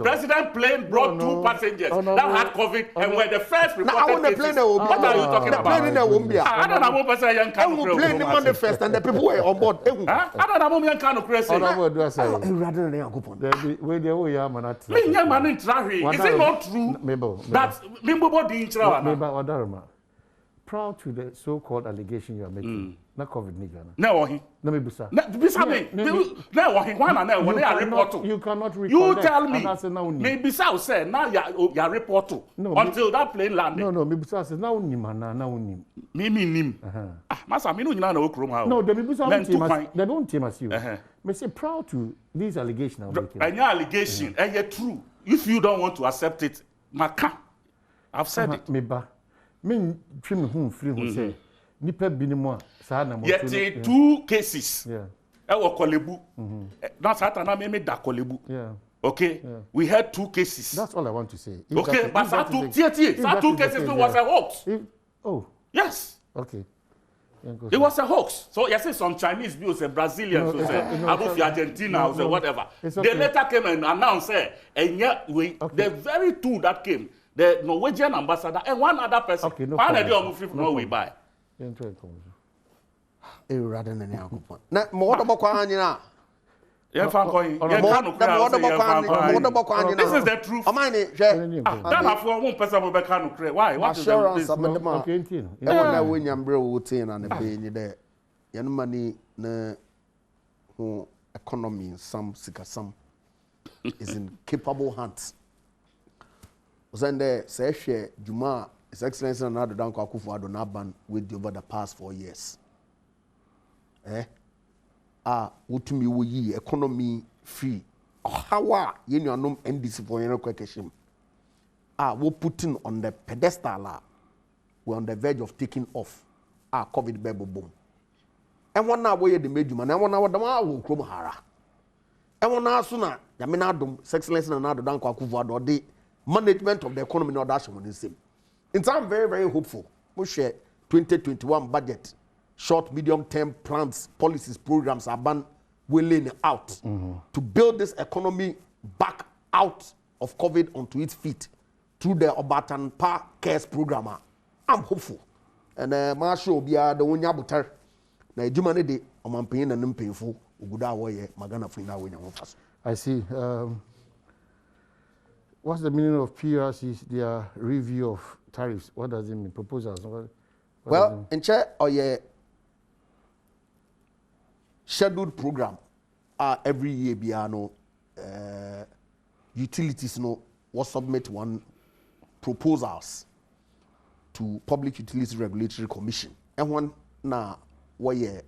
president plane brought 2 passengers that had COVID and were the first reported cases? What are you talking about? The plane in the I don't know what person young can do. Plane manifest and the people were on board. I don't know what young can do. Crazy. Is it not true that Mimbo didn't proud to the so-called allegation you are making? Not COVID nigga. No, he. No, me busa. You cannot recall. You tell me. Maybe South said now you are report until that plane landed. No, me busa says now unim. Me nim. Masa me no nyina na okrom ha. No, the busa they don't team as you. Me say proud to these allegations I'm making. Any allegation, and yet true. If you don't want to accept it, maka. I've said it. Me ba. Me trim home free who say nipa binimo sa na mo. Yet 2 cases. Yeah. Ewo Kolebu. Now Satana me da Kolebu. Yeah. Okay. Yeah. We had 2 cases. That's all I want to say. Okay, but that 2 cases was a hoax. Oh. Yes. Okay. It was a hoax. So you see some Chinese bills, Brazilians, Argentina, or whatever. Okay. They later came and announced, and yet the very 2 that came, the Norwegian ambassador and 1 other person. Okay, no problem. We buy. Rather than now. More about Kwanina. This is the truth. Why? What is this? Economy, some is in capable hands. Zende say Juma, His Excellency Nana Addo Akufo-Addo Naban with over the past 4 years. Wotumi wo yi economy free. How you know NDC for your question. We putting on the pedestal. We're on the verge of taking off. COVID baby boom. And one now where the major man, and 1 hour the will come hara. And 1 hour sooner, Yaminadum, His Excellency Nana Addo Akufo-Addo, the management of the economy not that's one the same. In time, very, very hopeful. We share 2021 budget. Short, medium-term plans, policies, programs are willing out to build this economy back out of COVID onto its feet through the Obatan Pa Cares program. I'm hopeful. And Marshall be the one yabuter. Na ejumane de omanpanyin na mpemfo oguda woye magana fina wo nyawo fast. I see. What's the meaning of PRC's their review of tariffs? What does it mean? Proposals? Well, in chair or scheduled program every year biano utilities will submit one proposals to Public Utilities Regulatory Commission and one na where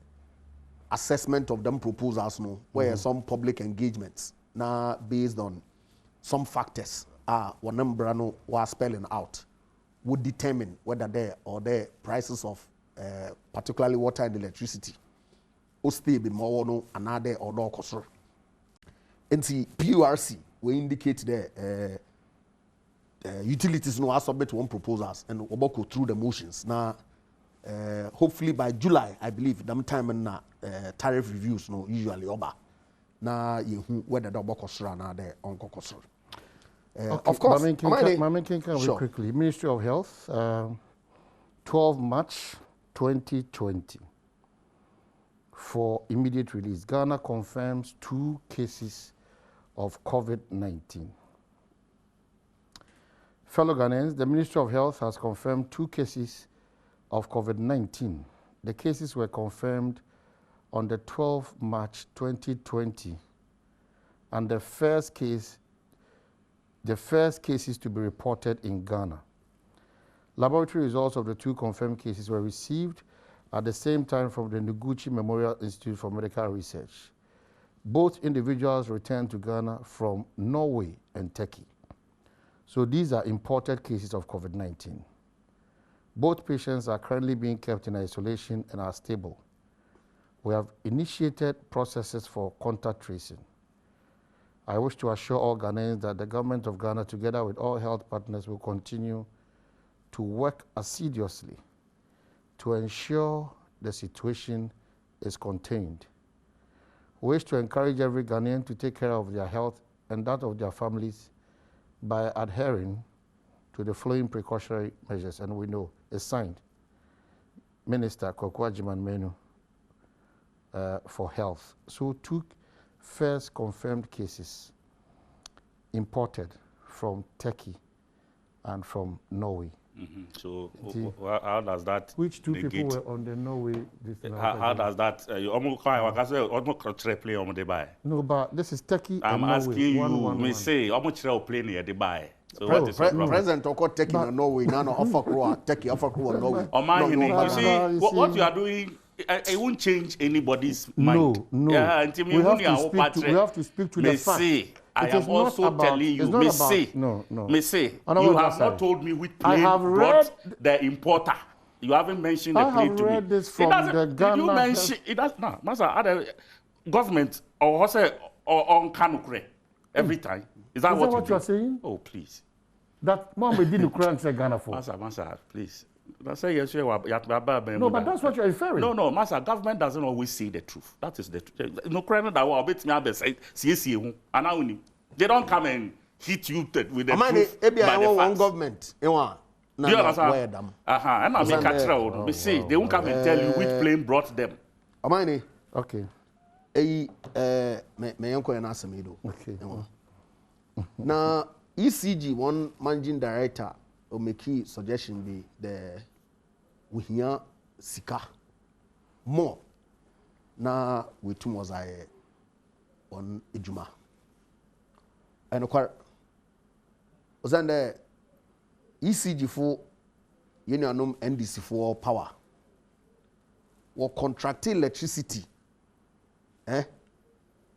assessment of them proposals where some public engagements na based on some factors one number was spelling out would determine whether there or the prices of particularly water and electricity stay be more no another or no cost. And the PURC will indicate the utilities no submit one proposals and we'll go through the motions. Now, hopefully by July, I believe, them time and tariff reviews no usually over. Now, whether the cost or another on cost. Of course, sure. Quickly. Ministry of Health, 12 March 2020. For immediate release, Ghana confirms 2 cases of COVID-19. Fellow Ghanaians, the Ministry of Health has confirmed 2 cases of COVID-19. The cases were confirmed on the 12th March 2020, and the first cases to be reported in Ghana. Laboratory results of the 2 confirmed cases were received at the same time from the Noguchi Memorial Institute for Medical Research. Both individuals returned to Ghana from Norway and Turkey. So these are imported cases of COVID-19. Both patients are currently being kept in isolation and are stable. We have initiated processes for contact tracing. I wish to assure all Ghanaians that the government of Ghana, together with all health partners, will continue to work assiduously to ensure the situation is contained. We wish to encourage every Ghanaian to take care of their health and that of their families by adhering to the following precautionary measures, and we know it's signed. Minister Kokwa Jiman Menu for Health. So 2 first confirmed cases imported from Turkey and from Norway. So how does that? Which 2 negate? people were on the Norway? How does that? No, but this is Turkey. I'm and asking Norway. you. Me say how much plane here they buy. So what is President Oko Turkey and Norway? Now offer crew Turkey, offer crew Norway. You see what you are doing. It won't change anybody's mind. No. We have to speak to the fact. I am also telling you, No. You have not told me which plane brought the importer. You haven't mentioned the plane to me. I have read this from the Ghana. Did you mention it? Does not, Master. Government or on Kanukre every time. Is that what you are saying? Oh, please. That mom we didn't cry and say Ghana for. Master, please. No, but that's what you're referring. No, Master. Government doesn't always say the truth. That is the truth. No credit that will bet me say and they don't come and hit you with the truth. By the one government. Do you understand? And I make a trial. They won't come and tell you which plane brought them. Okay. me yanko yana asemido. Okay. Now ECG one managing director will make a suggestion be the we hear sika more. Na we two was I on ejuma. And was the ECG for union NDC for power. Or contracting electricity.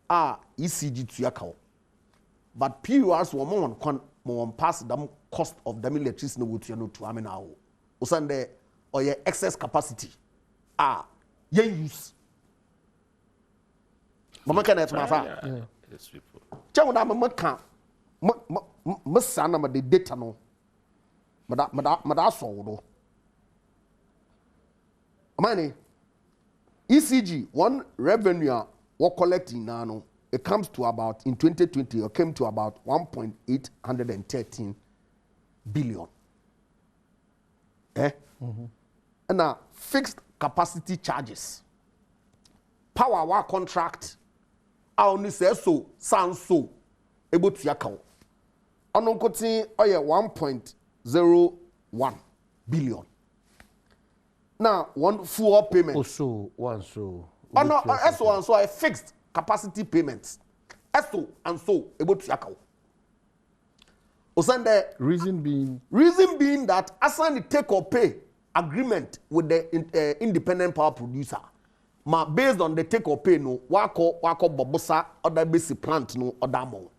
ECG to yakao. But PURs were more pass them cost of the electricity would you know to Aminao. Usande or your excess capacity. Yen use. Mama can at my father. Chow na mama can Masana de data no. Madaso. Money. ECG one revenue we're collecting now. It comes to about in 2020. It came to about 1.813 billion. And now fixed capacity charges. Power our contract. I only say so, sound so. Able to account. On cutting 1.01 billion. Now one full payment. Also one so. Oh no, SO and so I fixed capacity payments. SO and so able to account. Reason being that assign the take or pay agreement with the independent power producer. Based on the take or pay no wako bobosa other basic plant no odamo.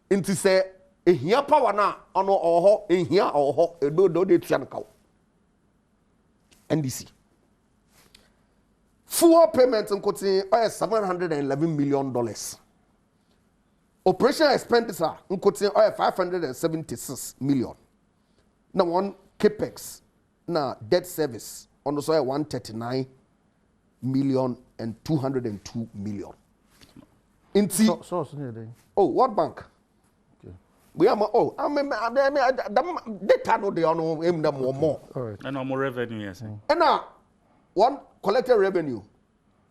Inti say here power na ono oho here oho do de tianka. NDC. Full payments in Kotin $711 million. Operational expenditure in Kotin $576 million. Now one capex, now debt service on the soil 139 million and 202 million. What bank? We are data no they are no more. And no more revenue, yes. And now one collected revenue.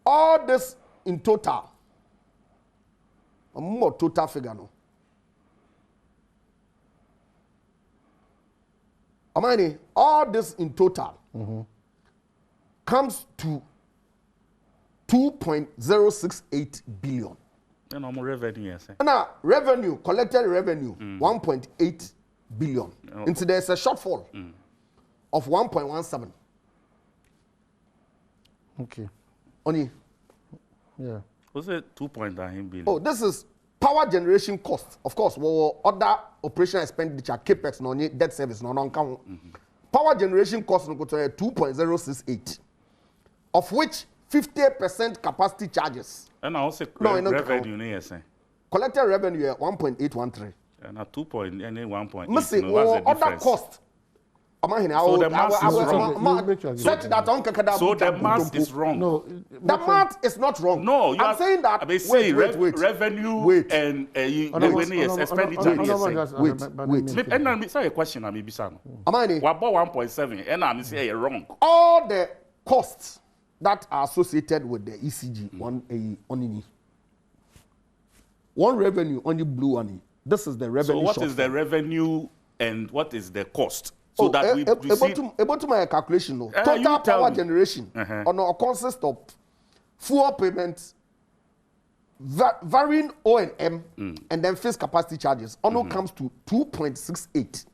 All this in total. A more total figure no. Amani, all this in total comes to 2.068 billion. And no more revenue, yes. And now revenue, collected revenue, 1.8 billion. And so there's a shortfall of 1.17. Okay. Only. Yeah. What's it 2.9 billion? Oh, this is power generation cost. Of course, other operation expenditure, capex, no debt service, no non-count. Power generation cost no 2.068, of which 50% capacity charges. And I also revenue, yes. Collected revenue 1.813. And 1.8. Missing other cost. So the math is wrong. So the math is wrong. No, the math is not wrong. No, I'm saying that. Wait. Revenue and expenditure. Wait. And I'm saying a question. I'm Bisano. Amani. What about 1.7? And I'm saying wrong. All the costs that are associated with the ECG one revenue only blue one. This is the revenue. So what is the revenue and what is the cost? So that we able to my calculation, no. Total power generation consists of fuel payments, varying O&M, and then fixed capacity charges. Comes to 2.68.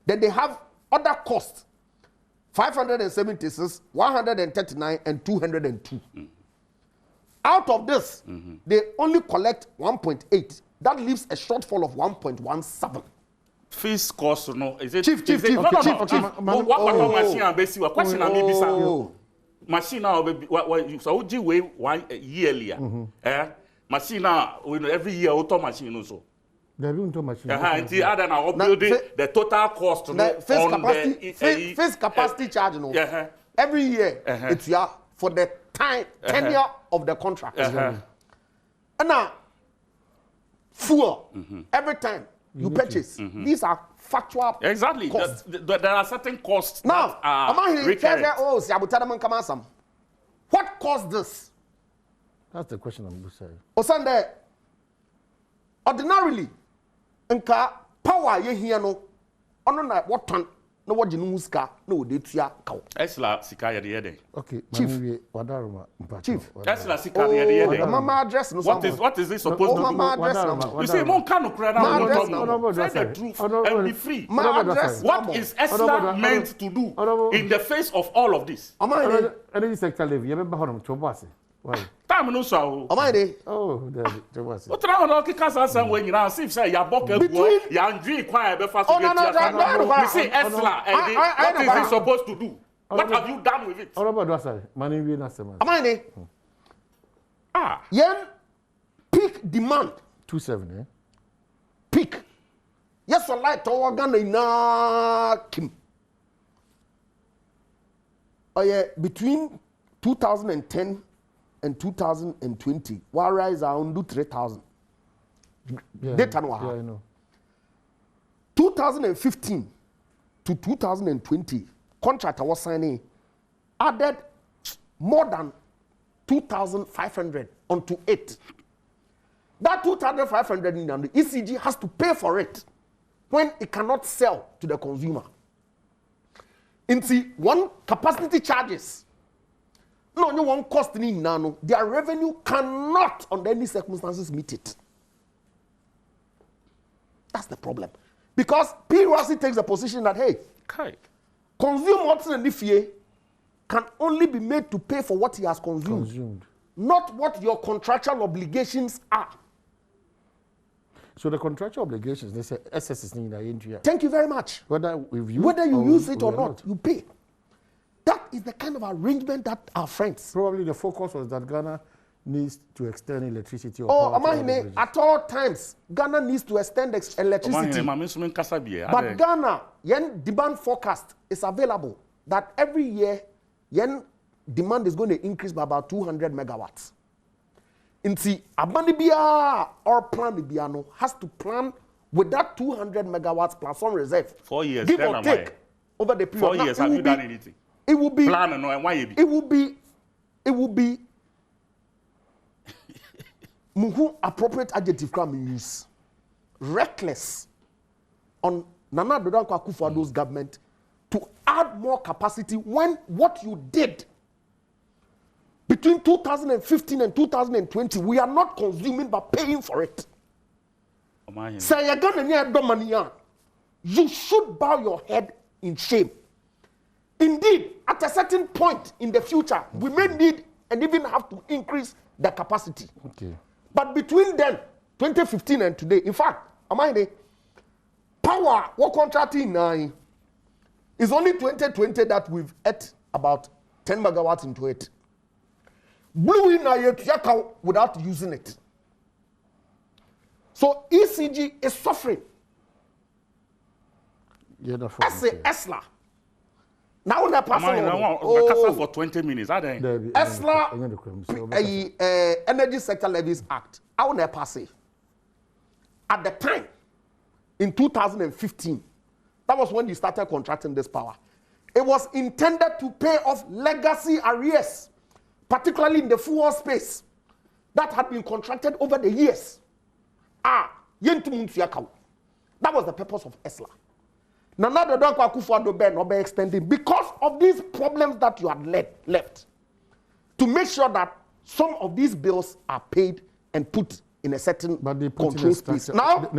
Then they have other costs, 576, 139, and 202. Out of this, they only collect 1.8. That leaves a shortfall of 1.17. Fees cost no is it chief what machine and basic question na me bisa machine now what so gi way 1 year earlier machine now every year auto machine no so there be auto machine until other now building the total cost no on the fixed capacity charge no every year it's for the tenure of the contract and now fuel every time you purchase. These are factual costs. There are certain costs now, that are recurrent. What caused this? That's the question I'm saying. Osande, ordinarily, nka power ye here no, ono na what ton no what you know ska no de tua kaw. Esla sika ye de. Okay, Chief. Chief. Esla sika ye de. Mama address no. What is this supposed to do? Mama address no. You say mon kanu kra na say the truth and be free. What is Esla meant to do in the face of all of this? Energy sector levy, you remember how to boss it. Why? Time no so. Am I there? Oh, there was it. What try on kika san when you na see say ya boke buo ya ndwi kwa e be fa so get ya. You see Esla what is he supposed to do? What have you done with it? All about that side. Money we na sema. Am I there? Yen peak demand 27 peak. Yes, so light to Ghana na kim. Oh yeah, between 2010 and 2020, while rise around 3,000. Data no I know. 2015 to 2020, contract I was signing added more than 2,500 onto it. That 2,500 in the ECG has to pay for it when it cannot sell to the consumer. Into one capacity charges. No, you won't cost any nano. Their revenue cannot, under any circumstances, meet it. That's the problem. Because PRC takes the position that, hey, consumer and DFA can only be made to pay for what he has consumed. Not what your contractual obligations are. So the contractual obligations, they say SS is in the India. Thank you very much. Whether you use it or not, you pay. That is the kind of arrangement that our friends. Probably the focus was that Ghana needs to extend electricity. At all times, Ghana needs to extend electricity. But Ghana, yen demand forecast is available that every year, yen demand is going to increase by about 200 megawatts. Inti Abanibia or plan Biano has to plan with that 200 megawatts plus on reserve. 4 years. Give or take over the period. 4 years. Have you done anything? It will be plan no and why it will be muhu appropriate adjective can use reckless on Nana Dodan Akufo-Addo's government to add more capacity when what you did between 2015 and 2020 we are not consuming but paying for it. Say you should bow your head in shame. Indeed, at a certain point in the future, we may need and even have to increase the capacity. Okay. But between then, 2015 and today, in fact, power, what contracting now is only 2020 that we've at about 10 megawatts into it. Blew in without using it. So ECG is suffering. As a Esla. Now on for 20 minutes. Esla Energy Sector Levies Act. I will pass it. At the time, in 2015, that was when you started contracting this power. It was intended to pay off legacy arrears, particularly in the fuel space, that had been contracted over the years. That was the purpose of Esla. Nana Dodan Akufo-Addo not be extending because of these problems that you had left to make sure that some of these bills are paid and put in a certain control space. Now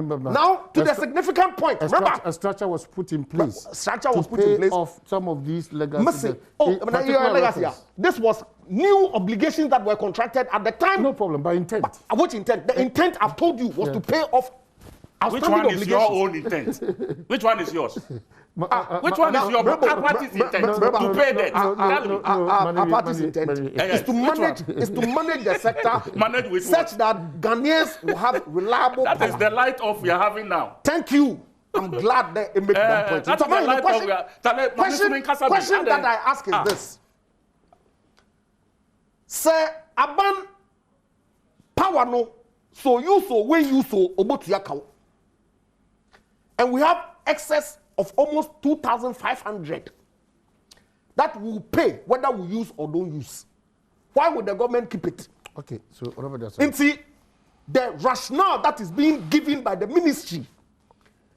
to the significant point. Remember, a structure was put in place. Off some of these legacy. Legacy. This was new obligations that were contracted at the time. No problem, by intent. Which intent? The intent I've told you was to pay off. Which one is your own intent? Which one is yours? Which one is your party's intent to pay that? Our party's intent is to manage the sector such that Ghanaians will have reliable That power. is the light off we are having now. Thank you. I'm glad that it makes that point. That's the light off we are. Question that I ask is this. Say, Aban power no, so you so when you so obotu. And we have excess of almost 2,500 that we will pay whether we use or don't use. Why would the government keep it? Okay, so Robert, that's And see, the rationale that is being given by the ministry,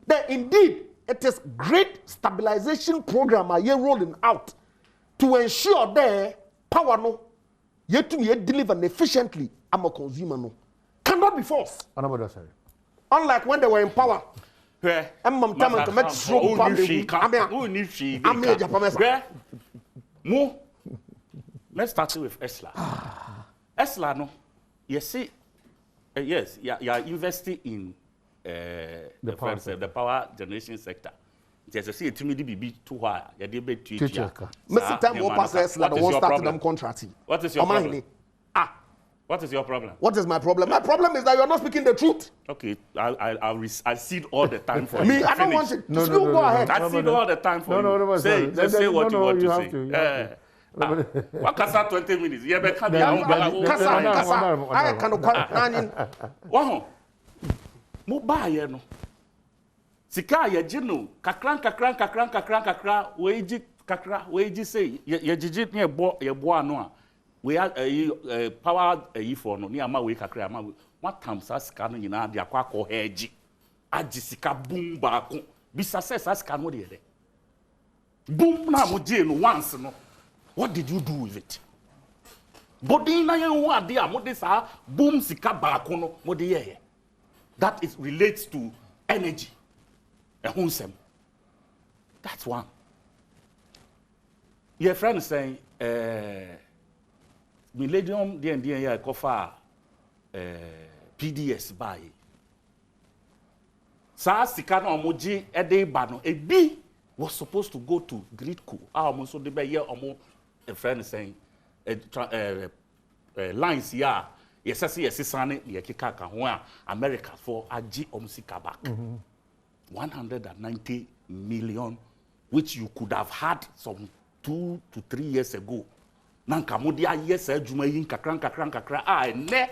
that indeed it is great stabilization program are rolling out to ensure that power no yet to deliver efficiently. I'm a consumer no cannot be forced. Unlike when they were in power. Let's start with Esla. Esla, no, you see, yes, you are investing in the power generation sector. There's a see to be too high. You debate to Mr. Time will pass Esla, the one started them contracting. What is your problem? What is your problem? What is my problem? My problem is that you are not speaking the truth. Okay, I'll cede all the time for me. You. I don't want it. No, go ahead. I cede all the time for you. Say what you want to say. What can start 20 minutes? Yeah, but can I can Wow. Mobile no. Sika ye jino kakran weji say ye jiji ne bo ano a we are power for no ni ama we kakra ama what times asika no nyina de akwa hedge agi sika boom ba ko bisa say asika no de boom na mo je no once no. What did you do with it? Body na yen wa de amode sa boom sika ba ko no mo de ye. That is relates to energy. That's one. Your friend is saying, Millennium DND cover PDS by. Sa sika na omoji ede ba a B was supposed to go to Gridco. So the be here a friend is saying lines here. Yes, I see a sisane ye kika ka ho a America for agi sika back. 190 million, which you could have had some 2 to 3 years ago. Nanka modia yes ejuma yin kakran ne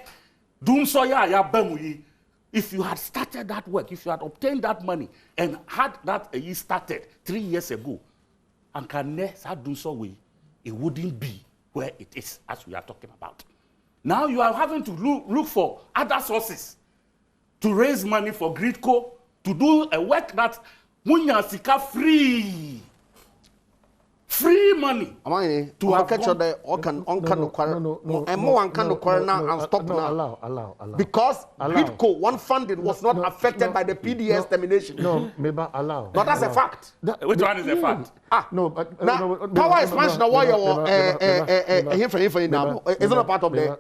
dum so ya bamu yi. If you had started that work, if you had obtained that money and had that year started 3 years ago, and can ne sa dum so we, it wouldn't be where it is as we are talking about. Now you are having to look for other sources to raise money for Gridco to do a work that munya sika free money. To have catch the and stop now. Allow. Because Gridco, one funding was not affected by the PDS termination. No, maybe allow. But that's a fact. Which one is a fact? No, but power expansion of why you now is not a part of the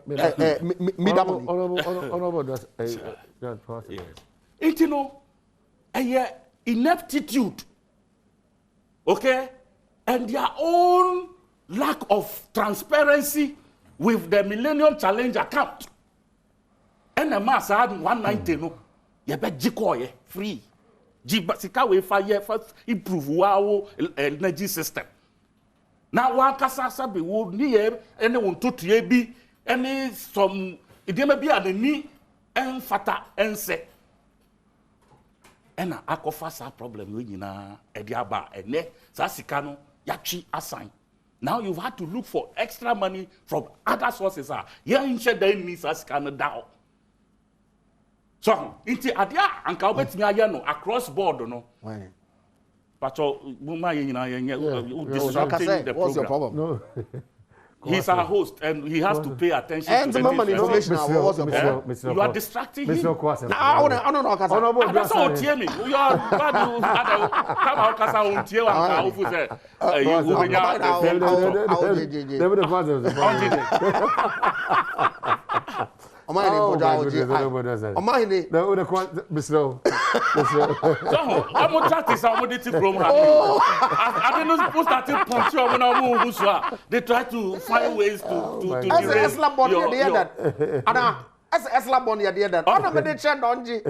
media money. Honorable, that's yes. It, you know, a ineptitude, okay, and their own lack of transparency with the Millennium Challenge account. And the mass had 190 no, you bet jikoye free. Jibasika we fire first improve our energy system. Now one kasa be would near anyone to be any some it may be at the knee and fata and say. And akofasa problem we na ediaba ene sasikano yachi assign. Now you've had to look for extra money from other sources. Yeah, instead they need sasikano down. So inti adia anka obetimi aya no across board no. Why? But muma disrupting the what's program. your problem? No. He's our host and he has to pay attention and to the information. You are distracting him. I don't know. That's all tear me. You are come out kasa on tear and ofu say you they try to find ways to as Esla Bonnie at the end. I'm going to check on G.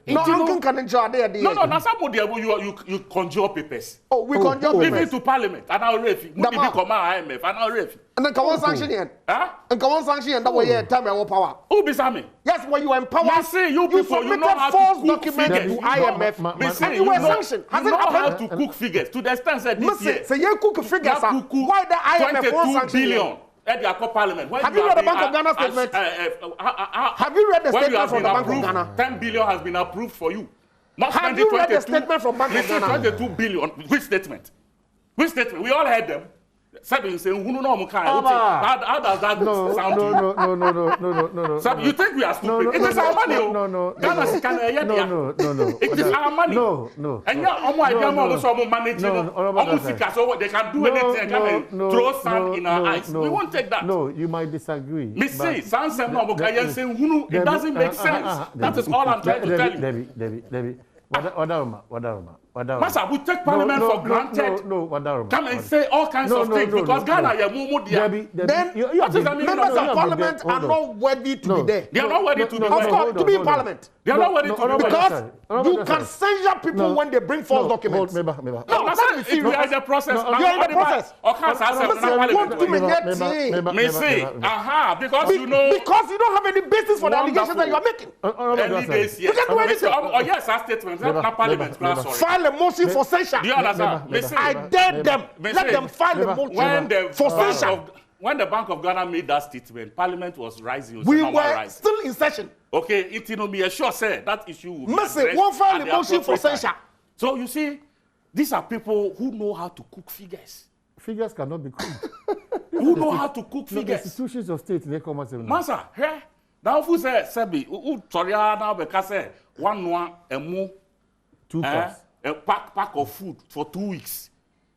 No, can enjoy the idea. No, now somebody you conjure papers. Oh, we conjure papers. Leave it to Parliament. And I'll ref. Maybe come IMF. And I'll ref. And then come on sanction here. Huh? And come on sanction and that way you tell me what power. Who be Sammy? Yes, when you empower. You see, you people, you know how false to cook document figures. to IMF. We say you were sanctioned. You know how to cook figures. To the extent that this year. Say you cook figures. Why the IMF won't sanction billion. at the Aqua Parliament. Have you read the Bank of Ghana statement? Have you read the statement from the Bank of Ghana? 10 billion has been approved for you. Not have you read the statement from Bank of Ghana? 22 billion. Which statement? Which statement? We all heard them. Sabin saying, "Who know how does that sound to you?" No. So you think we are stupid? It is our money. No. It is our money. No. And yeah, almost managing. So they can do anything and come and throw sand in our eyes. We won't take that. No, you might disagree. Me say, it doesn't make sense. That is all I'm trying to tell you. Debbie. Wadaruma. Master, we take Parliament for granted. No, Wadaruma. Come and say all kinds of things because Ghana, you're mumu there. Then members of Parliament are not worthy to be there. They are not worthy to be there. Of course, to be in Parliament. They are not worthy to be there. Because you can censure people when they bring false documents. No, if you are in the process. You are in the process. Because you know. Because you don't have any basis for the allegations that you are making. You can do anything. Oh, yes, our statement. Not Parliament. File a motion for censure. Do you understand? I dare them. Let them file a motion for censure. When the Bank of Ghana made that statement, Parliament was rising. We were still in session. Okay, it will be sure say that issue will be won't file a motion for censure. So you see, these are people who know how to cook figures. Figures cannot be cooked. Who know how to cook figures? The institutions of state, they come as a Master, here. Now who say Sebi, who sorry now because say one emu 2 packs. A pack of food for 2 weeks.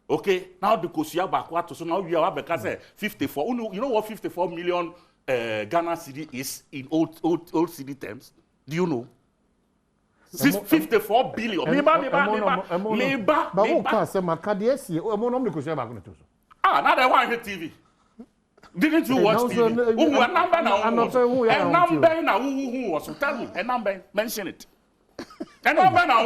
Okay, now the Kosia Bakwato, so now we are because 54. You know what 54 million Ghana cedi is in old cedi terms? Do you know? 54 billion. Now they want to TV. Didn't you watch TV? Tell me, a number, mention it. A number now,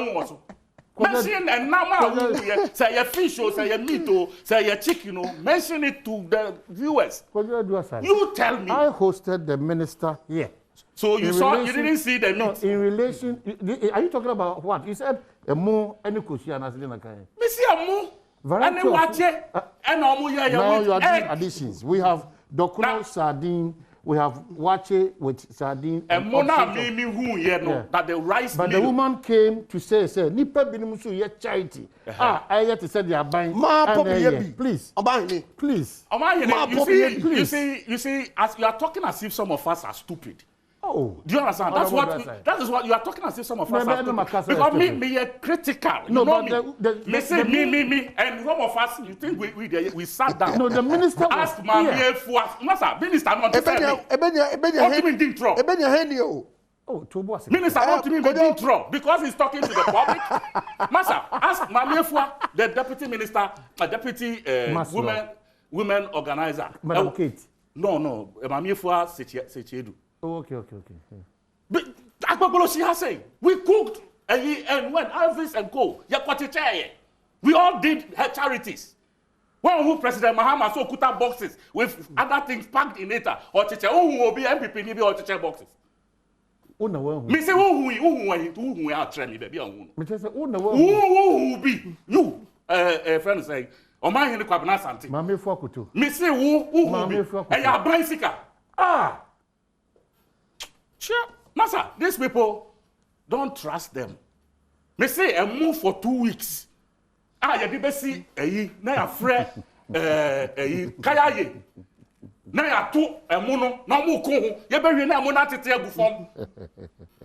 mention a number, say a fish or say a meat or say a chicken, mention it to the viewers. You tell me. I hosted the minister here. So you didn't see the meat? No, in relation, are you talking about what? You said a more any question as in a kind. Me see a more. And then watch it. And now you are doing additions. We have Dokuna sardine. We have wache with sardine. And Mona made me who that the rice. But the woman came to say, Nipa binimusu ye charity. I yet to say they are buying. Please. Please. You see, as you are talking as if some of us are stupid. Oh, do you understand? That is what you are talking as if some of us are stupid. Because me are critical. No, but me say me, and some of us, you think we sat down. No, the minister ask Mamie for Master, minister not to tell me. Minister not to me in trouble because he's talking to the public. Master, ask Mamie for the deputy minister, deputy women organizer. Madam Kate. No, Mamie for Sechedu. Oh, okay. But she has said, we cooked and when Elvis and Co. We all did her charities. When President Mahama so kuta boxes with other things packed in it, or chiche, will be MPP or chiche boxes. Me say who are training baby on who be you friend say o man hin kwabna santi. Mame Fuakutu. Me say who be e ya bicycle. Sure. Master, these people, don't trust them. Me say a move for 2 weeks. You be see na ya frɛ kaya ye. Na ya to emuno na mu ko ho. Ye be hwe na mu na tete agu fam.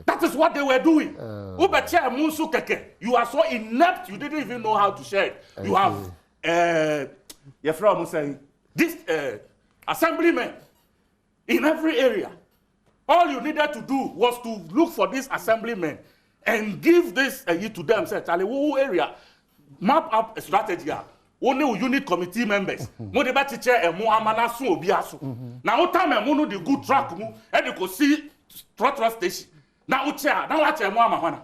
That is what they were doing. Ubetia emunsu keke. You are so inept, you didn't even know how to share it. You have your friend saying this assemblyman in every area. All you needed to do was to look for these assemblymen and give this to them. Say, Charlie, who area? Map up a strategy. Only unit committee members. Mo de ba teacher e mo amana so obi aso. Na o time e mo no the good track mu e de go see trotro station. Na o chair, na wa chair mo amahwana.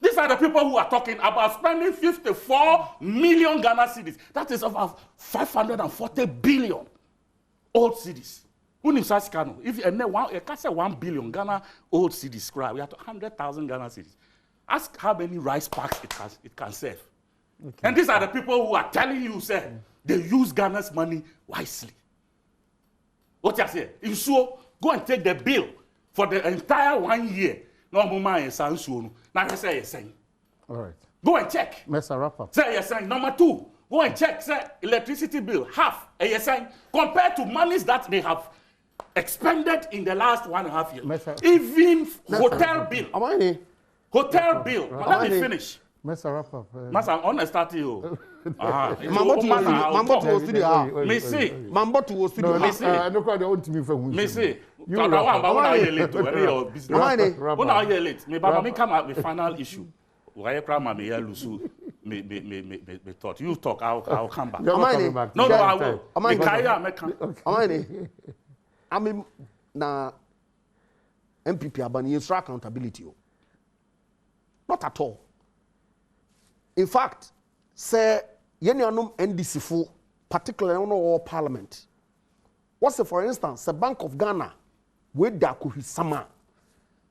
These are the people who are talking about spending 54 million Ghana cedis. That is about 540 billion old cedis. If you can say 1 billion Ghana old cedis, we have 100,000 Ghana cedis. Ask how many rice packs it can serve. Okay. And these are the people who are telling you, say, they use Ghana's money wisely. What you say? In so go and take the bill for the entire 1 year. No more is answer. Now you say yes. All right. Go and check. Mr. Wrap up. Say yes. Number 2, go and check. Say electricity bill half. Yes. Compared to monies that they have expended in the last 1.5 years. Even hotel bill. Hotel bill. Let me finish. Mr. Wrap up. Masa, on a start you. Mambo to studio. Me see. Mambo to studio. Me see. No crowd want me for me see. You are late to any your business. When are you late? Me baba me come out with final issue. Why you cry me here lusu? Me thought you talk. I'll come back. No, I will. Me kaya me come. Amani. I mean, na MPP abani extra accountability. Not at all. In fact, say yenyanum NDC for particularly on all parliament. What's it, for instance, the Bank of Ghana, where Dakuhi Sama.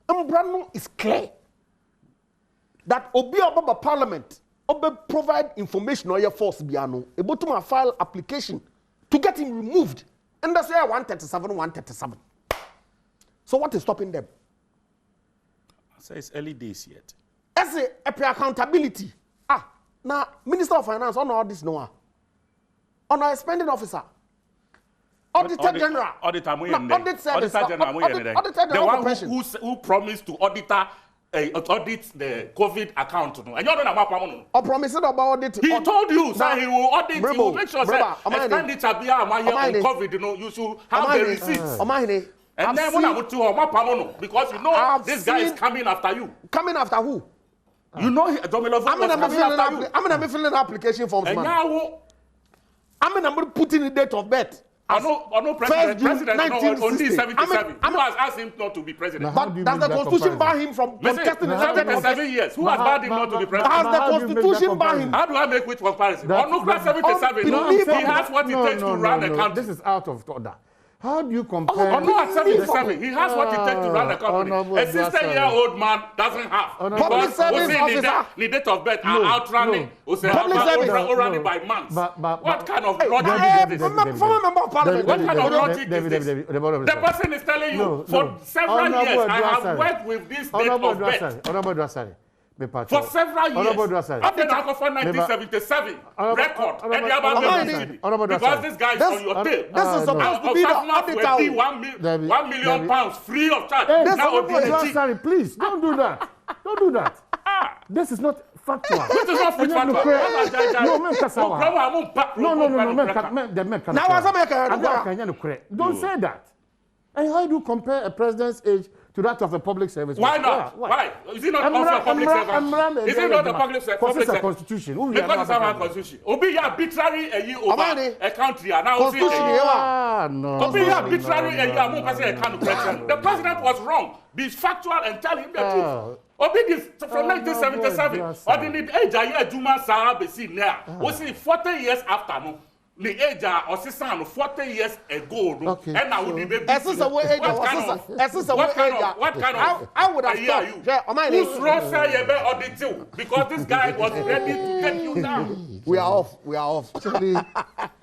Umbrano is clear that Obi Ababa Parliament Obi provide information or your force biano able to file application to get him removed. And that's why 137. So what is stopping them? I say it's early days yet. As a accountability. Now, Minister of Finance, on all this, no, on our spending officer, Auditor General, Audit Service, the one who promised to audit the COVID account. And you don't know what promised about audit. He told you, sir, he will audit. He will make sure that expenditure be on COVID. You know, you should have the receipts. And then when I would to because you know this guy is coming after you. Coming after who? You know, I'm going to fill an application form. I'm going to put in the date of birth. I know president only 77. Who has asked him not to be president? But does the Constitution bar him from contesting the 77 years? Who has barred him not to be president? Has the Constitution bar him? How do I make which comparison? On Nuclear 77, he has what it takes to run the country. This is out of order. How do you compare? No, at 77, he has what it takes to run the company. A 60-year-old man doesn't have. Public service officer. The date of birth are outrunning. Running by months. What kind of logic is this? Former member of parliament. What kind of logic is this? The person is telling you, for several years, I have worked with this date of birth. For several years, after the Alcoa 1977 record, because this guy is on your tail. This is supposed to be the auditor. £1 million free of charge. Now, please, don't do that. Don't do that. This is not factual. This is not factual. Don't say that. And how do you compare a president's age to that of a public service? Why not? Why? Is it not also a public service? Is it not a public service? Because it's a constitution. Because it's a constitution. Obi arbitrary a year over a country and now Obi arbitrary a year more person a country. The president was wrong. Be factual and tell him the truth. Obi is from 1977. Or the need age a year Juma Sarah be seen there. We see 40 years after no. The age or sister 40 years ago, and now would be what kind of I would have thought who's wrong say you better audit you because this guy was ready to take you down. We are off.